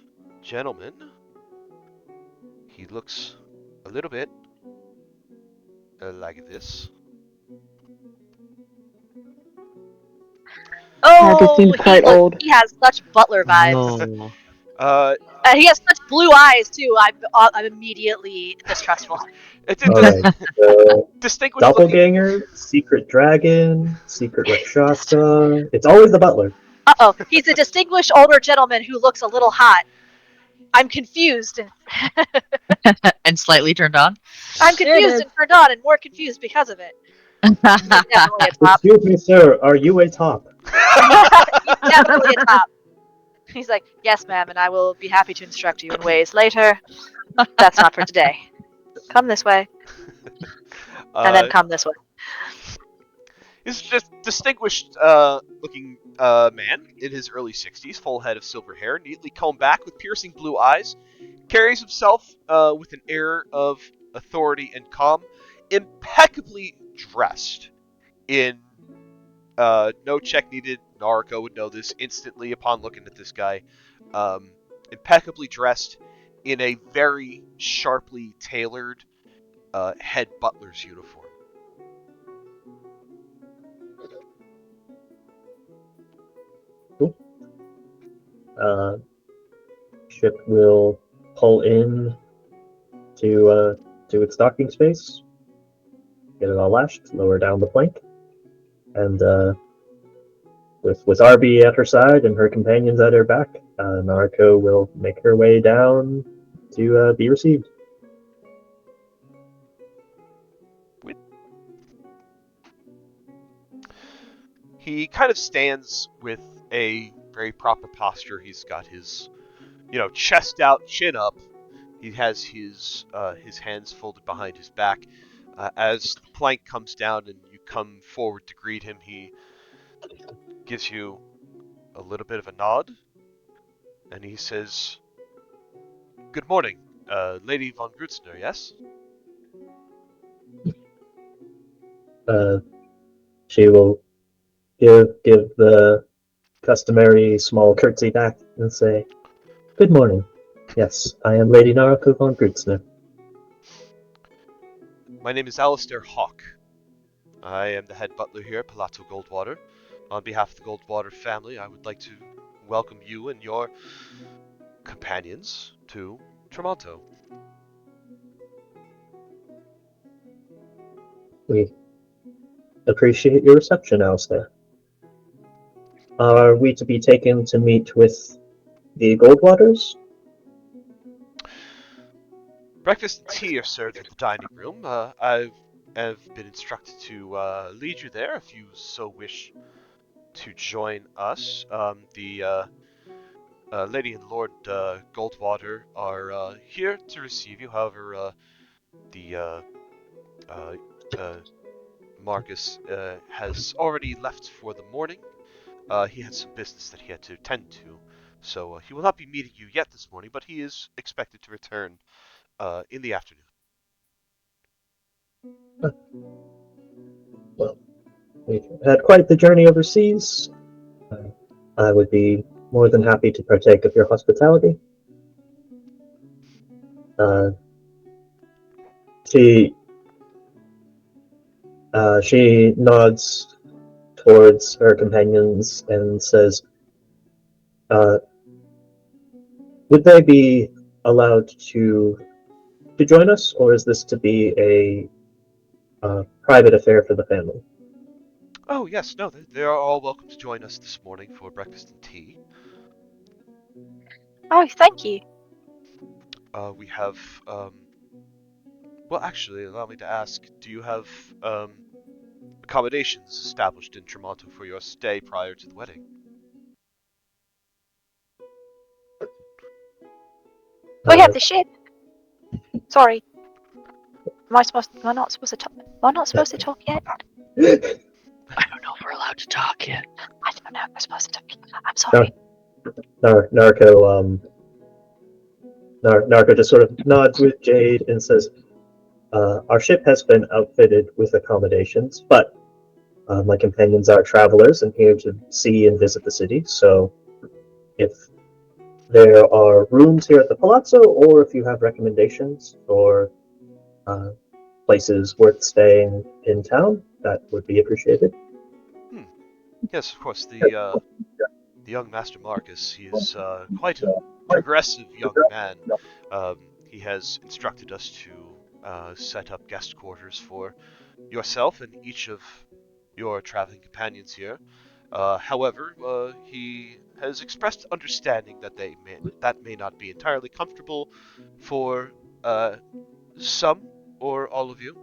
gentleman, he looks a little bit like this. Oh, seems quite old. He has such butler vibes. Oh. He has such blue eyes too. I'm immediately distrustful. It's All right. distinguished looking. Doppelganger, secret dragon, secret Rakshasa. It's always the butler. Uh-oh. He's a distinguished older gentleman who looks a little hot. I'm confused. And slightly turned on. I'm confused and turned on and more confused because of it. He's definitely a top. Excuse me, sir. Are you a top? He's definitely a top. He's like, yes, ma'am, and I will be happy to instruct you in ways later. That's not for today. Come this way. And then come this way. He's just distinguished looking man in his early 60s, full head of silver hair, neatly combed back with piercing blue eyes, carries himself with an air of authority and calm, impeccably dressed in No check needed. Naruko would know this instantly upon looking at this guy. Impeccably dressed in a very sharply tailored head butler's uniform. Cool. Ship will pull in to its docking space, get it all lashed, lower down the plank, and with Arby at her side and her companions at her back, Naruko will make her way down to be received. He kind of stands with a very proper posture. He's got his, chest out, chin up. He has his hands folded behind his back. As the plank comes down and you come forward to greet him, he gives you a little bit of a nod, and he says, "Good morning, Lady von Grutzner, yes?" She will give the customary small curtsy back and say, "Good morning. Yes, I am Lady Naruko von Grutzner." My name is Alistair Hawk. I am the head butler here at Palazzo Goldwater. On behalf of the Goldwater family, I would like to welcome you and your companions to Tramonto. We appreciate your reception, Alistair. Are we to be taken to meet with the Goldwaters? Breakfast and tea are served in the dining room. I have been instructed to lead you there if you so wish to join us. The Lady and Lord Goldwater are here to receive you. However, the uh, uh, Marcus has already left for the morning. He had some business that he had to attend to, so he will not be meeting you yet this morning, but he is expected to return in the afternoon. Well, we've had quite the journey overseas. I would be more than happy to partake of your hospitality. Uh, she she nods towards her companions and says, uh, "Would they be allowed to join us, or is this to be a private affair for the family?" Oh, yes, no, they are all welcome to join us this morning for breakfast and tea. Oh, thank you. We have, well, actually, allow me to ask, do you have accommodations established in Tramonto for your stay prior to the wedding? We have the ship. Sorry. Am I not supposed to talk? Am I not supposed to talk yet? I don't know if we're allowed to talk yet. I don't know if we're supposed to talk yet. I'm sorry. Narco just sort of nods with Jade and says, "Our ship has been outfitted with accommodations, but my companions are travelers and here to see and visit the city. So if there are rooms here at the Palazzo, or if you have recommendations for uh, places worth staying in town, that would be appreciated." Yes, of course, the young Master Marcus, he is quite a progressive young man. He has instructed us to set up guest quarters for yourself and each of your traveling companions here. However, he has expressed understanding that that may not be entirely comfortable for some or all of you.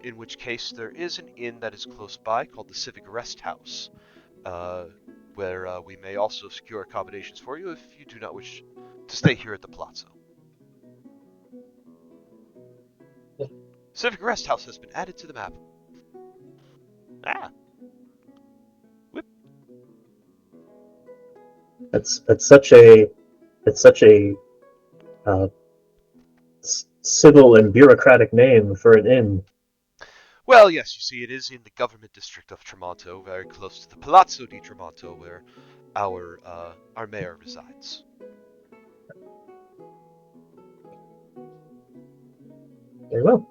In which case, there is an inn that is close by called the Civic Rest House, uh, where we may also secure accommodations for you if you do not wish to stay here at the Palazzo. Civic Rest House has been added to the map. Ah, whip. That's such a uh, civil and bureaucratic name for an inn. Well, yes, you see, it is in the government district of Tramonto, very close to the Palazzo di Tramonto, where our mayor resides. Very well.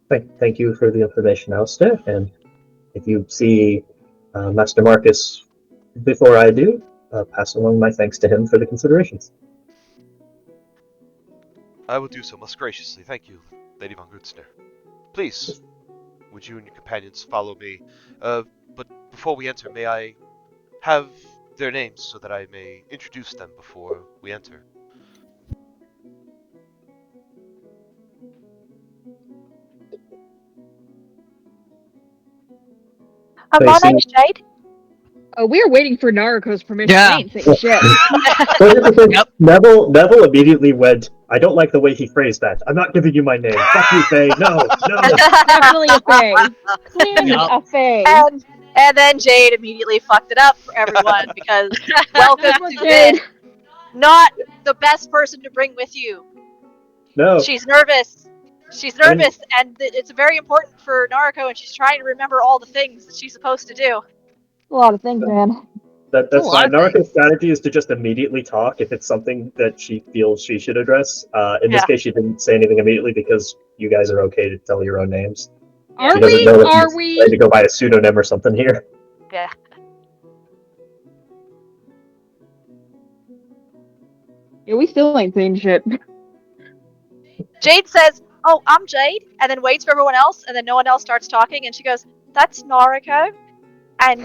Thank you for the information, Alistair. And if you see Master Marcus before I do, pass along my thanks to him for the considerations. I will do so most graciously. Thank you, Lady von Gutzner. Please, would you and your companions follow me? But before we enter, may I have their names so that I may introduce them before we enter? So you My see, name's Jade. Oh, we're waiting for Naruko's permission. Yeah. I ain't saying shit. so here's the thing. Yep. Neville immediately went, I don't like the way he phrased that. I'm not giving you my name. Fuck you, Faye. No. Definitely a Fae. Clearly Yup. a Fae. And then Jade immediately fucked it up for everyone because welcome That's what to Jade. Vin. Not the best person to bring with you. No. She's nervous. She's nervous, and it's very important for Naruko, and she's trying to remember all the things that she's supposed to do. A lot of things, man. That's a lot fine. of Naruko's strategy is to just immediately talk if it's something that she feels she should address. In this Yeah. case, she didn't say anything immediately because you guys are okay to tell your own names. Yeah. She Are doesn't we? know if Are he's we? trying to go by a pseudonym or something here. Yeah. Yeah, we still ain't saying shit. Jade says, "Oh, I'm Jade," and then waits for everyone else, and then no one else starts talking, and she goes, "That's Naruko, and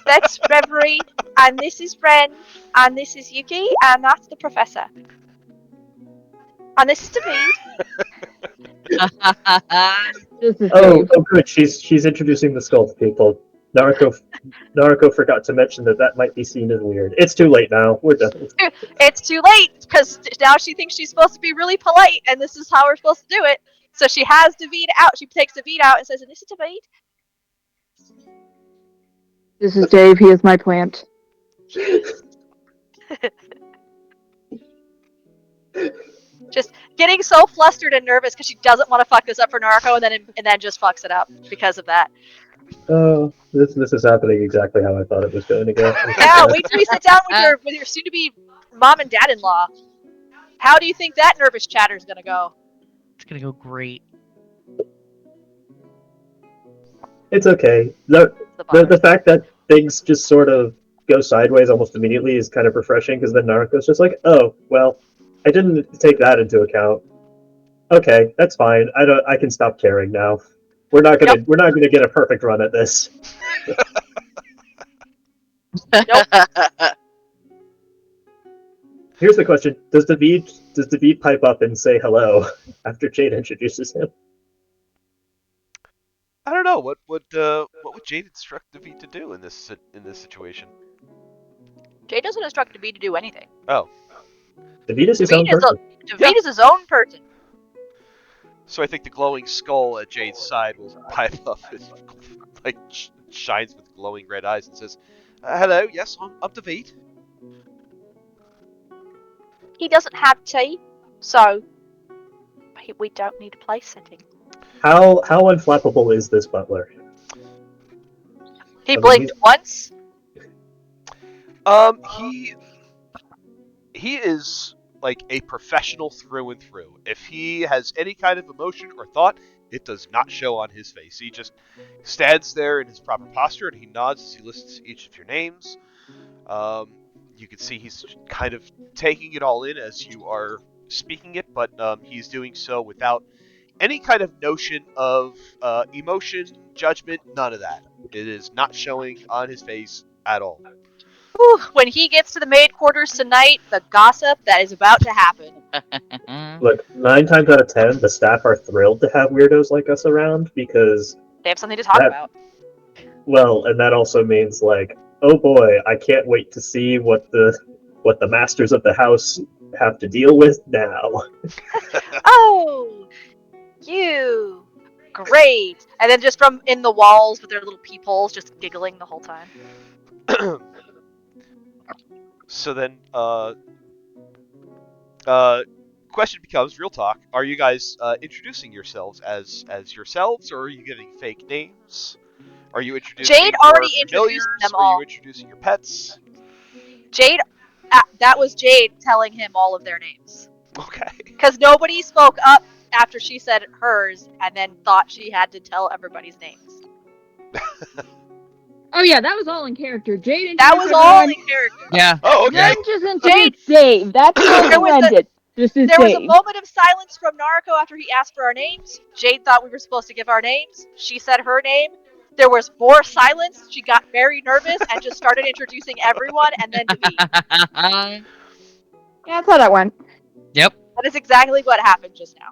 that's Reverie, and this is Ren, and this is Yuki, and that's the professor, and this is David." This is Oh, Dave. good. She's introducing the skull to people. Naruko forgot to mention that might be seen as weird. It's too late now. We're done. It's too late because now she thinks she's supposed to be really polite, and this is how we're supposed to do it. So she has David out. She takes David out and says, "And this is David." This is Dave. He is my plant. Just getting so flustered and nervous because she doesn't want to fuck this up for Naruko, and then just fucks it up because of that. Oh, this is happening exactly how I thought it was going to go. Yeah, wait till we sit down with your soon-to-be mom and dad-in-law. How do you think that nervous chatter is gonna go? It's gonna go great. It's okay. The fact that things just sort of go sideways almost immediately is kind of refreshing because then Naruto's just like, oh well, I didn't take that into account. Okay, that's fine. I can stop caring now. We're not gonna get a perfect run at this. Here's the question: Does David pipe up and say hello after Jade introduces him? I don't know what would Jade instruct David to do in this situation. Jade doesn't instruct David to do anything. Oh, David is his own person. David is his own person. so I think the glowing skull at Jade's side will pipe up and like shines with glowing red eyes and says, "Hello, yes, I'm David." He doesn't have tea, so we don't need a place setting. How unflappable is this butler? He blinked once. He is like a professional through and through. If he has any kind of emotion or thought, it does not show on his face. He just stands there in his proper posture and he nods as he listens to each of your names. You can see he's kind of taking it all in as you are speaking it, but he's doing so without any kind of notion of emotion, judgment, none of that. It is not showing on his face at all. Whew, when he gets to the maid quarters tonight, the gossip that is about to happen. Look, 9 times out of 10, the staff are thrilled to have weirdos like us around because They have something to talk about. well, and that also means like, oh boy, I can't wait to see what the masters of the house have to deal with now. Oh, you. Great. And then just from in the walls with their little peepholes, just giggling the whole time. So then, question becomes real talk. Are you guys introducing yourselves as yourselves, or are you giving fake names? Are you introducing Jade your already introduced familiars? them Or are you all. introducing your pets? Jade, that was Jade telling him all of their names. Okay. Because nobody spoke up after she said hers and then thought she had to tell everybody's names. Oh yeah, that was all in character. Jade That introduced was all everyone. in character. Yeah. Oh, okay. Then just introduced Dave. That's how There we was ended. Just as There was a Dave. moment of silence from Nariko after he asked for our names. Jade thought we were supposed to give our names. She said her name. There was more silence. She got very nervous and just started introducing everyone and then David. Yeah, that's how that went. Yep. That is exactly what happened just now.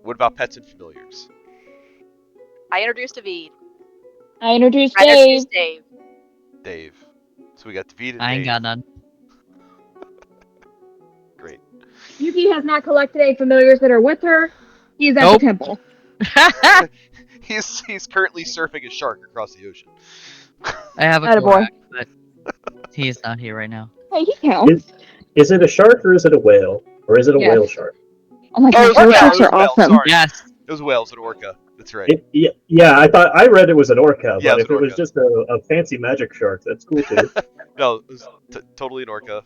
What about pets and familiars? I introduced David. I introduced I Dave. introduced Dave. Dave. So we got David and I ain't Dave. got none. Great. Yuki has not collected any familiars that are with her. He is at Nope. the temple. He's currently surfing a shark across the ocean. I have a Attaboy. Korak, but he is not here right now. Hey, he counts. Is it a shark or is it a whale? Or is it a Yes. whale shark? Oh my Oh, gosh, it was those a whale. sharks It was are a whale. awesome. Sorry. Yes. It was whales, an orca. That's right. Yeah, I read it was an orca, Yeah, but it was if an it was orca. just a fancy magic shark, that's cool too. No, it was totally an orca.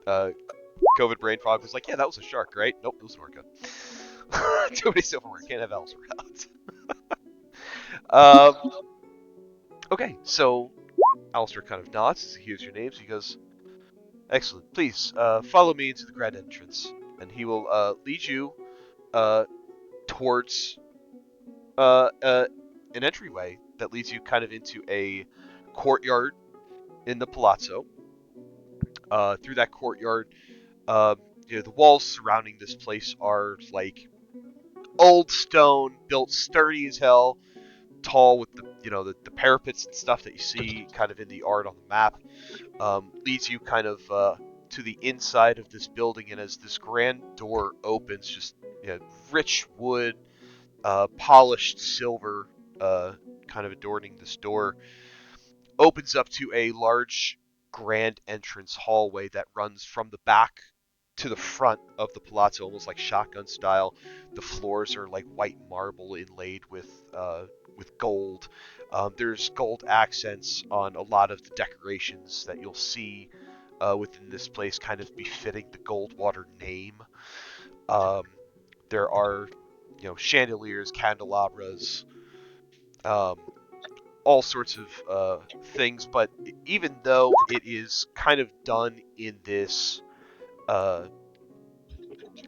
COVID brain fog was like, yeah, that was a shark, right? Nope, it was an orca. Too many silverware. Can't have owls around. Okay, so Alistair kind of nods as he hears your names. He goes, excellent. Please, follow me into the grand entrance. And he will lead you towards an entryway that leads you kind of into a courtyard in the palazzo. Through that courtyard, the walls surrounding this place are like old stone, built sturdy as hell, tall with the parapets and stuff that you see kind of in the art on the map. Leads you kind of to the inside of this building, and as this grand door opens, just rich wood, polished silver, kind of adorning this door, opens up to a large grand entrance hallway that runs from the back to the front of the palazzo, almost like shotgun style. The floors are like white marble inlaid with gold. There's gold accents on a lot of the decorations that you'll see within this place, kind of befitting the Goldwater name. There are chandeliers, candelabras, all sorts of things, but even though it is kind of done in this uh,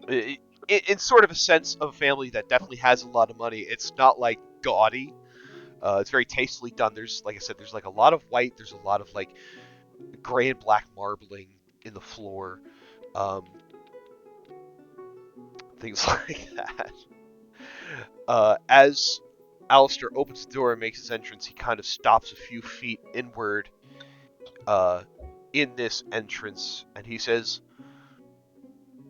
in sort of a sense of a family that definitely has a lot of money, it's not like gaudy. It's very tastefully done. There's, like I said, there's like a lot of white. There's a lot of like gray and black marbling in the floor, things like that. As Alistair opens the door and makes his entrance, he kind of stops a few feet inward in this entrance, and he says,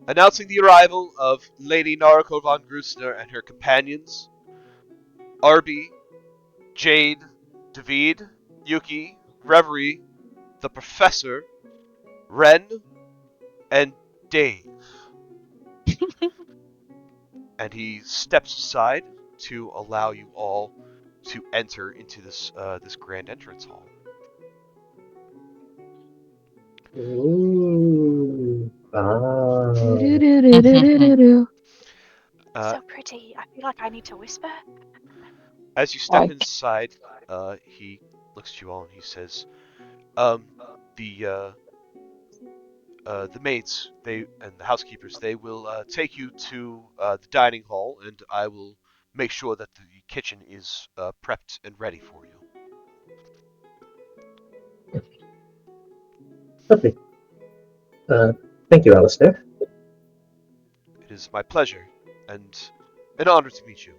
announcing the arrival of Lady Nariko von Grusner and her companions, Arby, Jade, David, Yuki, Reverie, the Professor, Ren, and Dave. And he steps aside to allow you all to enter into this grand entrance hall. Ooh. Ah. Do-do-do-do-do-do-do. So pretty. I feel like I need to whisper. As you step Why? inside, he looks at you all and he says, the maids, and the housekeepers, they will take you to the dining hall, and I will make sure that the kitchen is prepped and ready for you. Lovely. Thank you, Alistair. It is my pleasure and an honor to meet you.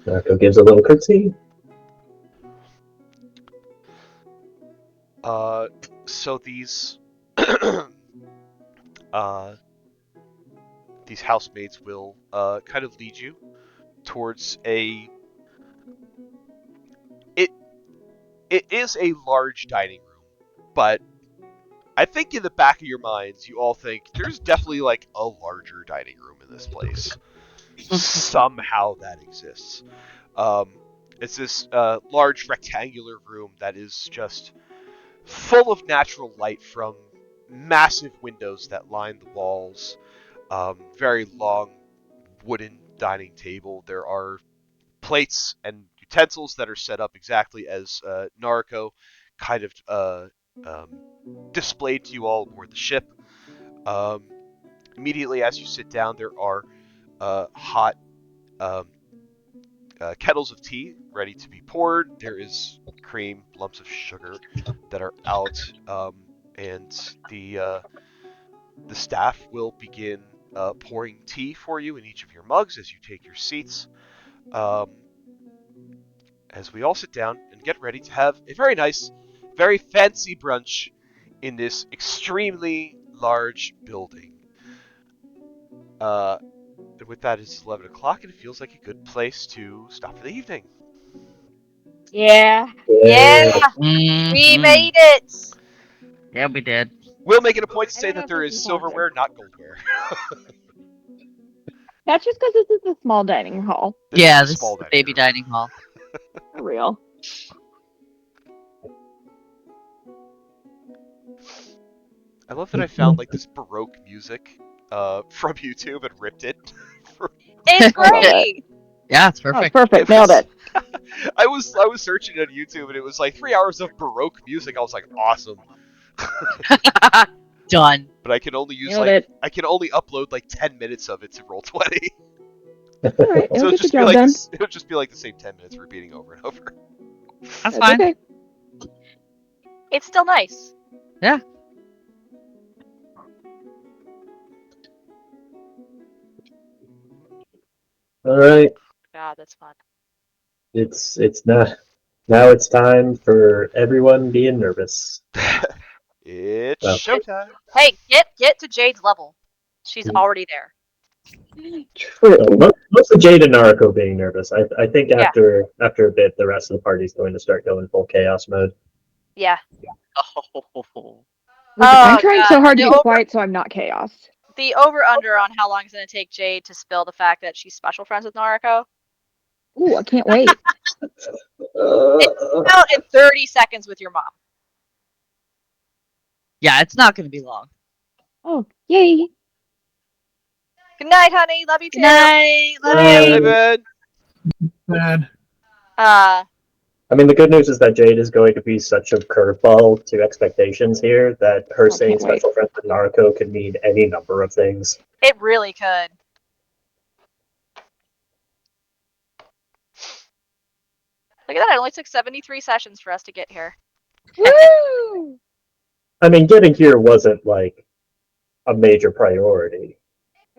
Narco gives a little curtsy. So these these housemaids will kind of lead you towards it is a large dining room, but I think in the back of your minds, you all think there's definitely like a larger dining room in this place. Somehow that exists. It's this large rectangular room that is just full of natural light from massive windows that line the walls. Very long wooden dining table. There are plates and utensils that are set up exactly as Narco kind of displayed to you all aboard the ship. Immediately as you sit down, there are hot um, kettles of tea ready to be poured. There is cream, lumps of sugar that are out, and the staff will begin pouring tea for you in each of your mugs as you take your seats. As we all sit down and get ready to have a very nice, very fancy brunch in this extremely large building. And with that, it's 11 o'clock, and it feels like a good place to stop for the evening. Yeah. Yeah, Mhm. we made it. Yeah, we did. We'll make it a point to I say don't know that if there this is is positive. silverware, not goldware. That's just because this is a small dining hall. This Yeah, is a this small is the dining baby room. dining hall. For real. I love that I found like this Baroque music from YouTube and ripped it. It's I love it. great. Yeah, it's Oh, it's perfect. perfect. Nailed it. I was searching on YouTube and it was like 3 hours of Baroque music. I was like, awesome. Done. But I can only use Nailed it. I can only upload like 10 minutes of it to Roll20. All right. So It'll get the just be job like done. this. It'll just be like the same 10 minutes repeating over and over. That's That's fine. okay. It's still nice. Yeah. All right. God, that's fun. It's not now. It's time for everyone being nervous. It's Well, showtime. Hey, get to Jade's level. She's already there. True. mostly Jade and Nariko being nervous. I think Yeah. after a bit, the rest of the party's going to start going full chaos mode. Yeah. Oh. Listen, I'm Oh trying God. so hard to be quiet so I'm not chaos. The over under on how long it's gonna take Jade to spill the fact that she's special friends with Nariko. Ooh, I can't wait. Uh, Out in 30 seconds with your mom. Yeah, it's not going to be long. Oh, yay. Good night, honey. Love you too. Good night. Love Hey, you. Ben. Bad. I mean, the good news is that Jade is going to be such a curveball to expectations here that her I saying can't wait. special friend with Nariko could mean any number of things. it really could. Look at that. It only took 73 sessions for us to get here. Woo! I mean, getting here wasn't like a major priority.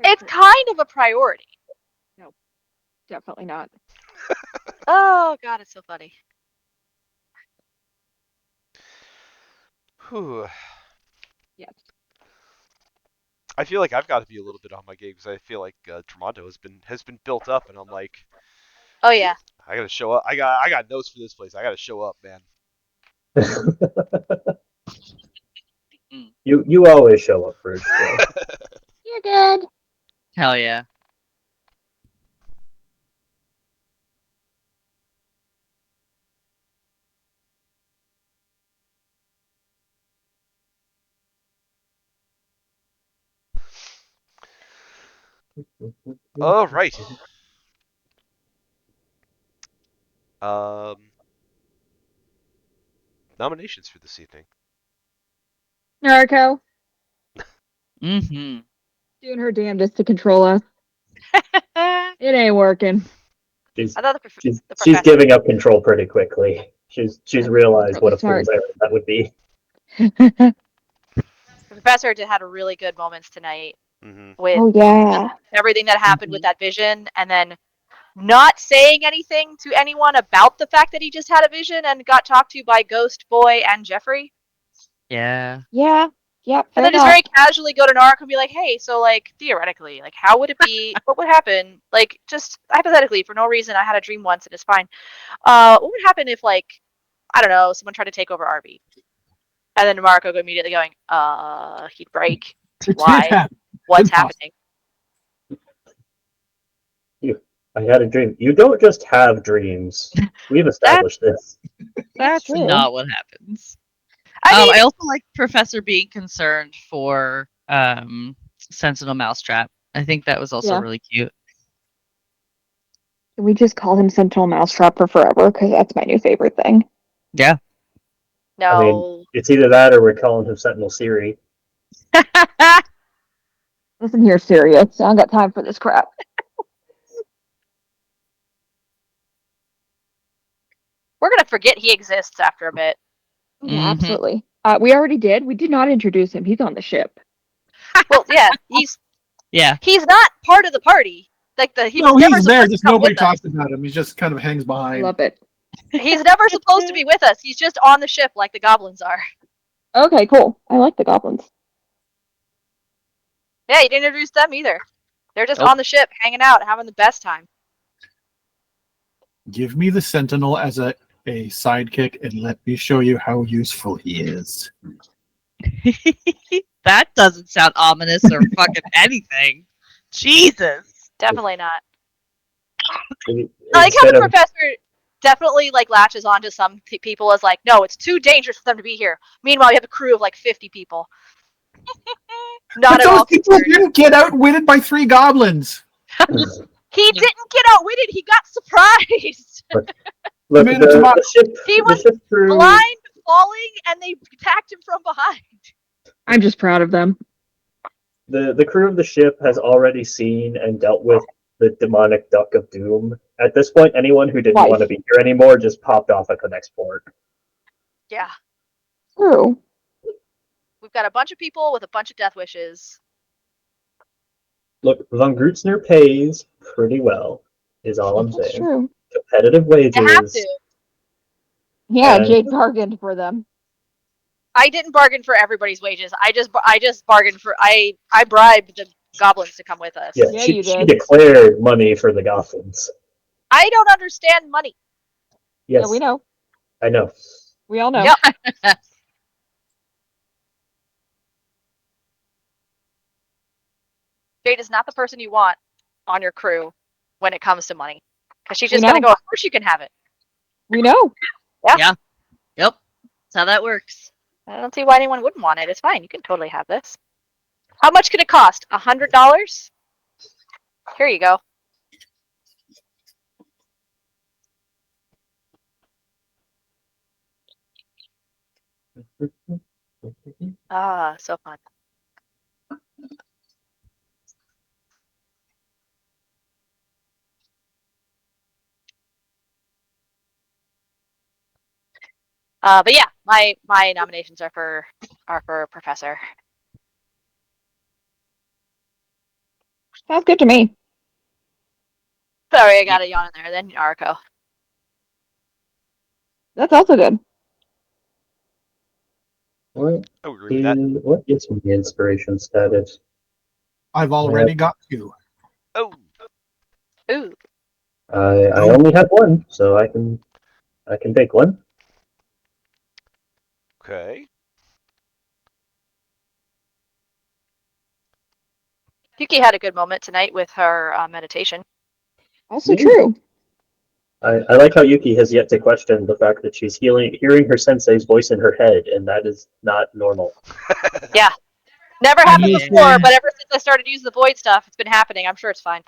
It's kind of a priority. No, definitely not. Oh God, it's so funny. Whew. Yes. I feel like I've got to be a little bit on my game because I feel like Tramonto has been built up, and I'm like, Oh yeah. I gotta show up. I got notes for this place. I gotta show up, man. You always show up for it. You're good. Hell yeah. All right. Um, nominations for this evening. Nariko, Mm-hmm. doing her damnedest to control us. I It ain't working. She's thought the she's professor. giving up control pretty quickly. She's realized Really what a smart. fool's errand that would be. The professor had a really good moments tonight Mm-hmm. with Oh yeah. everything that happened with that vision, and then not saying anything to anyone about the fact that he just had a vision and got talked to by Ghost Boy and Jeffrey. Yeah. Yeah. Yeah. And Fair then just enough. very casually go to Narc and be like, hey, so like theoretically, like how would it be? What would happen? Like just hypothetically, for no reason, I had a dream once and it's fine. What would happen if like, I don't know, someone tried to take over RV? And then Marco immediately going, he'd break. It Why? can't happen. What's Impossible. happening? I had a dream. You don't just have dreams. We've established this. That's true. not what happens. I mean, I also like Professor being concerned for Sentinel Mousetrap. I think that was also Yeah. really cute. We just call him Sentinel Mousetrap for forever because that's my new favorite thing. Yeah. no. I mean, it's either that or we're calling him Sentinel Siri. Listen here, serious. I don't got time for this crap. We're going to forget he exists after a bit. Yeah, Mhm. absolutely. We already did. We did not introduce him. He's on the ship. Well, yeah, he's not part of the party. Like he's No, never he's there. supposed to Just come nobody with us. talks about him. He just kind of hangs I behind. love it. He's never supposed to be with us. He's just on the ship like the goblins are. Okay, cool. I like the goblins. Yeah, you didn't introduce them either. They're just Nope. on the ship, hanging out, having the best time. Give me the Sentinel as a sidekick and let me show you how useful he is. That doesn't sound ominous or fucking anything. Jesus. Definitely not. I like how Instead the of professor definitely latches onto some people as like, no, it's too dangerous for them to be here. Meanwhile, you have a crew of 50 people. Not But at those all people concerned. didn't get outwitted by 3 goblins. He didn't get outwitted. He got surprised. look, Man, the ship, He the was ship crew. blind, falling, and they attacked him from behind. I'm just proud of them. The crew of the ship has already seen and dealt with the demonic duck of doom. At this point, anyone who didn't want to be here anymore just popped off at the next port. Yeah. True. We've got a bunch of people with a bunch of death wishes. Look, Von Grutzner pays pretty well, is all I'm That's saying. true. Competitive wages. You have to. Yeah, And- Jake bargained for them. I didn't bargain for everybody's wages. I just bargained for I bribed the goblins to come with us. Yeah, Yeah, she, you she did. declared money for the goblins. I don't understand money. Yes, Yeah, we know. I know. We all know. Yep. Jade is not the person you want on your crew when it comes to money. Because she's just going to go, of course you can have it. We know. Yeah. Yep. That's how that works. I don't see why anyone wouldn't want it. It's fine. You can totally have this. How much can it cost? $100? Here you go. Ah, so fun. But yeah, my nominations are for Professor. Sounds good to me. Sorry, I got a yawn in there. Then Arco. That's also good. What I would agree with that. what is my inspiration status? I've already got 2. Oh, Ooh. I only have 1, so I can take 1. okay. Yuki had a good moment tonight with her meditation. Also Yeah. true. I like how Yuki has yet to question the fact that she's hearing her sensei's voice in her head, and that is not normal. Yeah. Never And happened he's before, saying- but ever since I started using the void stuff, it's been happening. I'm sure it's fine.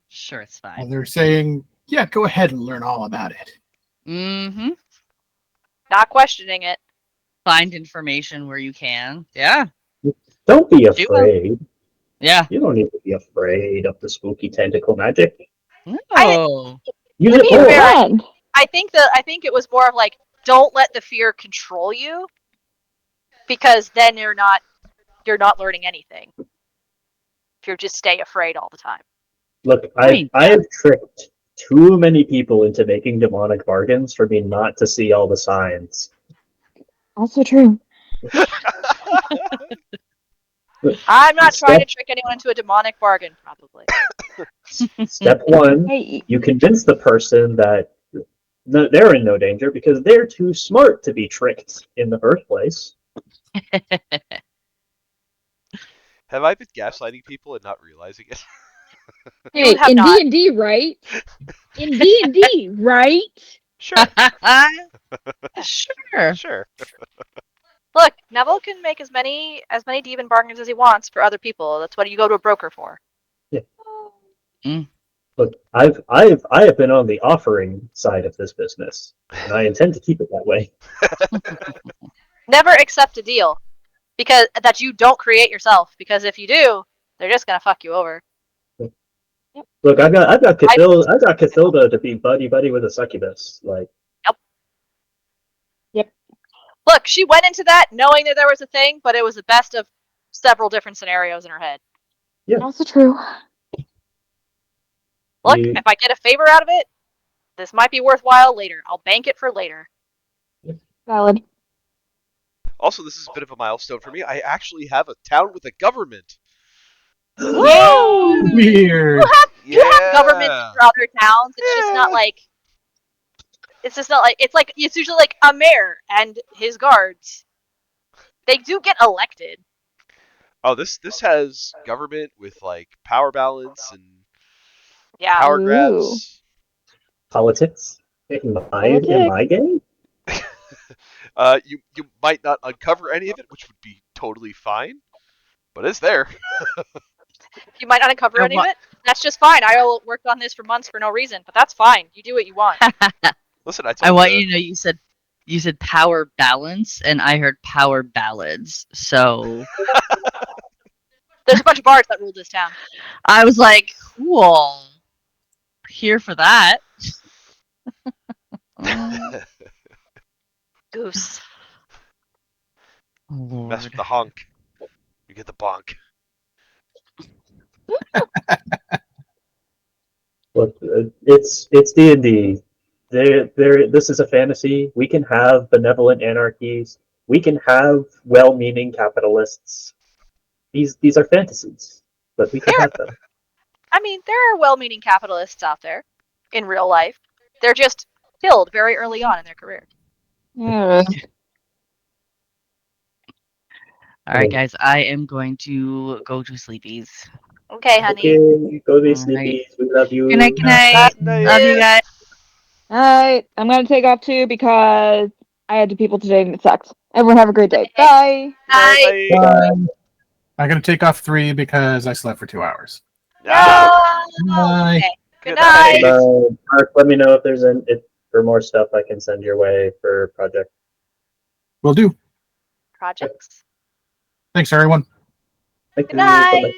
Sure, it's fine. And they're saying, yeah, go ahead and learn all about it. Mm-hmm. Not questioning it. Find information where you can. Yeah. Don't be Do afraid. Yeah. You don't need to be afraid of the spooky tentacle magic. Oh. Use To it be more. fair, And I think it was more of like, don't let the fear control you, because then you're not learning anything. If you just stay afraid all the time. Look, I have tricked too many people into making demonic bargains for me not to see all the signs. also true. I'm not trying to trick anyone into a demonic bargain, probably. Step 1, Hey, you convince the person that they're in no danger because they're too smart to be tricked in the first place. Have I been gaslighting people and not realizing it? You Hey, have in not. D&D, right? In D&D, right? Sure, Sure. sure. Look, Neville can make as many demon bargains as he wants for other people. That's what you go to a broker for. Look, I have been on the offering side of this business, and I intend to keep it that way. Never accept a deal because that you don't create yourself. Because if you do, they're just gonna fuck you over. Look, I've got Cathilda to be buddy with a succubus. Like, Look, she went into that knowing that there was a thing, but it was the best of several different scenarios in her head. Also true. Look, if I get a favor out of it, this might be worthwhile later. I'll bank it for later. Valid. Also, this is a bit of a milestone for me. I actually have a town with a government. Woo! Weird. You have governments for other towns. It's just not like. It's just not like. It's usually like a mayor and his guards. They do get elected. Oh, this has government with like power balance and Yeah. power Ooh. grabs. politics in my game. You might not uncover any of it, which would be totally fine, but it's there. You might not uncover any of it. That's just fine. I worked on this for months for no reason, but that's fine. You do what you want. Listen, I I told want you. you to know you said power balance, and I heard power ballads. So There's a bunch of bards that rule this town. I was like, cool. Here for that. Goose. Oh, Mess Lord. with the honk, you get the bonk. Look, it's D&D. This is a fantasy. We can have benevolent anarchies. We can have well-meaning capitalists. These are fantasies, but we can have them. I mean, there are well-meaning capitalists out there in real life. They're just killed very early on in their career. Yeah. All right, guys, I am going to go to sleepies. Okay, honey. Okay, go be All sleepy. We love you. Good night, good night. Love you guys. Alright, I'm gonna take off too because I had 2 people today and it sucks. Everyone have a great day. Bye. Bye. Bye. Bye. I'm gonna take off 3 because I slept for 2 hours. Ah, No. Bye. Okay. Good Good night. night. Mark, let me know if there's for more stuff I can send your way for project. Will do. Projects. Thanks, everyone. Thank Good you. Bye-bye. night.